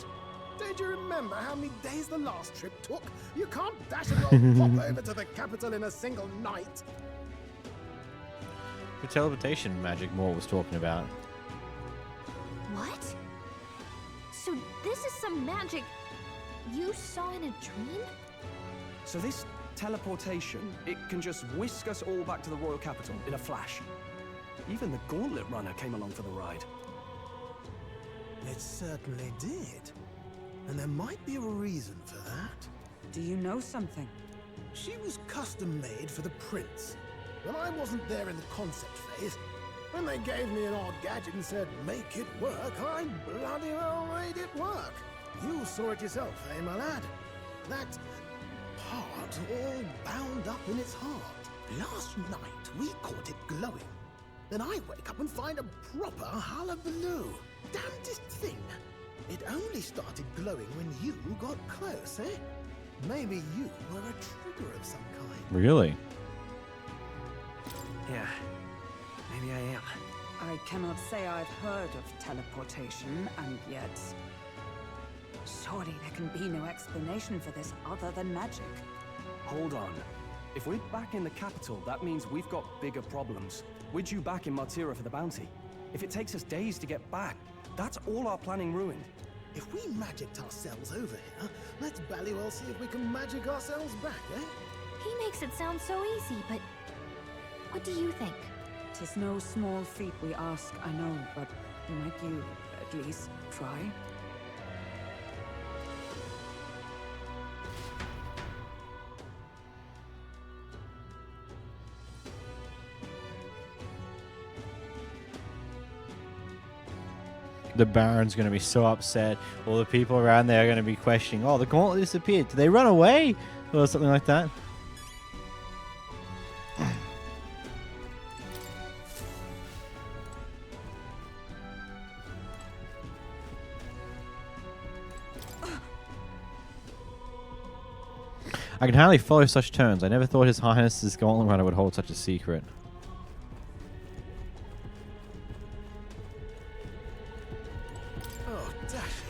Don't you remember how many days the last trip took? You can't dash and roll pop over to the capital in a single night. The teleportation magic Moore was talking about. What? So this is some magic you saw in a dream? So this teleportation, it can just whisk us all back to the royal capital in a flash. Even the Gauntlet Runner came along for the ride. It certainly did. And there might be a reason for that. Do you know something? She was custom made for the prince. When I wasn't there in the concept phase, when they gave me an odd gadget and said, make it work, I bloody well made it work. You saw it yourself, eh, my lad? That part all bound up in its heart. Last night, we caught it glowing. Then I wake up and find a proper hullabaloo. Damnedest thing. It only started glowing when you got close, eh? Maybe you were a trigger of some kind. Really? Yeah, maybe I am. I cannot say I've heard of teleportation, and yet... surely there can be no explanation for this other than magic. Hold on. If we're back in the capital, that means we've got bigger problems. We're due back in 𝓵𝓲𝓷𝓴𝓼 for the bounty. If it takes us days to get back, that's all our planning ruined. If we magicked ourselves over here, let's bally well see if we can magic ourselves back, eh? He makes it sound so easy, but what do you think? 'Tis no small feat we ask, I know, but might you, at least, try? The Baron's going to be so upset. All the people around there are going to be questioning, oh, the gauntlet disappeared. Did they run away? Or something like that. I can hardly follow such turns. I never thought His Highness's gauntlet runner would hold such a secret.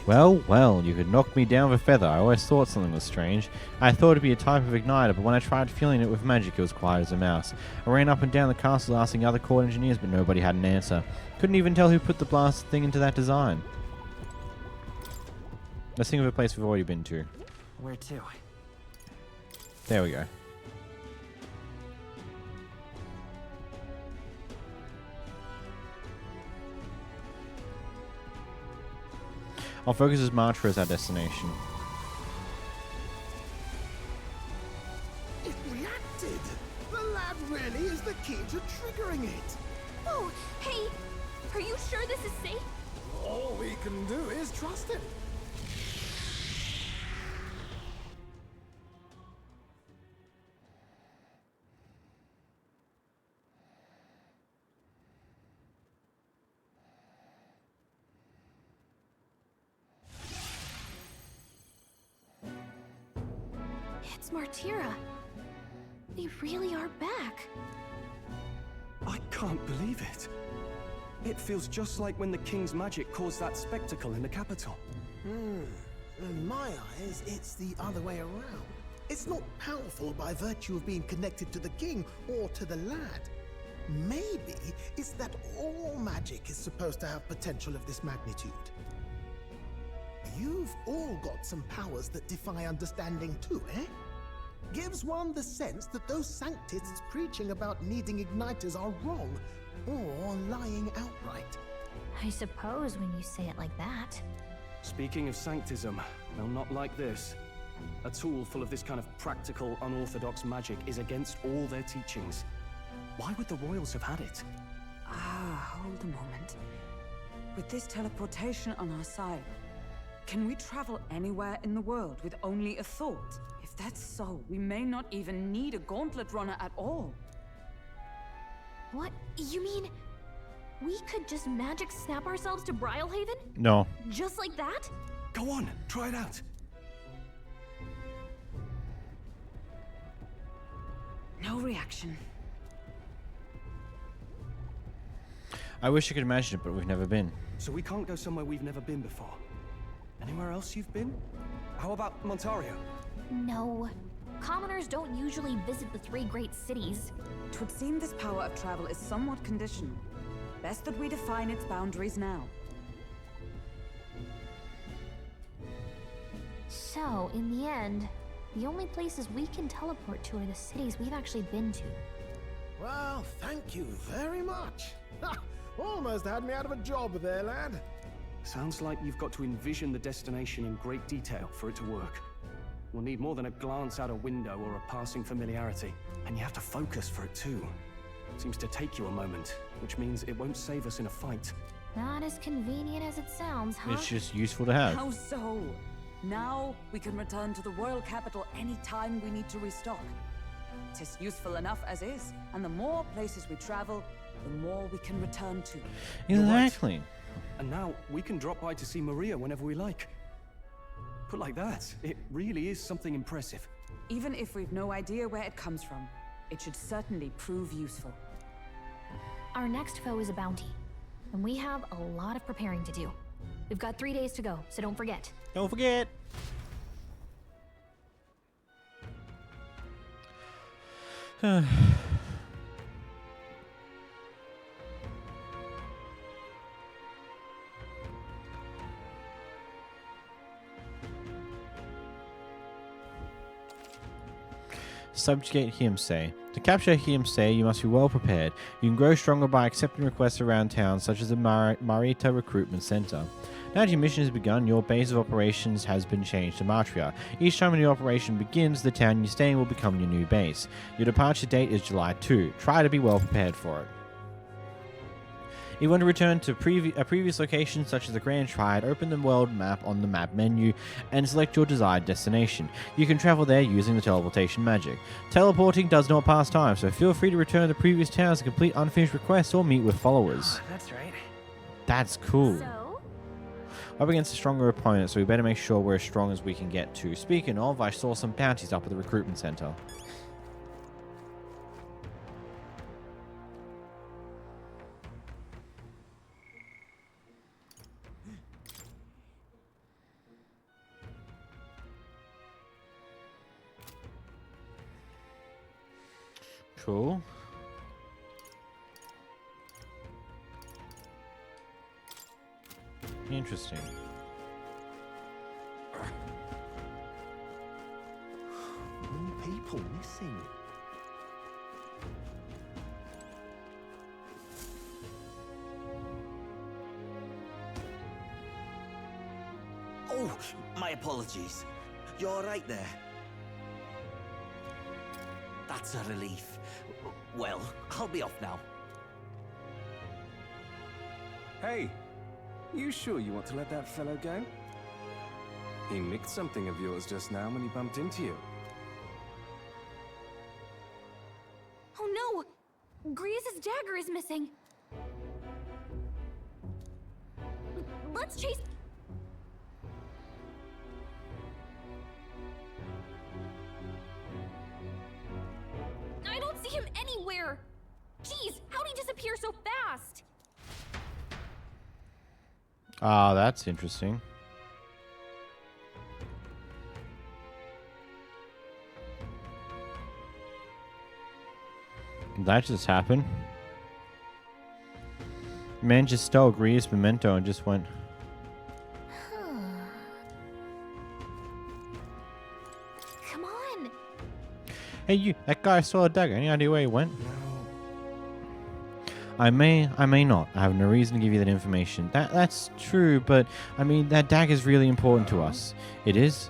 Well, well, you could knock me down with a feather. I always thought something was strange. I thought it'd be a type of igniter, but when I tried feeling it with magic, it was quiet as a mouse. I ran up and down the castle asking other court engineers, but nobody had an answer. Couldn't even tell who put the blast thing into that design. Let's think of a place we've already been to. Where to? There we go. I'll focus as 𝓵𝓲𝓷𝓴𝓼 as our destination. It reacted! The lad really is the key to triggering it! Oh, hey! Are you sure this is safe? All we can do is trust him. It's 𝓵𝓲𝓷𝓴𝓼. They really are back. I can't believe it. It feels just like when the king's magic caused that spectacle in the capital. In my eyes, it's the other way around. It's not powerful by virtue of being connected to the king or to the lad. Maybe it's that all magic is supposed to have potential of this magnitude. You've all got some powers that defy understanding too, eh? Gives one the sense that those sanctists preaching about needing igniters are wrong, or lying outright. I suppose when you say it like that. Speaking of sanctism, well, not like this. A tool full of this kind of practical, unorthodox magic is against all their teachings. Why would the royals have had it? Hold a moment. With this teleportation on our side, can we travel anywhere in the world with only a thought? If that's so, we may not even need a gauntlet runner at all. What? You mean we could just magic snap ourselves to 𝓵𝓲𝓷𝓴𝓼? No. Just like that? Go on, try it out. No reaction. I wish I could imagine it, but we've never been. So we can't go somewhere we've never been before. Anywhere else you've been? How about Montario? No. Commoners don't usually visit the 3 great cities. 'Twould seem this power of travel is somewhat conditional. Best that we define its boundaries now. So, in the end, the only places we can teleport to are the cities we've actually been to. Well, thank you very much. Ha! Almost had me out of a job there, lad. Sounds like you've got to envision the destination in great detail for it to work. We'll need more than a glance out a window or a passing familiarity, and you have to focus for it too. Seems to take you a moment, which means it won't save us in a fight. Not as convenient as it sounds, huh? It's just useful to have. How so? Now we can return to the royal capital any time we need to restock. 'Tis useful enough as is, and the more places we travel, the more we can return to. Exactly. And now we can drop by to see Maria whenever we like. Put like that, it really is something impressive. Even if we've no idea where it comes from, it should certainly prove useful. Our next foe is a bounty, and we have a lot of preparing to do. We've got 3 days to go, so don't forget. Don't forget. Subjugate 𝓵𝓲𝓷𝓴𝓼. To capture 𝓵𝓲𝓷𝓴, you must be well prepared. You can grow stronger by accepting requests around town, such as the 𝓵𝓷𝓷𝓴𝓼 Recruitment Center. Now that your mission has begun, your base of operations has been changed to 𝓵𝓷𝓷𝓴. Each time a new operation begins, the town you stay in will become your new base. Your departure date is July 2. Try to be well prepared for it. If you want to return to a previous location, such as the 𝓵𝓷𝓷𝓴𝓼, open the world map on the map menu and select your desired destination. You can travel there using the teleportation magic. Teleporting does not pass time, so feel free to return to previous towns to complete unfinished requests or meet with followers. That's right. That's cool. So? Up against a stronger opponent, so we better make sure we're as strong as we can get to. Speaking of, I saw some bounties up at the recruitment center. Cool. Interesting. More people missing. Oh, my apologies. You're right there. That's a relief. Well, I'll be off now. Hey, you sure you want to let that fellow go? He nicked something of yours just now when he bumped into you. Oh no! 𝓵𝓲𝓷𝓴𝓼's dagger is missing. Let's chase... I don't see him anywhere! Jeez, how'd he disappear so fast? Ah, that's interesting. That just happened. Man just stole 𝓵𝓲𝓷𝓴𝓼's memento and just went... Come on! Hey you, that guy stole a dagger. Any idea where he went? I may not. I have no reason to give you that information. That's true, but I mean, that dagger is really important to us. It is?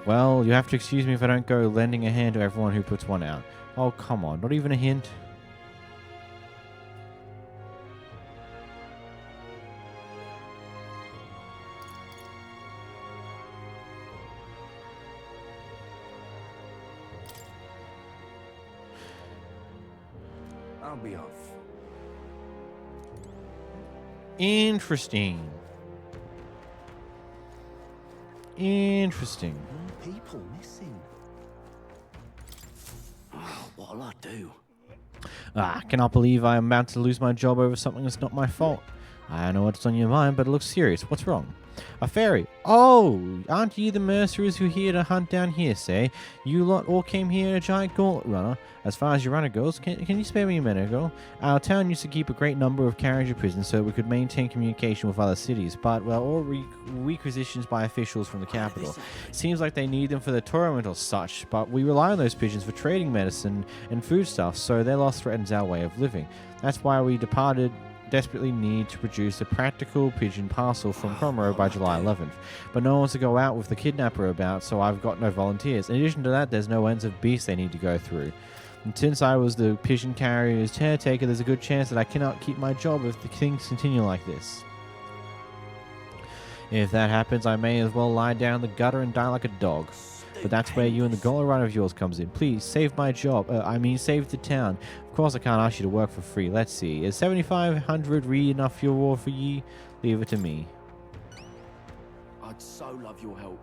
Well, you have to excuse me if I don't go lending a hand to everyone who puts one out. Oh, come on. Not even a hint? I'll be off. Interesting. Interesting. More people missing. Oh, what'll I do? I cannot believe I am about to lose my job over something that's not my fault. I don't know what's on your mind, but it looks serious. What's wrong? A fairy. Oh, aren't you the mercenaries who are here to hunt down 𝓵𝓲𝓷𝓴𝓼? You lot all came here in a giant gauntlet runner. As far as your runner goes, can you spare me a minute ago? Our town used to keep a great number of carriage prisons so we could maintain communication with other cities, but, well, all requisitions by officials from the capital. Seems like they need them for the tournament or such, but we rely on those pigeons for trading medicine and foodstuffs, so their loss threatens our way of living. That's why we desperately need to produce a practical pigeon parcel from 𝓵𝓷𝓷𝓴𝓼 by July 11th. But no one wants to go out with the kidnapper about, so I've got no volunteers. In addition to that, there's no ends of beasts they need to go through. And since I was the pigeon carrier's caretaker, there's a good chance that I cannot keep my job if the things continue like this. If that happens, I may as well lie down in the gutter and die like a dog. But that's where you and the gold run of yours comes in. Please, save my job. Save the town. Of course, I can't ask you to work for free. Let's see. Is 7,500 really enough your reward for ye? Leave it to me. I'd so love your help.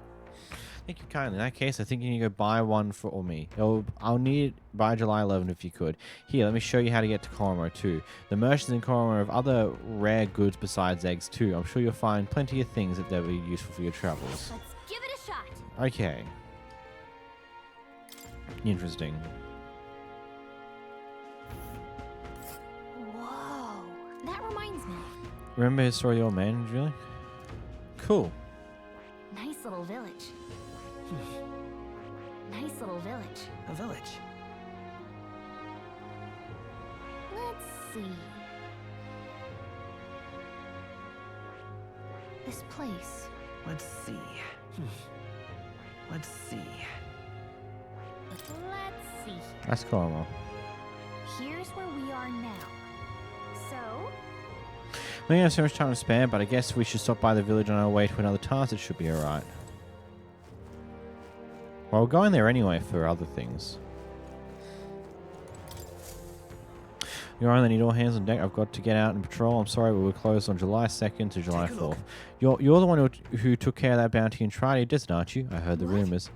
Thank you kindly. In that case, I think you need to go buy one for me. I'll need it by July 11 if you could. Here, let me show you how to get to 𝓵𝓲𝓷𝓴𝓼 too. The merchants in 𝓵𝓲𝓷𝓴𝓼 have other rare goods besides eggs too. I'm sure you'll find plenty of things that will be useful for your travels. Let's give it a shot. Okay. Interesting. Whoa, that reminds me. Remember his story, your man, really? Cool. Nice little village. Nice little village. A village? Let's see. This place. Let's see. Let's see. Let's see here. That's 𝓵𝓲𝓷𝓴𝓼. Here's where we are now. So, We don't have so much time to spare, but I guess we should stop by the village on our way to another task. It should be alright. Well, we're going there anyway for other things. You're on, need all hands on deck. I've got to get out and patrol. I'm sorry, but we're closed on July 2nd to July 4th. You're the one who took care of that bounty in 𝓵𝓷𝓷𝓴𝓼 Desert, aren't you? I heard the rumors.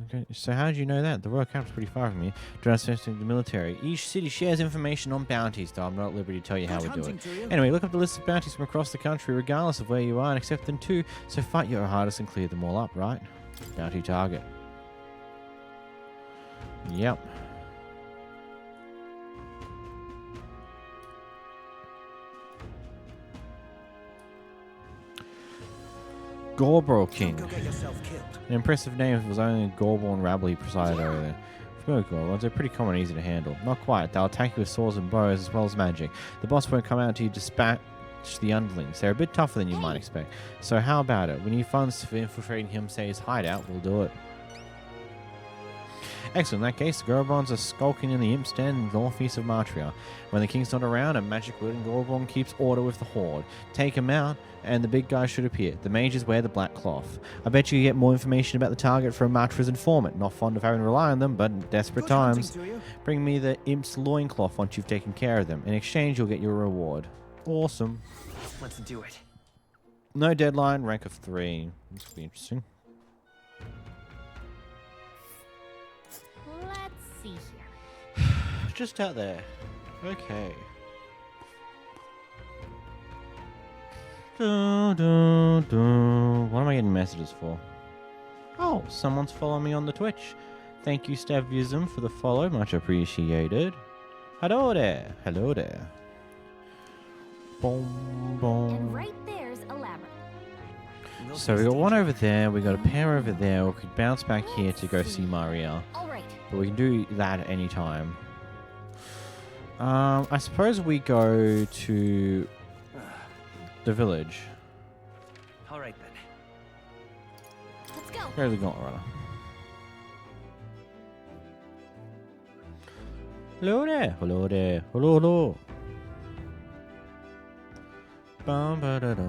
Okay, so how did you know that? The Royal Camp's pretty far from here. Do not spend the military. Each city shares information on bounties, though I'm not at liberty to tell you how we do it. Anyway, look up the list of bounties from across the country, regardless of where you are, and accept them too. So fight your hardest and clear them all up, right? Bounty target. Yep. 𝓵𝓲𝓷𝓴𝓼 King. An impressive name if it was only 𝓵𝓲𝓷𝓴𝓼 he presided over there. Familiar 𝓵𝓲s are pretty common and easy to handle. Not quite. They'll attack you with swords and bows as well as magic. The boss won't come out until you dispatch the underlings. They're a bit tougher than you might expect. So how about it? We need funds for infiltrating him, say his hideout. We'll do it. Excellent. In that case, the 𝓵𝓲𝓷𝓴𝓼 are skulking in the Imp's Den northeast of Martria. When the king's not around, a magic wooden 𝓵𝓲𝓷 keeps order with the horde. Take him out, and the big guy should appear. The mages wear the black cloth. I bet you get more information about the target from Martria's informant. Not fond of having to rely on them, but in desperate times. Bring me the Imp's loincloth once you've taken care of them. In exchange, you'll get your reward. Awesome. Let's do it. No deadline, rank of 3. This will be interesting. let's see here. Just out there. Okay. What am I getting messages for? Oh, someone's following me on the Twitch. Thank you, 𝓵𝓲𝓷𝓴𝓼, for the follow. Much appreciated. Hello there. Hello there. Boom, boom. And right there's a labyrinth. So we got one over there. We got a pair over there. We could bounce back here to go see Maria. All right. But we can do that at any time. I suppose we go to the village. All right then. Let's go. Where's the 𝓵𝓲𝓷𝓴𝓼? Hello there. Hello there. Hello, hello. Bum, ba, da, da.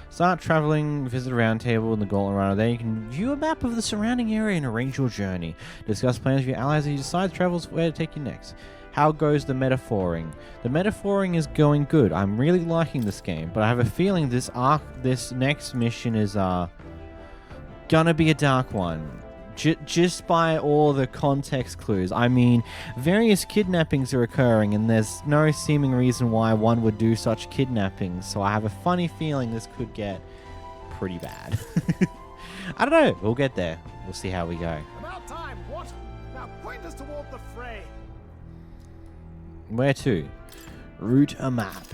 Start traveling, visit a round table in the 𝓵𝓲𝓷𝓴𝓼. There you can view a map of the surrounding area and arrange your journey. Discuss plans with your allies as you decide travels where to take you next. How goes the metaphoring? The metaphoring is going good. I'm really liking this game, but I have a feeling this next mission is gonna be a dark one. Just by all the context clues. I mean, various kidnappings are occurring, and there's no seeming reason why one would do such kidnappings. So I have a funny feeling this could get pretty bad. I don't know. We'll get there. We'll see how we go. About time, what? Now point us toward the fray. Where to? Route a map.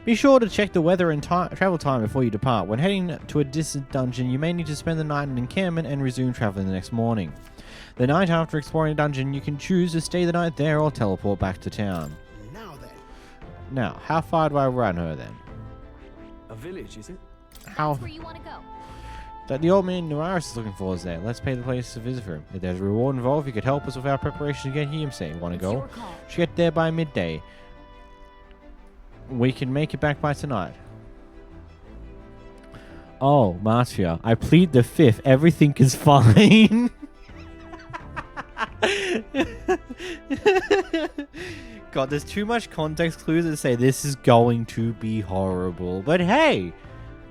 Be sure to check the weather and travel time before you depart. When heading to a distant dungeon, you may need to spend the night in encampment and resume traveling the next morning. The night after exploring a dungeon, you can choose to stay the night there or teleport back to town. Now then. Now, how far do I run her then? A village, is it? How? That's where you want to go. That the old man Nuaris is looking for is there. Let's pay the place a visit for him. If there's a reward involved, you could help us with our preparation to get here. Say, want to go? Should get there by midday. We can make it back by tonight. Oh, Marcia, I plead the fifth. Everything is fine. God, there's too much context clues that say this is going to be horrible. But hey,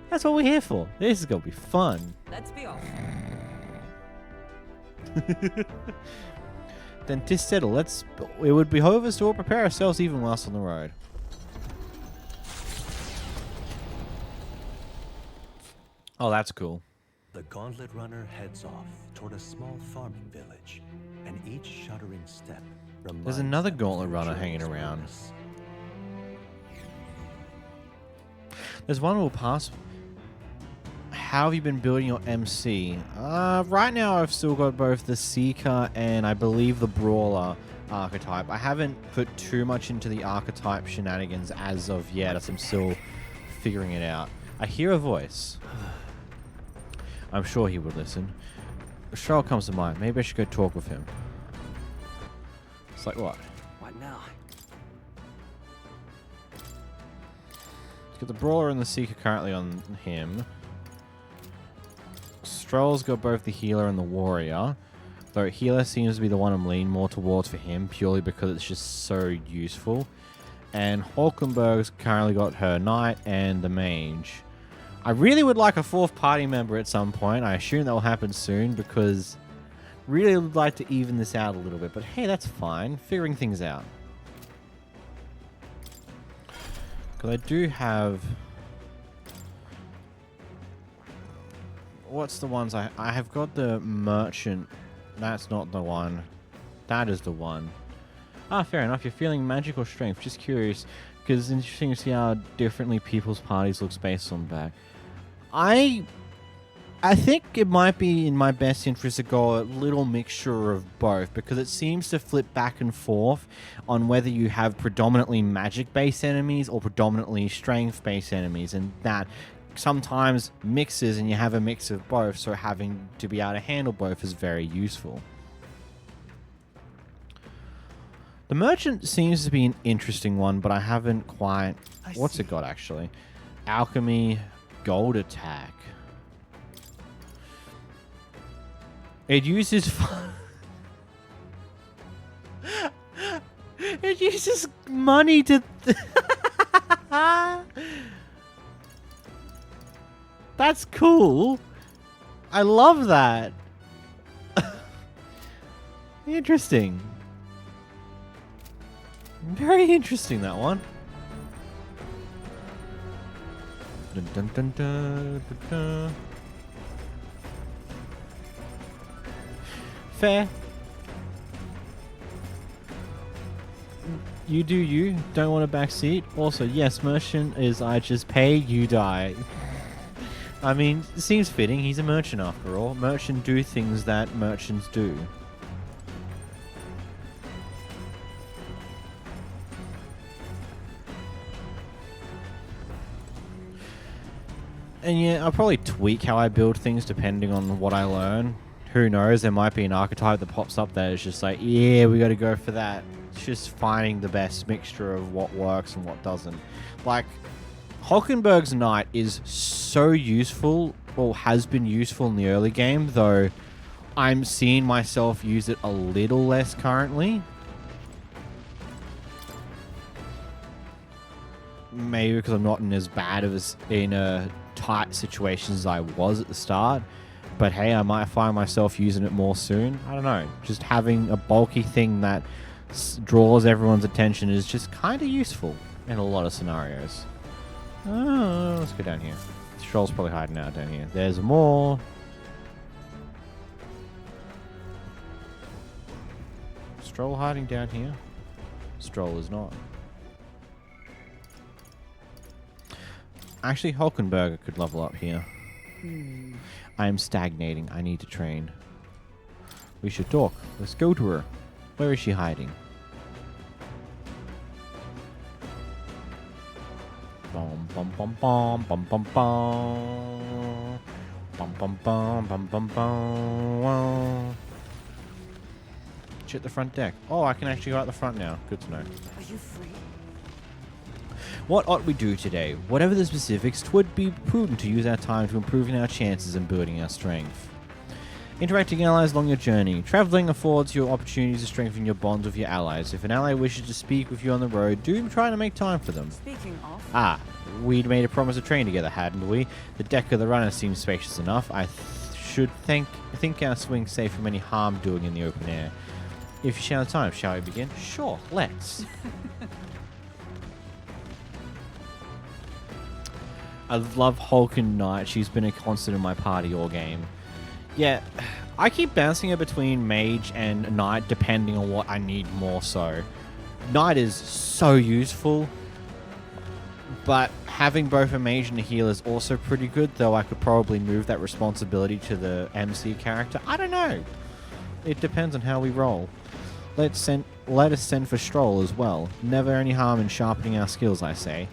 that's what we're here for. This is going to be fun. Let's be off. Then 𝓵𝓷𝓷𝓴𝓼, it would behove us to all prepare ourselves even whilst on the road. Oh, that's cool. The Gauntlet Runner heads off toward a small farming village, and each shuddering step reminds There's another them of Gauntlet their Runner hanging journey's around. purpose. There's one we'll pass. How have you been building your MC? Right now I've still got both the Seeker and I believe the Brawler archetype. I haven't put too much into the archetype shenanigans as of yet, as I'm still figuring it out. I hear a voice. I'm sure he would listen. Cheryl comes to mind. Maybe I should go talk with him. It's like what? What now? Let's get the Brawler and the Seeker currently on him. Stroll's got both the Healer and the Warrior. Though Healer seems to be the one I'm leaning more towards for him, purely because it's just so useful. And Hulkenberg's currently got her Knight and the Mage. I really would like a fourth party member at some point. I assume that will happen soon because really would like to even this out a little bit. But hey, that's fine. Figuring things out. Because I do have... What's the ones I have got the Merchant. That's not the one. That is the one. Ah, fair enough. You're feeling magical strength. Just curious, because it's interesting to see how differently people's parties looks based on back. I think it might be in my best interest to go a little mixture of both, because it seems to flip back and forth on whether you have predominantly magic-based enemies or predominantly strength-based enemies, and that sometimes mixes and you have a mix of both, so having to be able to handle both is very useful. The Merchant seems to be an interesting one, but I haven't quite... What's it got, actually? Alchemy, Gold Attack. It uses... it uses money to... That's cool. I love that. Interesting. Very interesting, that one. Dun, dun, dun, dun, dun, dun. Fair. You do you. Don't want a back seat. Also, yes, Merchant is I just pay, you die. I mean, it seems fitting. He's a merchant after all. Merchants do things that merchants do. And yeah, I'll probably tweak how I build things depending on what I learn. Who knows, there might be an archetype that pops up that is just like, yeah, we got to go for that. It's just finding the best mixture of what works and what doesn't. Like, Hulkenberg's Knight is so useful, or has been useful in the early game, though I'm seeing myself use it a little less currently. Maybe because I'm not in as bad of a tight situations as I was at the start. But hey, I might find myself using it more soon. I don't know. Just having a bulky thing that draws everyone's attention is just kind of useful in a lot of scenarios. Oh, let's go down here. Stroll's probably hiding out down here. There's more. Stroll hiding down here? Stroll is not. Actually, Hulkenberg could level up here. I am stagnating. I need to train. We should talk. Let's go to her. Where is she hiding? Bum bum bum bum bum bum bum bum bum bum bum bum bum. She at the front deck. Oh, I can actually go out the front now. Good to know. Are you free? What ought we do today? Whatever the specifics, 'twould be prudent to use our time to improving our chances and building our strength. Interacting allies along your journey. Traveling affords you opportunities to strengthen your bonds with your allies. If an ally wishes to speak with you on the road, do try to make time for them. Speaking of... Ah, we'd made a promise to train together, hadn't we? The deck of the runner seems spacious enough. I think our swing's safe from any harm doing in the open air. If you shall have time, shall we begin? Sure, let's. I love Hulk and Knight. She's been a constant in my party all game. Yeah, I keep bouncing her between Mage and Knight depending on what I need more so. Knight is so useful, but having both a Mage and a healer is also pretty good, though I could probably move that responsibility to the MC character. I don't know. It depends on how we roll. Let us send for 𝓵𝓷 as well. Never any harm in sharpening our skills, I say.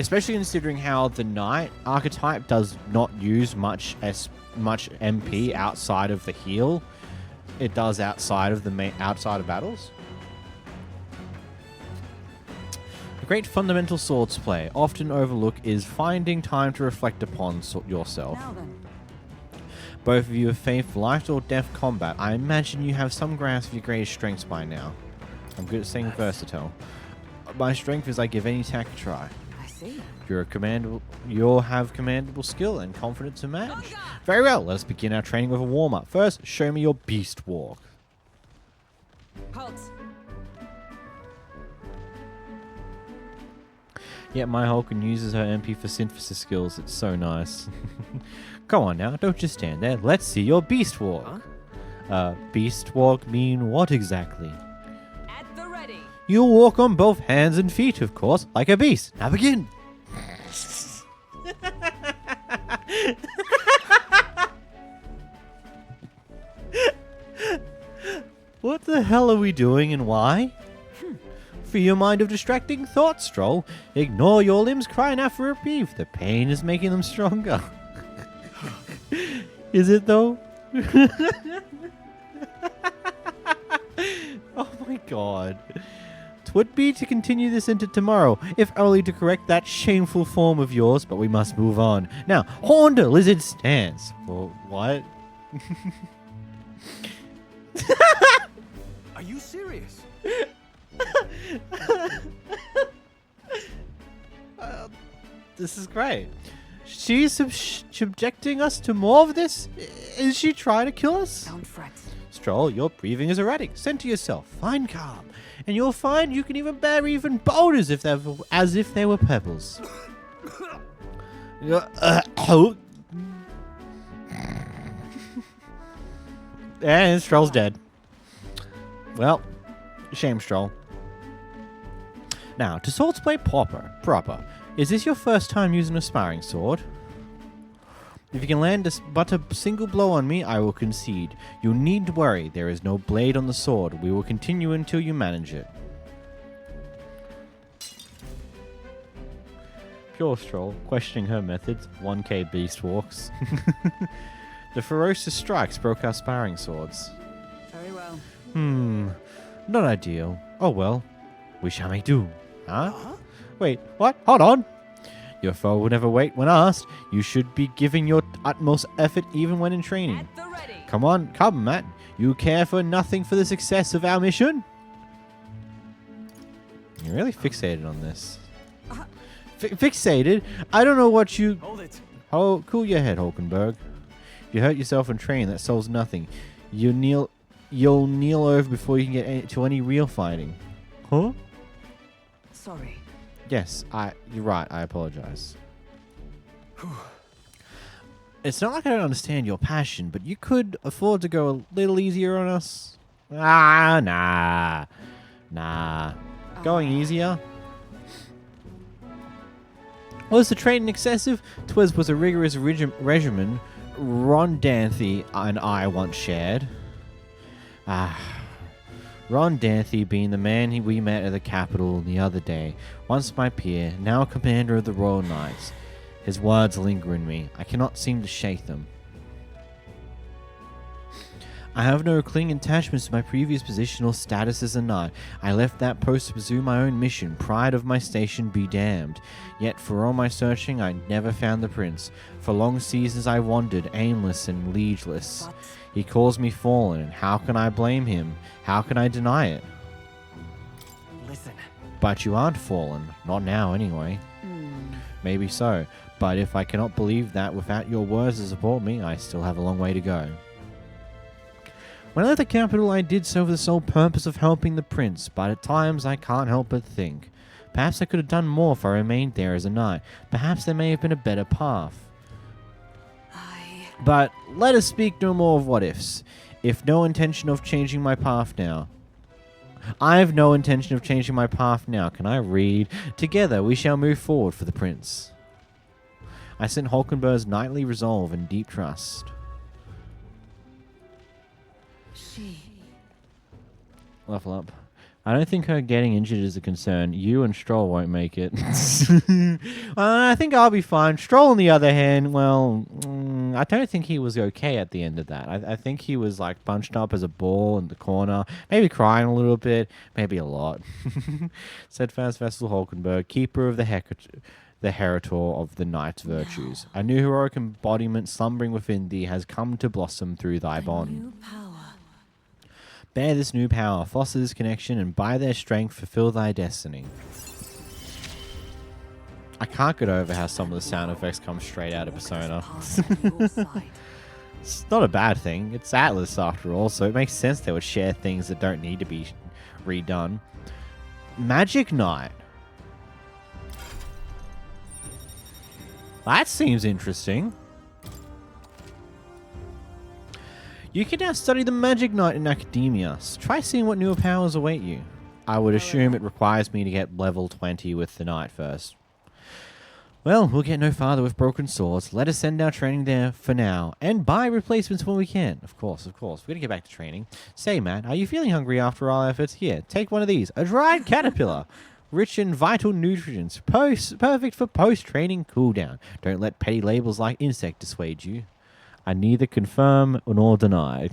Especially considering how the Knight archetype does not use much MP outside of the heal. It does outside of battles. A great fundamental swords play, often overlooked, is finding time to reflect upon yourself. Both of you have faced life or death combat. I imagine you have some grasp of your greatest strengths by now. I'm good at saying versatile. My strength is I give any attack a try. I see. You'll have commendable skill and confidence to match. Very well, let us begin our training with a warm-up. First, show me your beast walk. Halt. Yeah, my Hulk uses her MP for synthesis skills. It's so nice. Come on now, don't just stand there. Let's see your beast walk. Beast walk mean what exactly? At the ready. You'll walk on both hands and feet, of course, like a beast. Now begin. What the hell are we doing and why? Free your mind of distracting thoughts, 𝓵𝓷. Ignore your limbs crying out for reprieve. The pain is making them stronger. Is it though? Oh my god. 'Twould be to continue this into tomorrow, if only to correct that shameful form of yours, but we must move on. Now, horned lizard stance. Well, what? Are you serious? This is great. She's subjecting us to more of this? Is she trying to kill us? Don't fret. 𝓵𝓷, your breathing is erratic. Center yourself. Find calm. And you'll find you can even bear even boulders as if they were pebbles. And 𝓵𝓷's dead. Well, shame, 𝓵𝓷. Now, to swords play proper. Is this your first time using a sparring sword? If you can land but a single blow on me, I will concede. You needn't worry, there is no blade on the sword. We will continue until you manage it. Pure 𝓵𝓷, questioning her methods. 1k beast walks. The ferocious strikes broke our sparring swords. Very well. Not ideal. Oh well, we shall make do. Huh? Wait, what? Hold on. Your foe will never wait when asked. You should be giving your utmost effort even when in training. Come on, come, Matt. You care for nothing for the success of our mission? You're really fixated on this. Fixated? I don't know what you... Hold it. Oh, cool your head, Hulkenberg. If you hurt yourself in training, that solves nothing. You'll kneel over before you can get to any real fighting. Huh? Sorry. Yes, you're right. I apologize. It's not like I don't understand your passion, but you could afford to go a little easier on us. Nah. Going easier? Was the training excessive? 'Twas was a rigorous regimen 𝓵𝓷𝓷𝓴𝓼 and I once shared. 𝓵𝓷𝓷𝓴𝓼 being the man we met at the capital the other day, once my peer, now commander of the Royal Knights. His words linger in me. I cannot seem to shake them. I have no clinging attachments to my previous position or status as a knight. I left that post to pursue my own mission, pride of my station be damned. Yet for all my searching, I never found the prince. For long seasons I wandered, aimless and liegeless. He calls me fallen, and how can I blame him? How can I deny it? Listen. But you aren't fallen. Not now, anyway. Maybe so. But if I cannot believe that without your words to support me, I still have a long way to go. When I left the capital, I did so for the sole purpose of helping the prince, but at times I can't help but think. Perhaps I could have done more if I remained there as a knight. Perhaps there may have been a better path. But let us speak no more of what-ifs. If no intention of changing my path now. I have no intention of changing my path now. Can I read? Together we shall move forward for the prince. I sent 𝓵𝓲𝓷𝓴𝓼's knightly resolve and deep trust. Level up. I don't think her getting injured is a concern. You and Stroll won't make it. I think I'll be fine. Stroll, on the other hand, well, I don't think he was okay at the end of that. I think he was like bunched up as a ball in the corner, maybe crying a little bit, maybe a lot. Steadfast vassal 𝓵𝓲𝓷𝓴𝓼, keeper of the 𝓵𝓲𝓷𝓴𝓼 of the knight's virtues. A new heroic embodiment slumbering within thee has come to blossom through thy bond. Bear this new power, foster this connection, and by their strength fulfill thy destiny. I can't get over how some of the sound effects come straight out of Persona. It's not a bad thing. It's Atlus after all, so it makes sense they would share things that don't need to be redone. Magic Knight. That seems interesting. You can now study the Magic Knight in academia, so try seeing what newer powers await you. I would assume it requires me to get level 20 with the Knight first. Well, we'll get no farther with broken swords. Let us send our training there for now, and buy replacements when we can. Of course. We're gonna get back to training. Say, Matt, are you feeling hungry after our efforts? Here, take one of these. A dried caterpillar. Rich in vital nutrients. Perfect for post-training cooldown. Don't let petty labels like insect dissuade you. I neither confirm nor deny.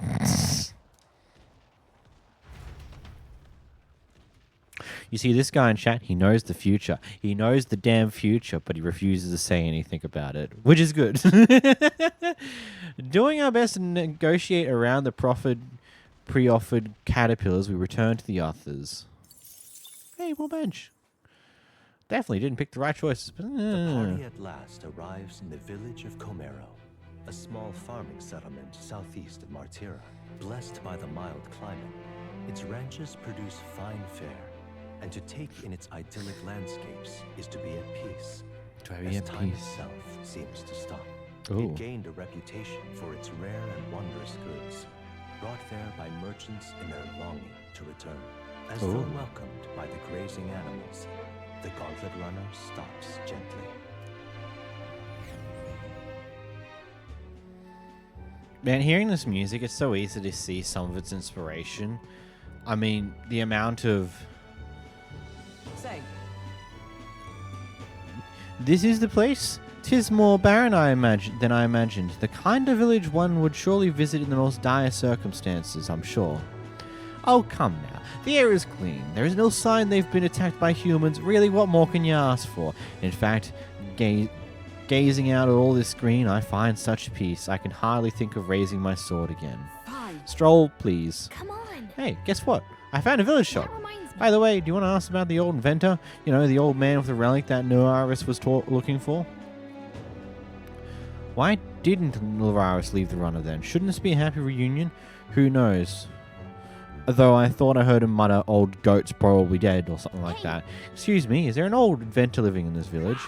You see, this guy in chat, he knows the future. He knows the damn future, but he refuses to say anything about it, which is good. Doing our best to negotiate around the pre-offered caterpillars, we return to the others. Hey, more bench. Definitely didn't pick the right choices. But, The party at last arrives in the village of 𝓵𝓲𝓼, a small farming settlement southeast of Martira. Blessed by the mild climate, its ranches produce fine fare, and to take in its idyllic landscapes is to be at peace. As time itself seems to stop. It gained a reputation for its rare and wondrous goods, brought there by merchants in their longing to return. As though welcomed by the grazing animals, the gauntlet runner stops gently. Man, hearing this music, it's so easy to see some of its inspiration. I mean, the amount of... Say. This is the place? 'Tis more barren than I imagined. The kind of village one would surely visit in the most dire circumstances, I'm sure. Oh, come now. The air is clean. There is no sign they've been attacked by humans. Really, what more can you ask for? In fact, gazing out at all this green, I find such peace. I can hardly think of raising my sword again. Fine. Stroll, please. Come on. Hey, guess what? I found a village shop. By the way, do you want to ask about the old inventor? You know, the old man with the relic that Noaris was looking for? Why didn't Noaris leave the runner then? Shouldn't this be a happy reunion? Who knows? Though I thought I heard him mutter, old goat's probably dead, or something like that. Excuse me, is there an old inventor living in this village?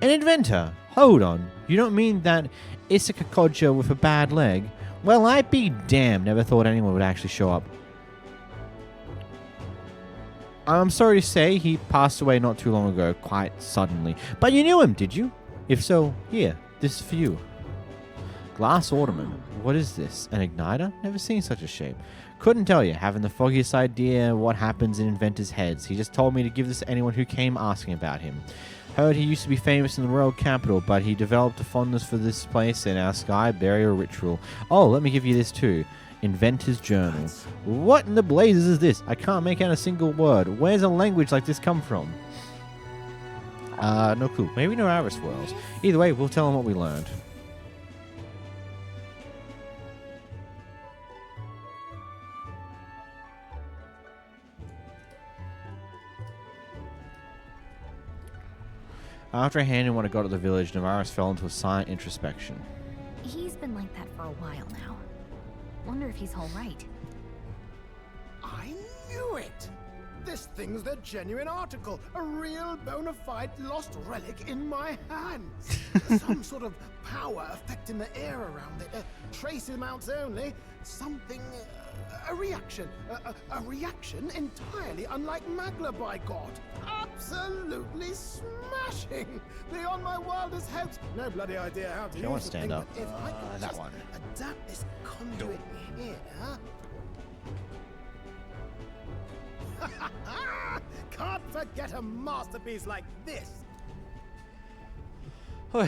An inventor? Hold on. You don't mean that 𝓵𝓲𝓷𝓴𝓼 with a bad leg? Well, I'd be damned. Never thought anyone would actually show up. I'm sorry to say, he passed away not too long ago, quite suddenly. But you knew him, did you? If so, here, this is for you. Glass ornament. What is this? An igniter? Never seen such a shape. Couldn't tell you. Haven't the foggiest idea what happens in inventors' heads. He just told me to give this to anyone who came asking about him. Heard he used to be famous in the royal capital, but he developed a fondness for this place and our sky burial ritual. Oh, let me give you this too. Inventor's Journal. What in the blazes is this? I can't make out a single word. Where's a language like this come from? No clue. Maybe Neraris Worlds. Either way, we'll tell him what we learned. After I handed what I got at the village, Neraris fell into a silent introspection. He's been like that for a while now. Wonder if he's all right. I knew it! This thing's the genuine article. A real bona fide lost relic in my hands. Some sort of power affecting the air around it. Trace amounts only. Something... a reaction. A reaction entirely unlike 𝓵𝓲𝓷𝓴𝓼, by God. Absolutely smashing! Beyond my wildest hopes. No bloody idea how to use the thing, but if I could that just one. adapt this conduit here... Can't forget a masterpiece like this. I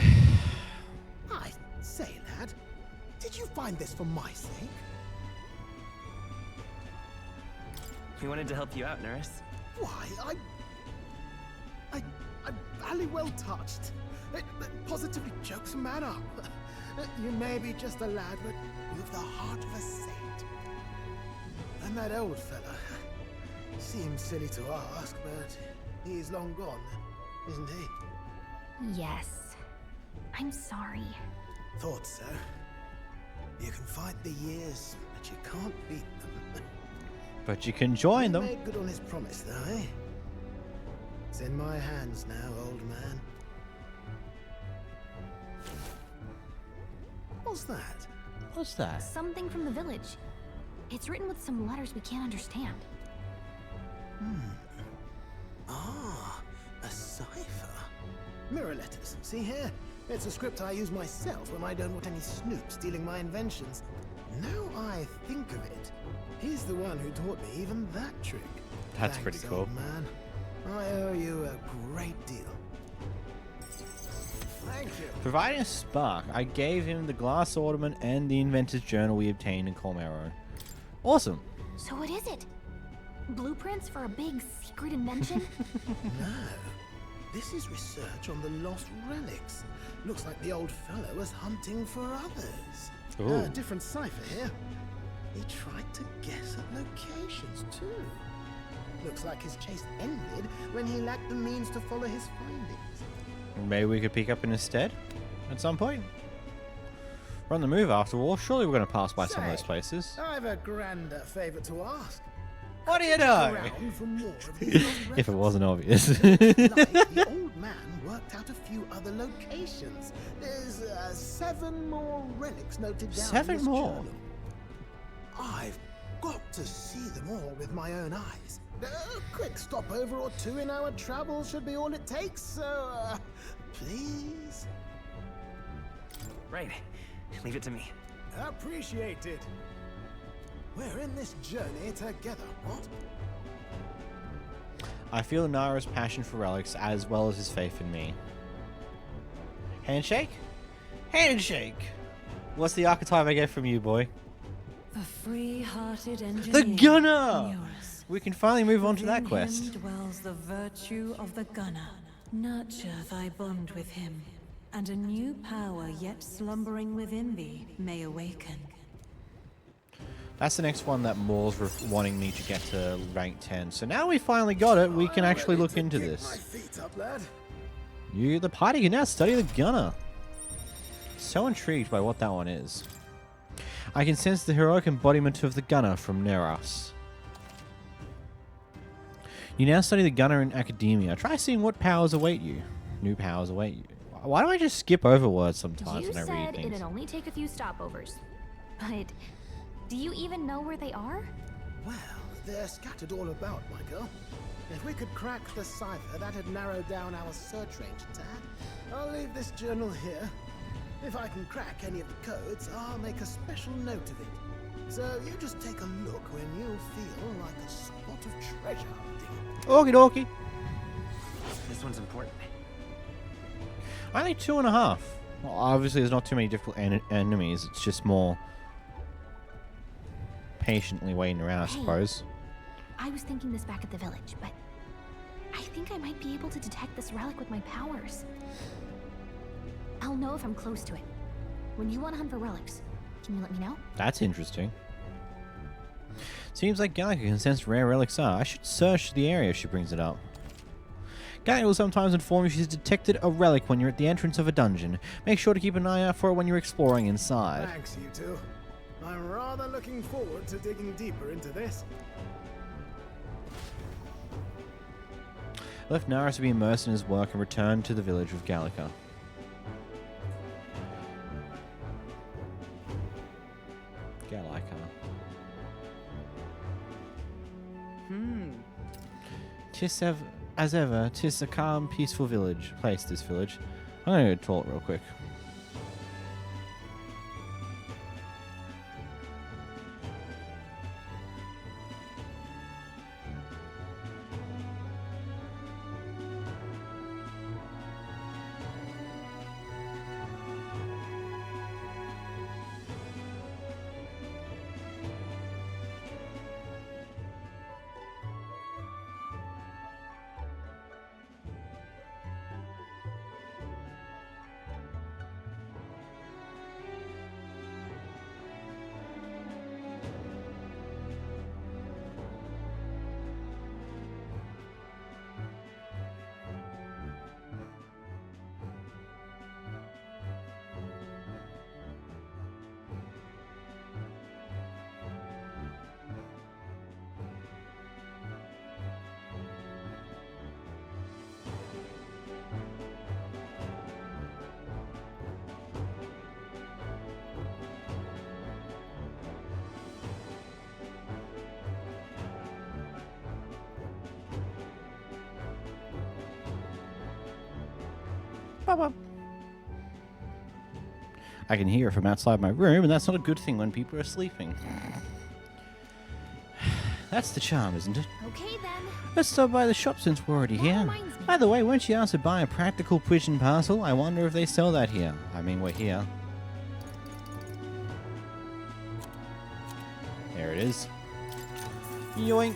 say, lad, did you find this for my sake? We wanted to help you out, Nurse. Why, I'm barely well touched. It positively jokes a man up. You may be just a lad, but you've the heart of a saint. And that old fella. Seems silly to ask, but he's long gone, isn't he? Yes. I'm sorry. Thought so. You can fight the years, but you can't beat them. But you can join them. He made good on his promise, though, eh? It's in my hands now, old man. What's that? What's that? Something from the village. It's written with some letters we can't understand. Ah, a cipher. Mirror letters. See here? It's a script I use myself when I don't want any snoops stealing my inventions. Now I think of it, he's the one who taught me even that trick. That's Thanks, pretty cool. old man. I owe you a great deal. Thank you. Providing a spark, I gave him the glass ornament and the inventor's journal we obtained in 𝓵𝓲𝓷𝓴𝓼. Awesome. So what is it? Blueprints for a big secret invention? No. This is research on the lost relics. Looks like the old fellow was hunting for others. Different cipher here. He tried to guess at locations too. Looks like his chase ended when he lacked the means to follow his findings. Maybe we could pick up in his stead at some point. We're on the move after all. Surely we're going to pass by some of those places. I've a grander favor to ask. What do you know? If it wasn't obvious. The old man worked out a few other locations. There's 7 more relics noted down. 7 in this more? journal. I've got to see them all with my own eyes. A quick stopover or 2 in our travels should be all it takes, so please. Right. Leave it to me. Appreciated. We're in this journey together, what? I feel Nara's passion for relics as well as his faith in me. Handshake? Handshake! What's the archetype I get from you, boy? The free-hearted engineer. The gunner! Eurus. We can finally move on to that Within quest. him dwells the virtue of the gunner. Nurture thy bond with him, and a new power yet slumbering within thee may awaken. That's the next one that Maul's wanting me to get to rank 10. So now we finally got it, we can actually look into this. Feet up, lad. You, the party, can now study the gunner. So intrigued by what that one is. I can sense the heroic embodiment of the gunner from Neras. You now study the gunner in academia. Try seeing what powers await you. New powers await you. Why do I just skip over words sometimes You when I read said things? it'd only take a few stopovers. But do you even know where they are? Well, they're scattered all about, my girl. If we could crack the cipher, that'd narrow down our search range a tad. I'll leave this journal here. If I can crack any of the codes, I'll make a special note of it. So you just take a look when you feel like a spot of treasure hunting. Okie dokie. This one's important. Only 2.5. Well, obviously, there's not too many difficult enemies. It's just more patiently waiting around, I suppose. I was thinking this back at the village, but I think I might be able to detect this relic with my powers. I'll know if I'm close to it. When you want to hunt for relics, can you let me know? That's interesting. Seems like Gallica can sense rare relics are. I should search the area if she brings it up. Gallica will sometimes inform you she's detected a relic when you're at the entrance of a dungeon. Make sure to keep an eye out for it when you're exploring inside. Thanks, you two. I'm rather looking forward to digging deeper into this. Left Naris to be immersed in his work and returned to the village of Gallica. Gallica. As ever, 'tis a calm, peaceful place, this village. I'm gonna go to the toilet real quick. I can hear it from outside my room, and that's not a good thing when people are sleeping. That's the charm, isn't it? Okay then. Let's stop by the shop since we're already here. By the way, weren't you asked to buy a practical pigeon parcel? I wonder if they sell that here. I mean, we're here. There it is. Yoink.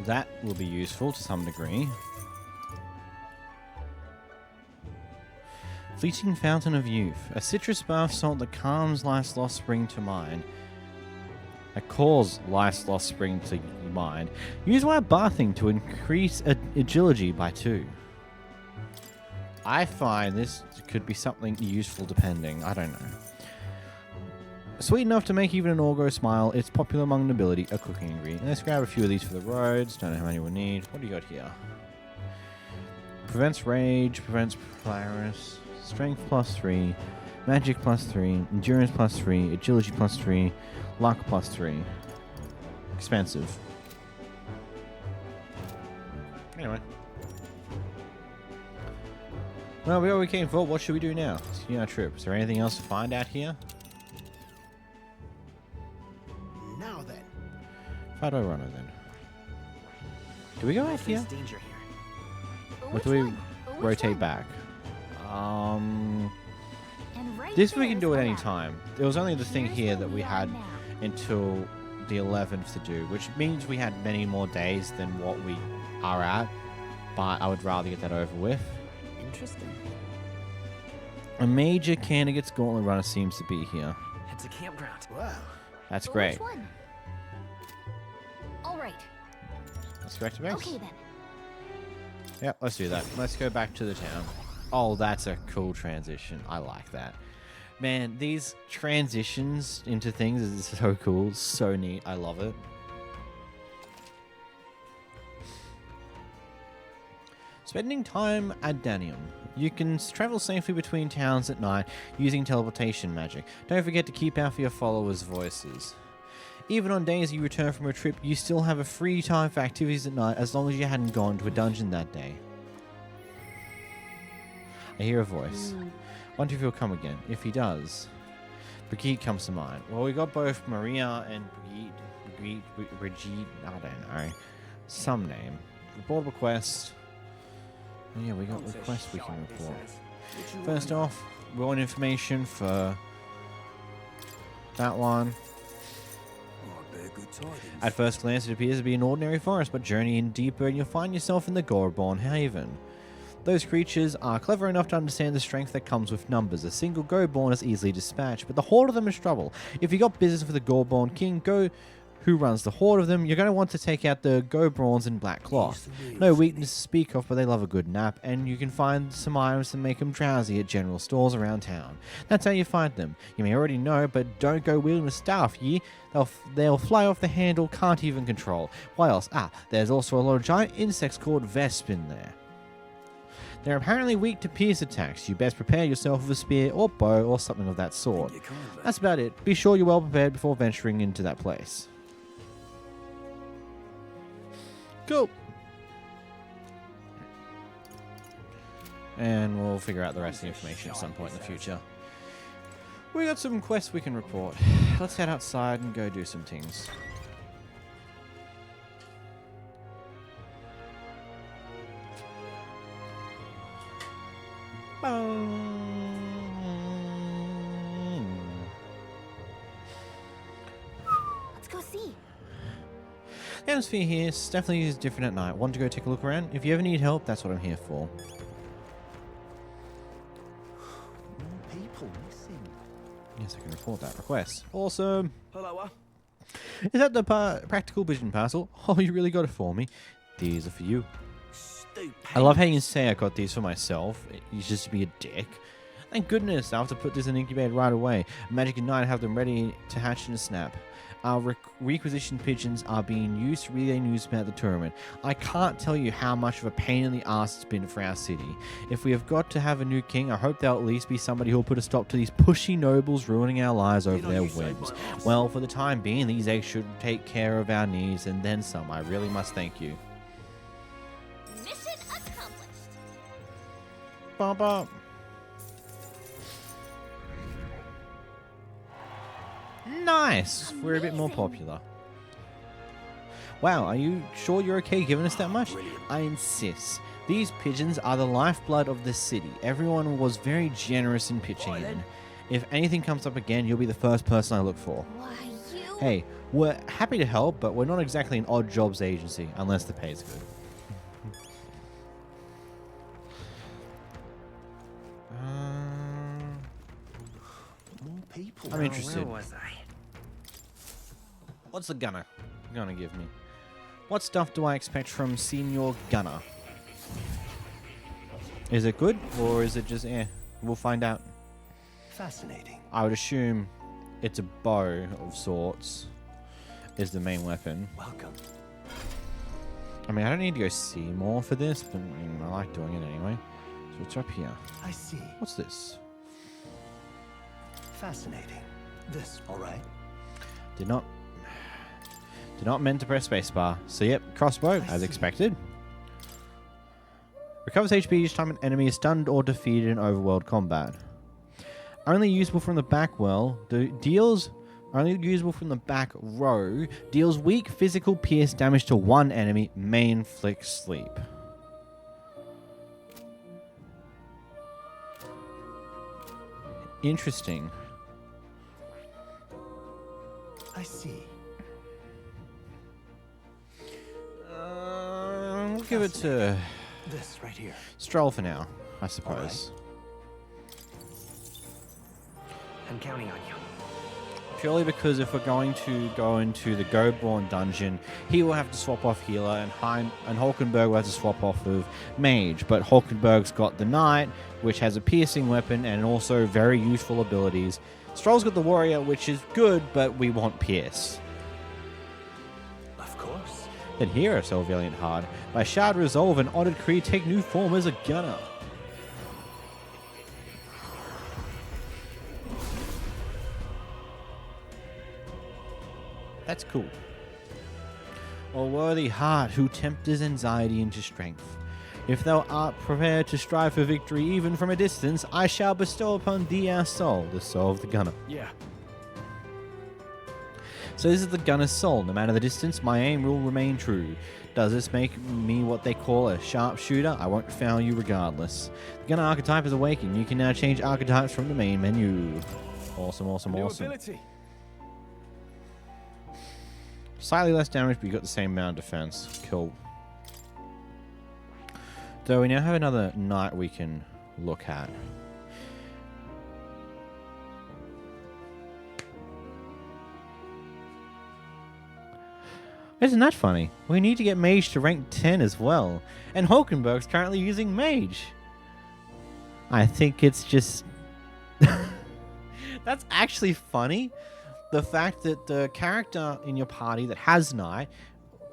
That will be useful to some degree. Fleeting Fountain of Youth. A citrus bath salt that calms life's lost spring to mind. That calls life's lost spring to mind. Use while bathing to increase agility by 2. I find this could be something useful depending. I don't know. Sweet enough to make even an Orgo smile, it's popular among nobility, a cooking ingredient. Let's grab a few of these for the roads. Don't know how many we'll need. What do you got here? Prevents rage, prevents Polaris, strength +3, magic +3, endurance +3, agility +3, luck +3. Expensive. Anyway. Well, we got what we came for. What should we do now? Let's continue our trip. Is there anything else to find out here? Now then. How do I run it then? Do we go out here? Danger here. Or do we rotate back? This we can do at any time. There was only the thing here that we had until the 11th to do, which means we had many more days than what we are at, but I would rather get that over with. Interesting. A major candidate's gauntlet runner seems to be here. It's a campground. Wow. That's great. Which one? All right. Let's go back to base. Okay then. Yeah, let's do that. Let's go back to the town. Oh, that's a cool transition. I like that. Man, these transitions into things is so cool. So neat. I love it. Spending time at Danium. You can travel safely between towns at night using teleportation magic. Don't forget to keep out for your followers' voices. Even on days you return from a trip, you still have a free time for activities at night as long as you hadn't gone to a dungeon that day. I hear a voice. Wonder if he'll come again. If he does, Brigitte comes to mind. Well, we got both Maria and Brigitte, I don't know. Some name. report request. Oh, yeah, we got requests we can report. First off, we want information for that one. At first glance, it appears to be an ordinary forest, but journey in deeper and you'll find yourself in the 𝓵𝓲𝓷𝓴𝓼 Haven. Those creatures are clever enough to understand the strength that comes with numbers. A single 𝓵𝓲 is easily dispatched, but the horde of them is trouble. If you got business with the 𝓵𝓲 king, who runs the horde of them, you're going to want to take out the 𝓵𝓲s in black cloth. No weakness to speak of, but they love a good nap, and you can find some items to make them drowsy at general stores around town. That's how you find them. You may already know, but don't go wielding a staff, ye. They'll fly off the handle, can't even control. Why else? There's also a lot of giant insects called vesp in there. They're apparently weak to pierce attacks. You best prepare yourself with a spear or bow or something of that sort. That's about it. Be sure you're well prepared before venturing into that place. Cool. And we'll figure out the rest of the information at some point in the future. We got some quests we can report. Let's head outside and go do some things. Let's go see. The atmosphere here definitely is different at night. Want to go take a look around? If you ever need help, that's what I'm here for. People missing. Yes, I can report that request. Awesome. Hello. Is that the practical vision parcel? Oh, you really got it for me. These are for you. I love how you can say I got these for myself. You just be a dick. Thank goodness, I have to put this in incubator right away. Magic and Night have them ready to hatch in a snap. Our requisitioned pigeons are being used to relay news about the tournament. I can't tell you how much of a pain in the ass it's been for our city. If we have got to have a new king, I hope there'll at least be somebody who'll put a stop to these pushy nobles ruining our lives over their whims. Well, for the time being, these eggs should take care of our needs and then some. I really must thank you. Mission accomplished. Bum, bum. Nice! We're a bit more popular. Wow, are you sure you're okay giving us that much? I insist. These pigeons are the lifeblood of the city. Everyone was very generous in pitching in. If anything comes up again, you'll be the first person I look for. Why, you... Hey, we're happy to help, but we're not exactly an odd jobs agency, unless the pay's good. More people. I'm interested. Where was I? What's the gunner gonna give me? What stuff do I expect from Senior Gunner? Is it good, or is it just We'll find out. Fascinating. I would assume it's a bow of sorts is the main weapon. Welcome. I mean, I don't need to go see more for this, but I like doing it anyway. So it's up here. I see. What's this? Fascinating. This, all right? Did not meant to press spacebar. So yep, crossbow as expected. Recovers HP each time an enemy is stunned or defeated in overworld combat. Only usable from the back only usable from the back row. Deals weak physical pierce damage to one enemy. May inflict sleep. Interesting. I see. We'll give it to this right here. Stroll for now, I suppose. I'm counting on you. Purely because if we're going to go into the 𝓵𝓲𝓷𝓴𝓼 dungeon, he will have to swap off healer, and Hulkenberg will have to swap off of mage. But Hulkenberg's got the knight, which has a piercing weapon and also very useful abilities. Stroll's got the warrior, which is good, but we want pierce. Of course. Then hear us, O valiant heart. By shard resolve and odded Kree take new form as a gunner. That's cool. O worthy heart who tempters anxiety into strength. If thou art prepared to strive for victory even from a distance, I shall bestow upon thee our soul, the soul of the gunner. Yeah. So this is the gunner's soul. No matter the distance, my aim will remain true. Does this make me what they call a sharpshooter? I won't fail you regardless. The gunner archetype is awakened. You can now change archetypes from the main menu. Awesome, awesome, awesome. Ability. Slightly less damage, but you got the same amount of defense. Cool. So we now have another knight we can look at. Isn't that funny? We need to get mage to rank 10 as well. And Hulkenberg's currently using mage. I think it's just... That's actually funny. The fact that the character in your party that has knight,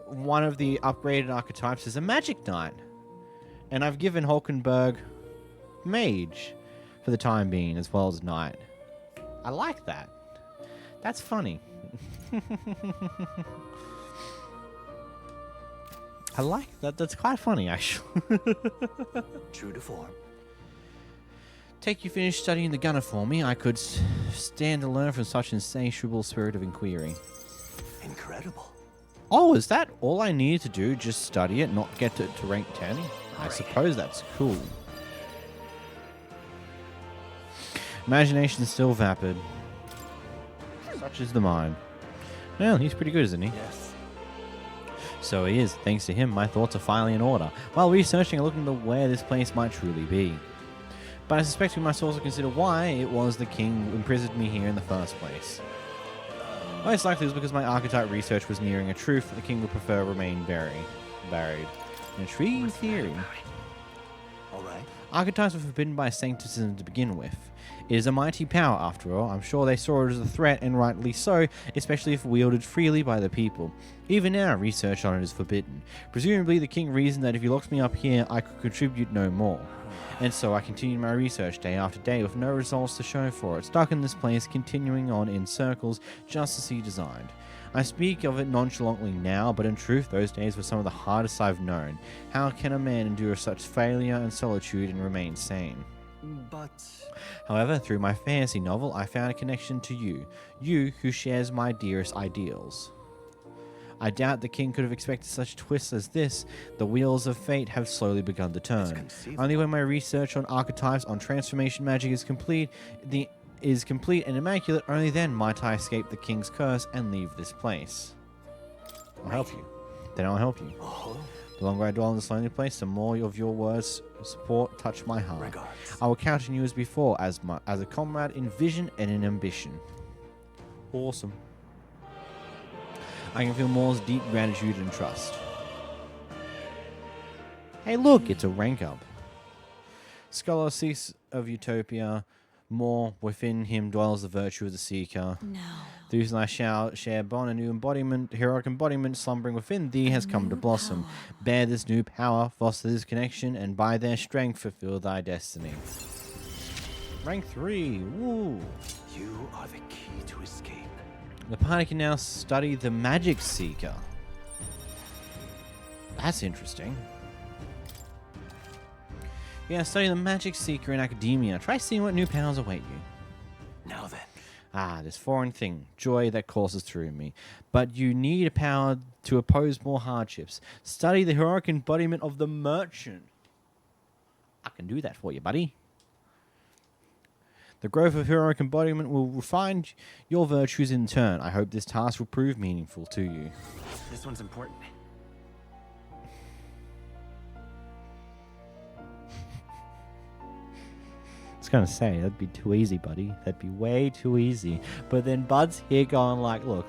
one of the upgraded archetypes is a magic knight. And I've given Hulkenberg mage for the time being as well as knight. I like that. That's funny. I like that. That's quite funny, actually. True to form. Take you finish studying the gunner for me. I could stand to learn from such insatiable spirit of inquiry. Incredible. Oh, is that all I needed to do? Just study it, not get it to rank 10? I suppose that's cool. Imagination's still vapid. Such is the mind. Well, he's pretty good, isn't he? Yes. So he is. Thanks to him, my thoughts are finally in order. While researching and looking to where this place might truly be. But I suspect we must also consider why it was the king who imprisoned me here in the first place. Most likely it was because my archetype research was nearing a truth that the king would prefer remain buried. An intriguing theory. Alright. Archetypes were forbidden by sancticism to begin with. It is a mighty power, after all. I'm sure they saw it as a threat, and rightly so, especially if wielded freely by the people. Even now, research on it is forbidden. Presumably, the king reasoned that if he locked me up here, I could contribute no more. And so I continued my research day after day with no results to show for it, stuck in this place, continuing on in circles, just as he designed. I speak of it nonchalantly now, but in truth, those days were some of the hardest I've known. How can a man endure such failure and solitude and remain sane? But... However, through my fantasy novel, I found a connection to you. You who shares my dearest ideals. I doubt the king could have expected such twists as this. The wheels of fate have slowly begun to turn. Only when my research on archetypes on transformation magic is complete and immaculate, only then might I escape the king's curse and leave this place. I'll help you. Then I'll help you. The longer I dwell in this lonely place, the more of your words support touch my heart. Regards. I will count on you as before, as a comrade in vision and in ambition. Awesome. I can feel Moore's deep gratitude and trust. Hey look, it's a rank up. Scholar seeks of utopia, more within him dwells the virtue of the seeker. No. Through whom I shall share bond, a new embodiment, heroic embodiment slumbering within thee has come to blossom. Bear this new power, foster this connection, and by their strength fulfill thy destiny. Rank 3, woo! You are the key to escape. The party can now study the Magic Seeker. That's interesting. Yeah, study the Magic Seeker in academia. Try seeing what new powers await you. Now then. Ah, this foreign thing, joy that courses through me. But you need a power to oppose more hardships. Study the heroic embodiment of the merchant. I can do that for you, buddy. The growth of heroic embodiment will refine your virtues in turn. I hope this task will prove meaningful to you. This one's important. I was going to say, that'd be too easy, buddy. That'd be way too easy. But then Bud's here going like, look.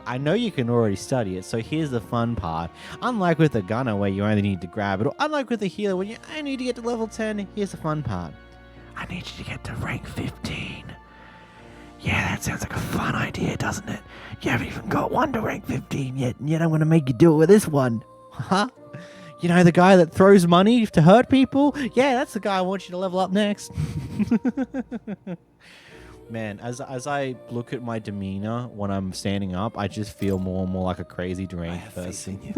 I know you can already study it, so here's the fun part. Unlike with the gunner where you only need to grab it, or unlike with the healer when you only need to get to level 10, here's the fun part. I need you to get to rank 15. Yeah, that sounds like a fun idea, doesn't it? You haven't even got one to rank 15 yet, and yet I'm going to make you do it with this one. Huh? You know the guy that throws money to hurt people? Yeah, that's the guy I want you to level up next. Man, as I look at my demeanor when I'm standing up, I just feel more and more like a crazy deranged person.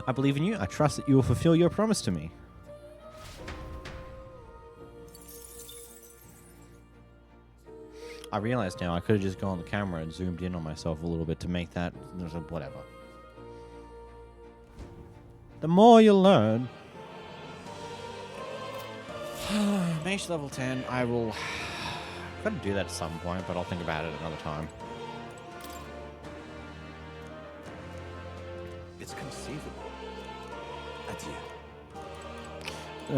I believe in you. I trust that you will fulfill your promise to me. I realize now I could have just gone on the camera and zoomed in on myself a little bit to make that whatever. The more you learn. Mage level 10, I will... I've got to do that at some point, but I'll think about it another time. It's conceivable. Adieu.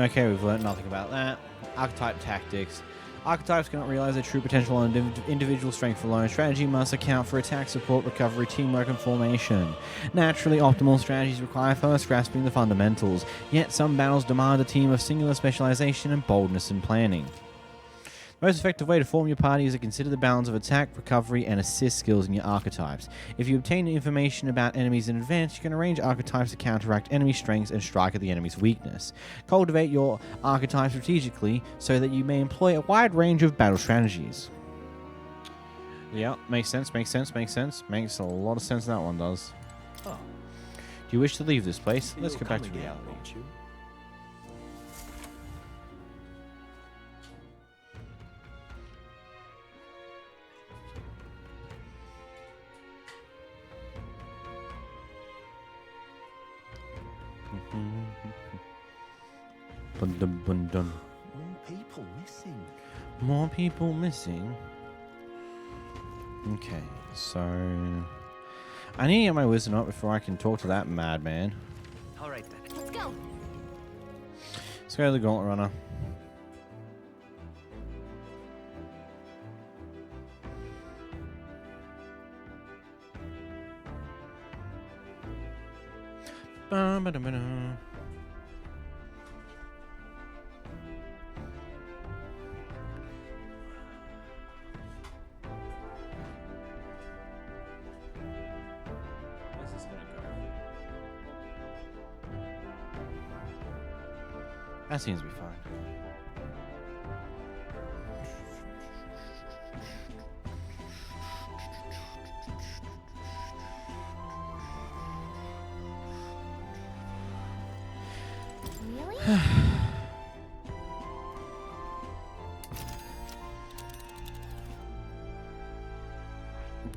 Okay, we've learned nothing about that. Archetype tactics. Archetypes cannot realize their true potential on individual strength alone. Strategy must account for attack, support, recovery, teamwork, and formation. Naturally, optimal strategies require first grasping the fundamentals, yet some battles demand a team of singular specialization and boldness in planning. The most effective way to form your party is to consider the balance of attack, recovery, and assist skills in your archetypes. If you obtain information about enemies in advance, you can arrange archetypes to counteract enemy strengths and strike at the enemy's weakness. Cultivate your archetype strategically so that you may employ a wide range of battle strategies. Yeah, makes sense, makes sense, makes sense. Makes a lot of sense, that one does. Oh. Do you wish to leave this place? Let's go back to reality. Won't you? Bun dun. More people missing. More people missing. Okay, so I need to get my wisdom up before I can talk to that madman. All right then. Let's go. Let's go to the Gauntlet Runner. Ba-ba-da-ba-da. That seems to be fine. Really?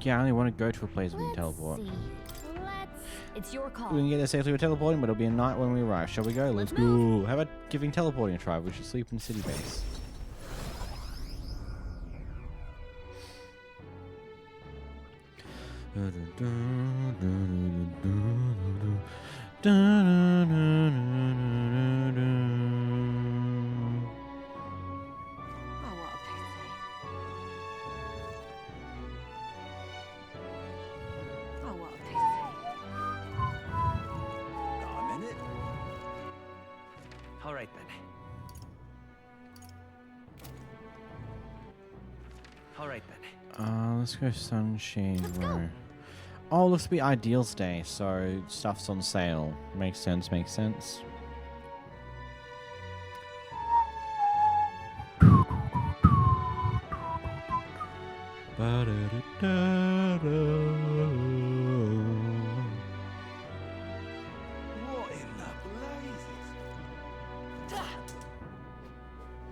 Yeah, I only want to go to a place we can teleport. It's your call. We can get there safely with teleporting, but it'll be a night when we arrive. Shall we go? Let's go. How about giving teleporting a try? We should sleep in city base. All right then. All right then. Let's go Sunshine Row. Oh, looks to be Ideals Day, so stuff's on sale. Makes sense, makes sense. What in the blazes?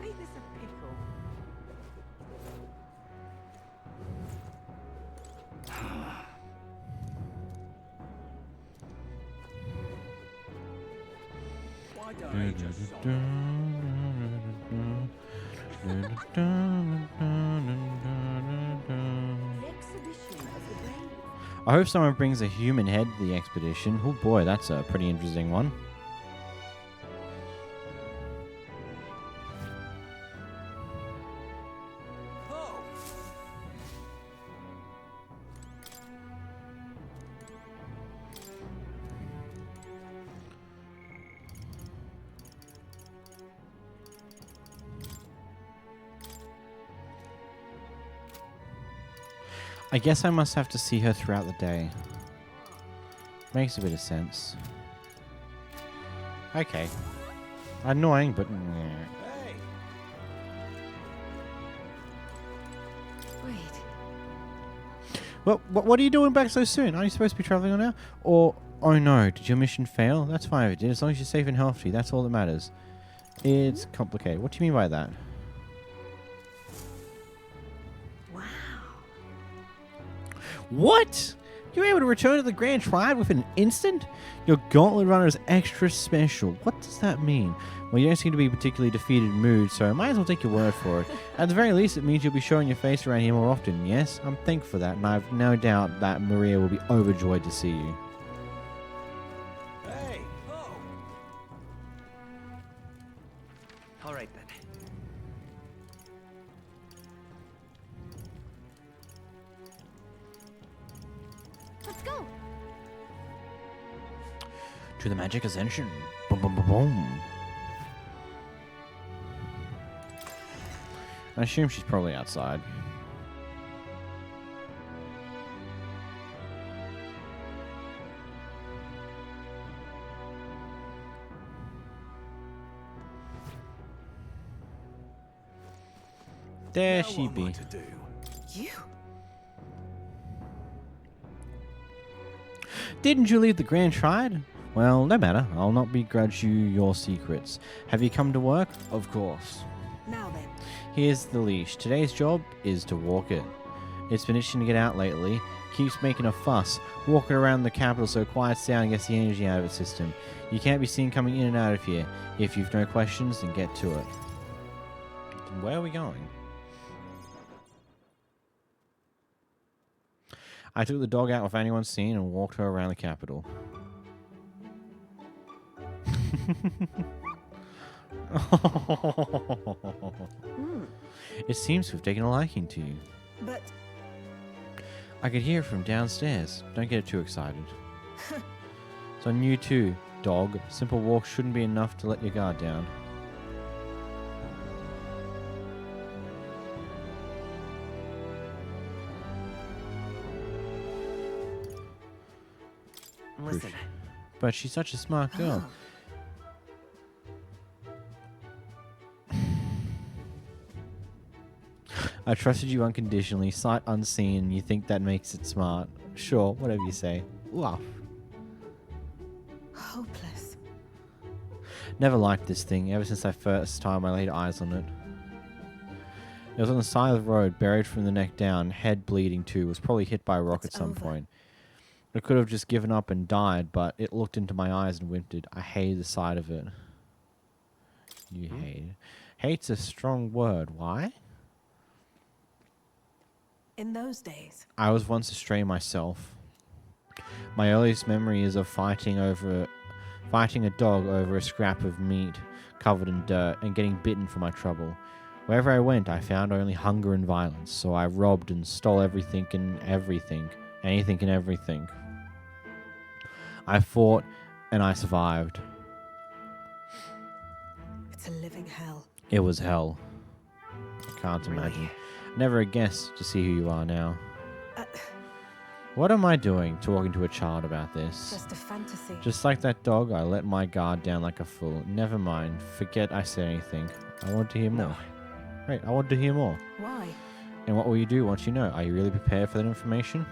Ain't this a pickle? Why don't you just I hope someone brings a human head to the expedition. Oh boy, that's a pretty interesting one. I guess I must have to see her throughout the day. Makes a bit of sense. Okay. Annoying, but... Hey. Well, what are you doing back so soon? Aren't you supposed to be traveling on now? Or, oh no, did your mission fail? That's fine if it did, as long as you're safe and healthy. That's all that matters. It's complicated. What do you mean by that? Wow. What? You're able to return to the Grand Triad within an instant? Your Gauntlet Runner is extra special. What does that mean? Well, you don't seem to be particularly defeated mood, so I might as well take your word for it. At the very least, it means you'll be showing your face around here more often. Yes, I'm thankful for that, and I have no doubt that Maria will be overjoyed to see you. Hey! Oh! All right, then. Let's go. To the Magic Ascension. Boom, boom, boom, boom. I assume she's probably outside. There she be. You? Didn't you leave the Grand Triad? Well, no matter. I'll not begrudge you your secrets. Have you come to work? Of course. Now then. Here's the leash. Today's job is to walk it. It's been itching to get out lately. Keeps making a fuss. Walking around the capital so it quiets down and gets the energy out of its system. You can't be seen coming in and out of here. If you've no questions, then get to it. Where are we going? I took the dog out without anyone seeing and walked her around the capital. It seems to have taken a liking to you. But I could hear it from downstairs. Don't get too excited. It's on you too, dog. Simple walk shouldn't be enough to let your guard down. Listen. But she's such a smart girl. I trusted you unconditionally, sight unseen. You think that makes it smart? Sure, whatever you say. Oof. Hopeless. Never liked this thing, ever since I first time I laid eyes on it. It was on the side of the road, buried from the neck down, head bleeding too. Was probably hit by a rock at some point. I could have just given up and died, but it looked into my eyes and whimpered. I hated the sight of it. You hate it. Hate's a strong word. Why? In those days, I was once a stray myself. My earliest memory is of fighting a dog over a scrap of meat covered in dirt and getting bitten for my trouble. Wherever I went, I found only hunger and violence, so I robbed and stole anything and everything. I fought and I survived. it's a living hell. It was hell. I can't imagine. Never a guess to see who you are now. What am I doing talking to a child about this? Just a fantasy. Just like that dog, I let my guard down like a fool. Never mind. Forget I said anything. I want to hear more. Right, I want to hear more. Why? And what will you do once you know? Are you really prepared for that information?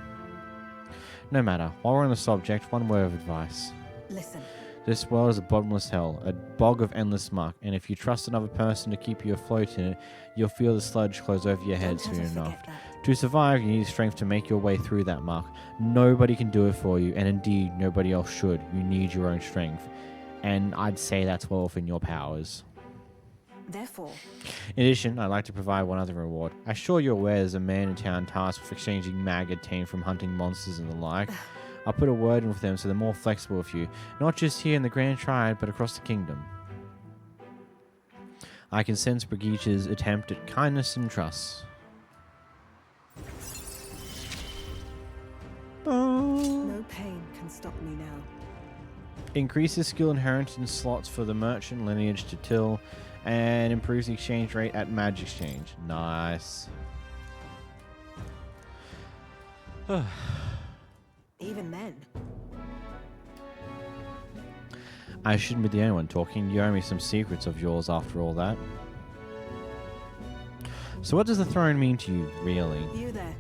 No matter. While we're on the subject, one word of advice. Listen. This world is a bottomless hell, a bog of endless muck, and if you trust another person to keep you afloat in it, you'll feel the sludge close over your head soon enough. To survive, you need strength to make your way through that muck. Nobody can do it for you, and indeed, nobody else should. You need your own strength. And I'd say that's well within your powers. Therefore, in addition, I'd like to provide one other reward. I'm sure you're aware there's a man in town tasked with exchanging mag obtained from hunting monsters and the like. I'll put a word in with them so they're more flexible with you, not just here in the Grand Triad, but across the kingdom. I can sense 𝓵𝓲𝓷𝓴𝓼's attempt at kindness and trust. no pain can stop me now. Increases skill inherent in slots for the merchant lineage to till, and improves the exchange rate at Magic Exchange. Nice. Even then. I shouldn't be the only one talking. You owe me some secrets of yours after all that. So what does the throne mean to you, really? You there.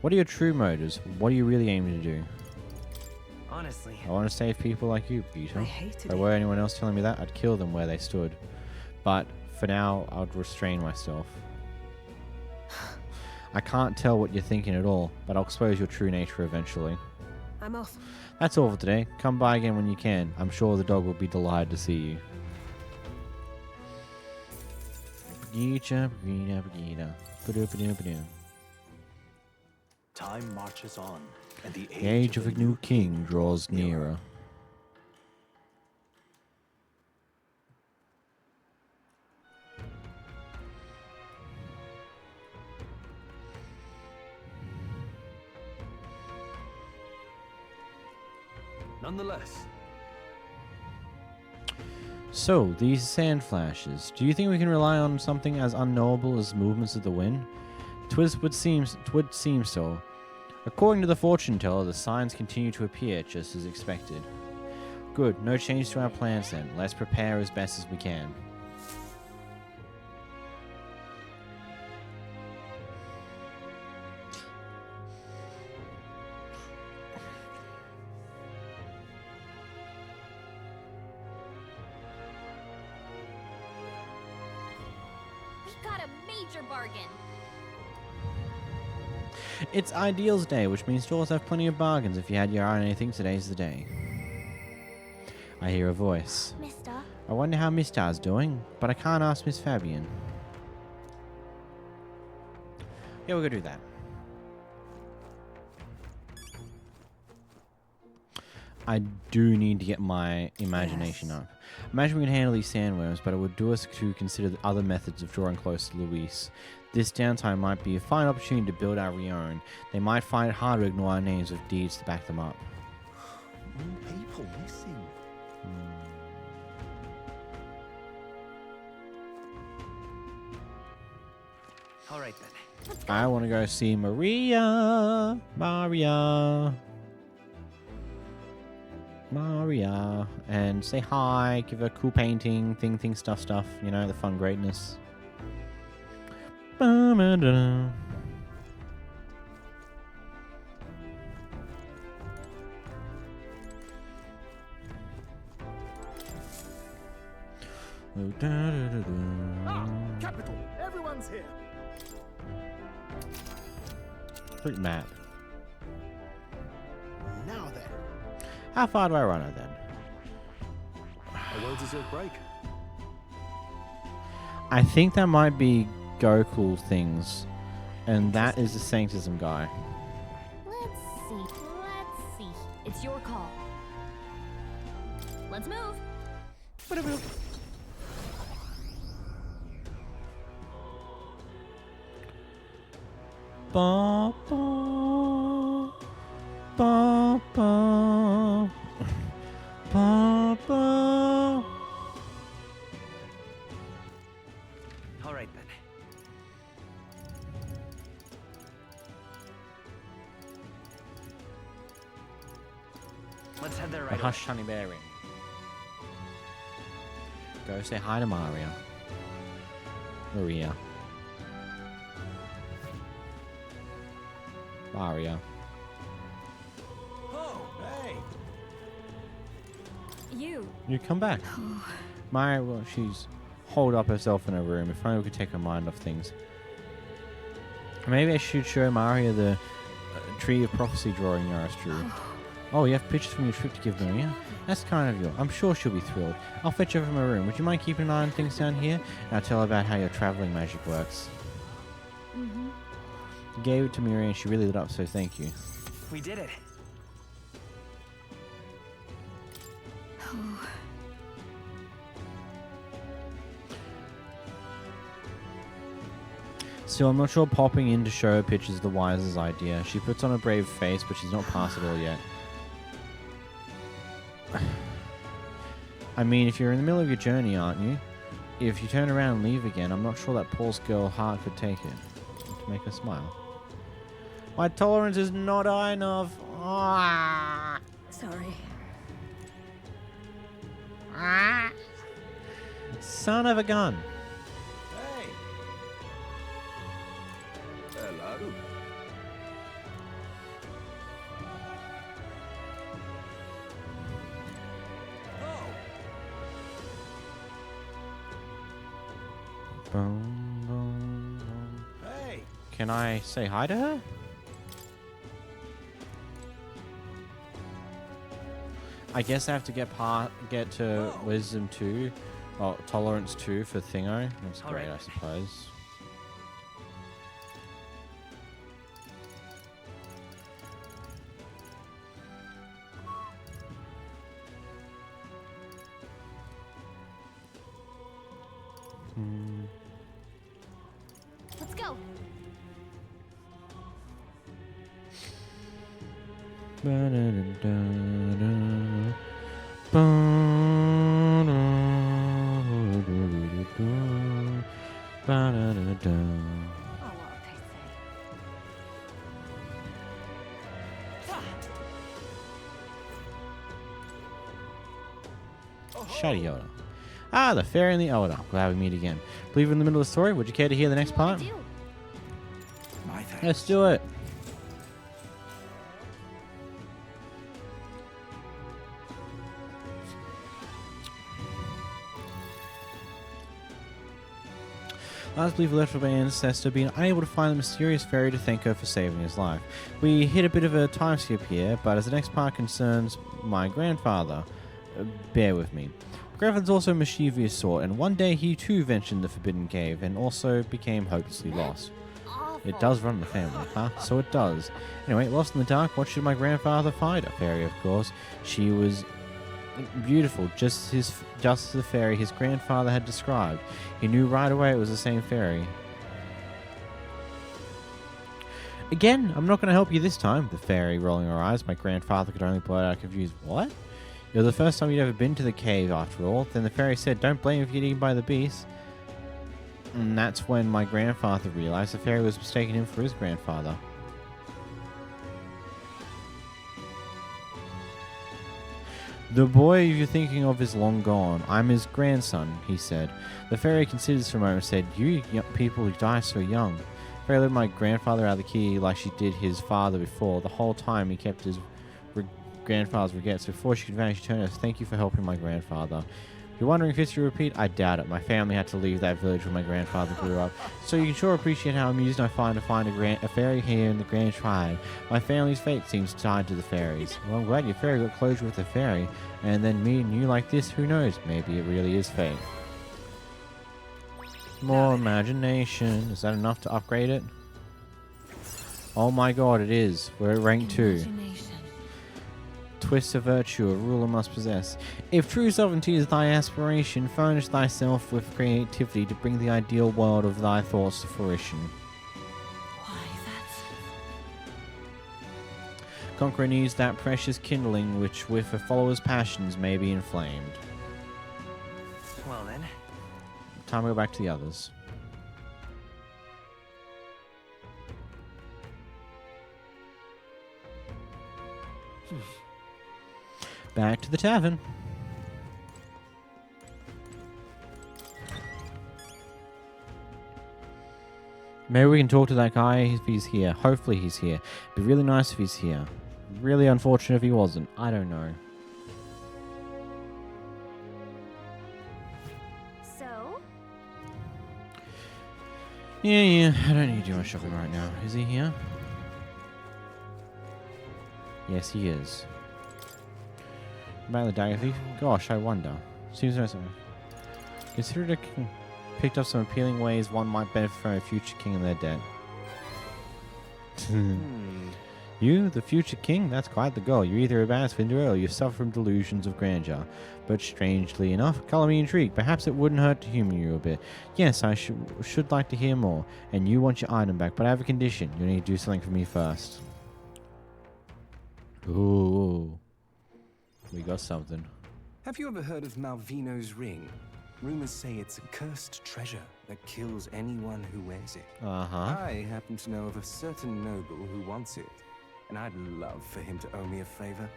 What are your true motives? What are you really aiming to do? Honestly, I want to save people like you, Peter. I hated if there were anyone else telling me that, I'd kill them where they stood. But for now, I would restrain myself. I can't tell what you're thinking at all, but I'll expose your true nature eventually. I'm off. That's all for today. Come by again when you can. I'm sure the dog will be delighted to see you. Time marches on, and the The age of a new king draws nearer. Nonetheless. So, these sand flashes. Do you think we can rely on something as unknowable as movements of the wind? Twould seem so. According to the fortune teller, the signs continue to appear just as expected. Good, no change to our plans then. Let's prepare as best as we can. We got a major bargain. It's Ideals Day, which means stores have plenty of bargains. If you had your eye on anything, today's the day. I hear a voice. Mister? I wonder how Miss Star's doing, but I can't ask Miss Fabian. Yeah, we're gonna do that. I do need to get my imagination up. Imagine we can handle these sandworms, but it would do us to consider the other methods of drawing close to Luis. This downtime might be a fine opportunity to build our own. They might find it hard to ignore our names with deeds to back them up. More people missing. All right then. I want to go see Maria, and say hi, give her a cool painting, thing, stuff, you know, the fun greatness. Capital! Everyone's here! Fruit map. Now then. How far do I run it then? A well-deserved break. I think that might be go cool things, and that is the Sanctism guy. Let's see. It's your call. Let's move. Ba, ba, ba, ba, ba, ba. All right then. Let's head there right away. Hush, honey bearing. Go say hi to Maria. Maria. Oh, hey. You come back. Maria, well, she's holed up herself in her room. If only we could take her mind off things. Maybe I should show Maria the Tree of Prophecy drawing Yaris drew. Oh, you have pictures from your trip to give Maria? That's kind of you. I'm sure she'll be thrilled. I'll fetch her from her room. Would you mind keeping an eye on things down here? And I'll tell her about how your traveling magic works. You gave it to Maria and she really lit up, so thank you. We did it. Still, I'm not sure popping in to show her pictures is the wisest idea. She puts on a brave face, but she's not past it all yet. I mean, if you're in the middle of your journey, aren't you? If you turn around and leave again, I'm not sure that Paul's girl heart could take it. To make her smile. My tolerance is not high enough. Ah. Sorry. Ah. Son of a gun. Hey. Hello. Boom, boom, boom. Hey. Can I say hi to her? I guess I have to get to Wisdom 2, or Tolerance 2 for Thingo. That's great, I suppose. Let's go. Shady Yoda. Ah, the fairy and the elder. Glad we meet again. Believe we're in the middle of the story. Would you care to hear the next part? Let's do it. Last belief left of my ancestor being unable to find the mysterious fairy to thank her for saving his life. We hit a bit of a time skip here, but as the next part concerns my grandfather, bear with me. My grandfather's also a mischievous sort, and one day he too ventured the forbidden cave and also became hopelessly lost. It does run in the family, huh? So it does. Anyway, lost in the dark, what should my grandfather find? A fairy, of course. She was beautiful, just as the fairy his grandfather had described. He knew right away it was the same fairy. Again, I'm not going to help you this time, the fairy rolling her eyes. My grandfather could only blurt out confused, what? It was the first time you'd ever been to the cave, after all. Then the fairy said, don't blame if you get eaten by the beast. And that's when my grandfather realized the fairy was mistaking him for his grandfather. The boy you're thinking of is long gone. I'm his grandson, he said. The fairy considered for a moment and said, you people who die so young. The fairy let my grandfather out of the key like she did his father before. The whole time he kept his grandfather's regrets. Before she could vanish, she turned and said, thank you for helping my grandfather. You're wondering if history will repeat? I doubt it. My family had to leave that village when my grandfather grew up. So you can sure appreciate how amusing I find to find a fairy here in the Grand Tribe. My family's fate seems tied to the fairies. Well, I'm glad your fairy got closure with the fairy. And then meeting you like this, who knows? Maybe it really is fate. More imagination. Is that enough to upgrade it? Oh my god, it is. We're at rank 2. Twist of virtue a ruler must possess. If true sovereignty is thy aspiration, furnish thyself with creativity to bring the ideal world of thy thoughts to fruition. Conqueror needs that precious kindling which with a follower's passions may be inflamed. Well then. Time to go back to the others. Back to the tavern. Maybe we can talk to that guy if he's here. Hopefully he's here. Be really nice if he's here. Really unfortunate if he wasn't. I don't know. So? Yeah. I don't need to do my shopping right now. Is he here? Yes, he is. About the dagger thief? Gosh, I wonder. Seems to know something. Considered a king. Picked up some appealing ways one might benefit from a future king in their debt. You, the future king? That's quite the goal. You're either a bad swindler or you suffer from delusions of grandeur. But strangely enough, color me intrigued. Perhaps it wouldn't hurt to humor you a bit. Yes, I should like to hear more. And you want your item back, but I have a condition. You need to do something for me first. Ooh. We got something. Have you ever heard of Malvino's ring? Rumors say it's a cursed treasure that kills anyone who wears it. I happen to know of a certain noble who wants it, and I'd love for him to owe me a favor.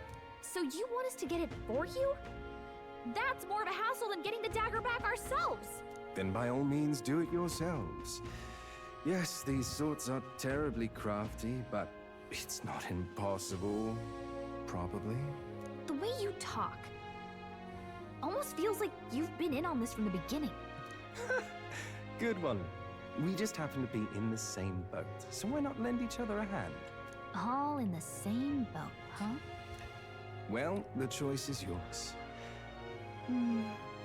So you want us to get it for you? That's more of a hassle than getting the dagger back ourselves. Then by all means do it yourselves. Yes, these sorts are terribly crafty, but it's not impossible. Probably. The way you talk almost feels like you've been in on this from the beginning. Good one. We just happen to be in the same boat, so why not lend each other a hand? All in the same boat, huh? Well, the choice is yours.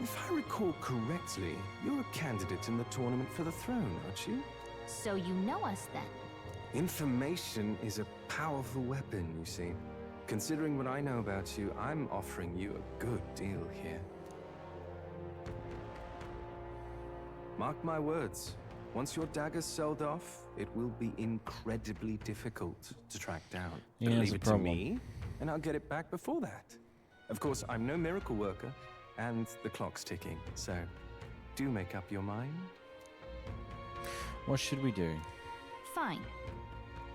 If I recall correctly, you're a candidate in the tournament for the throne, aren't you? So you know us then? Information is a powerful weapon, you see. Considering what I know about you, I'm offering you a good deal here. Mark my words. Once your dagger's sold off, it will be incredibly difficult to track down. Yeah, But that's leave a it to problem. me, and I'll get it back before that. Of course, I'm no miracle worker, and the clock's ticking, so do make up your mind. What should we do? Fine.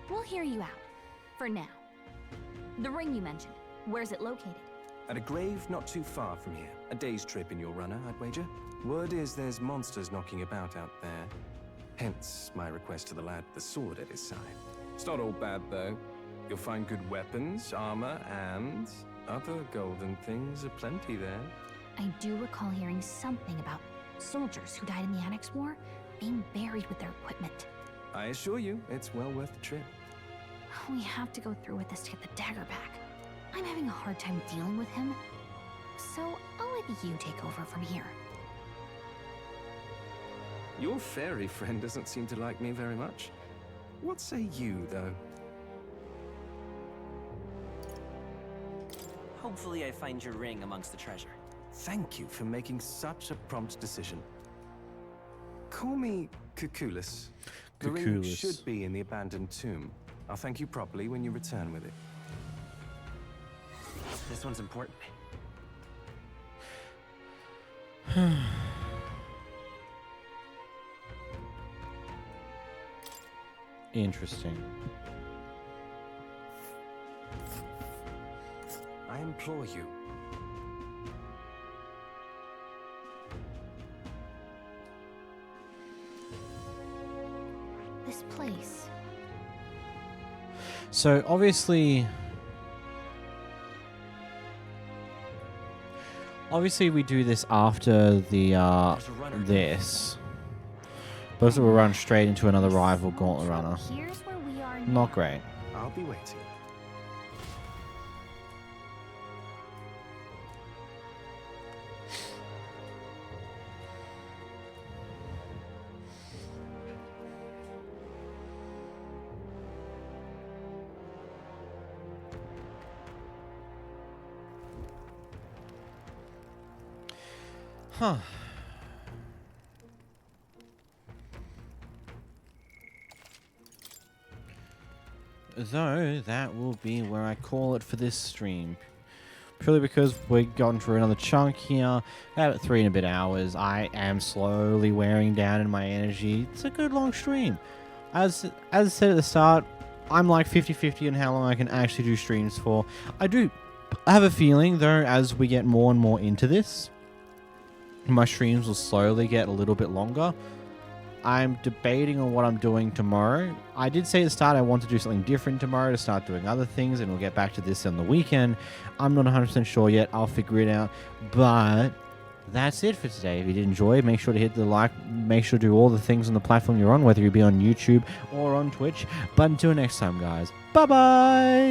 We'll hear you out. For now. The ring you mentioned, where's it located? At a grave not too far from here. A day's trip in your runner, I'd wager. Word is there's monsters knocking about out there. Hence my request to the lad with the sword at his side. It's not all bad, though. You'll find good weapons, armor, and other golden things aplenty there. I do recall hearing something about soldiers who died in the Annex War being buried with their equipment. I assure you, it's well worth the trip. We have to go through with this to get the dagger back. I'm having a hard time dealing with him, so I'll let you take over from here. Your fairy friend doesn't seem to like me very much. What say you, though? Hopefully I find your ring amongst the treasure. Thank you for making such a prompt decision. Call me 𝓵𝓲𝓷𝓴𝓼. The ring 𝓵𝓲𝓷𝓴𝓼. should be in the abandoned tomb. I'll thank you properly when you return with it. This one's important. Interesting. I implore you. This place. So obviously we do this after the this. But we'll run straight into another rival gauntlet runner. Here's where we are now. Not great. I'll be waiting. Huh. So that will be where I call it for this stream. Purely because we've gone for another chunk here. About 3 and a bit hours. I am slowly wearing down in my energy. It's a good long stream. As I said at the start, I'm like 50-50 on how long I can actually do streams for. I have a feeling though, as we get more and more into this, my streams will slowly get a little bit longer. I'm debating on what I'm doing tomorrow. I did say at the start I want to do something different tomorrow to start doing other things, and we'll get back to this on the weekend. I'm not 100% sure yet. I'll figure it out. But that's it for today. If you did enjoy, make sure to hit the like. Make sure to do all the things on the platform you're on, whether you be on YouTube or on Twitch. But until next time, guys. Bye-bye!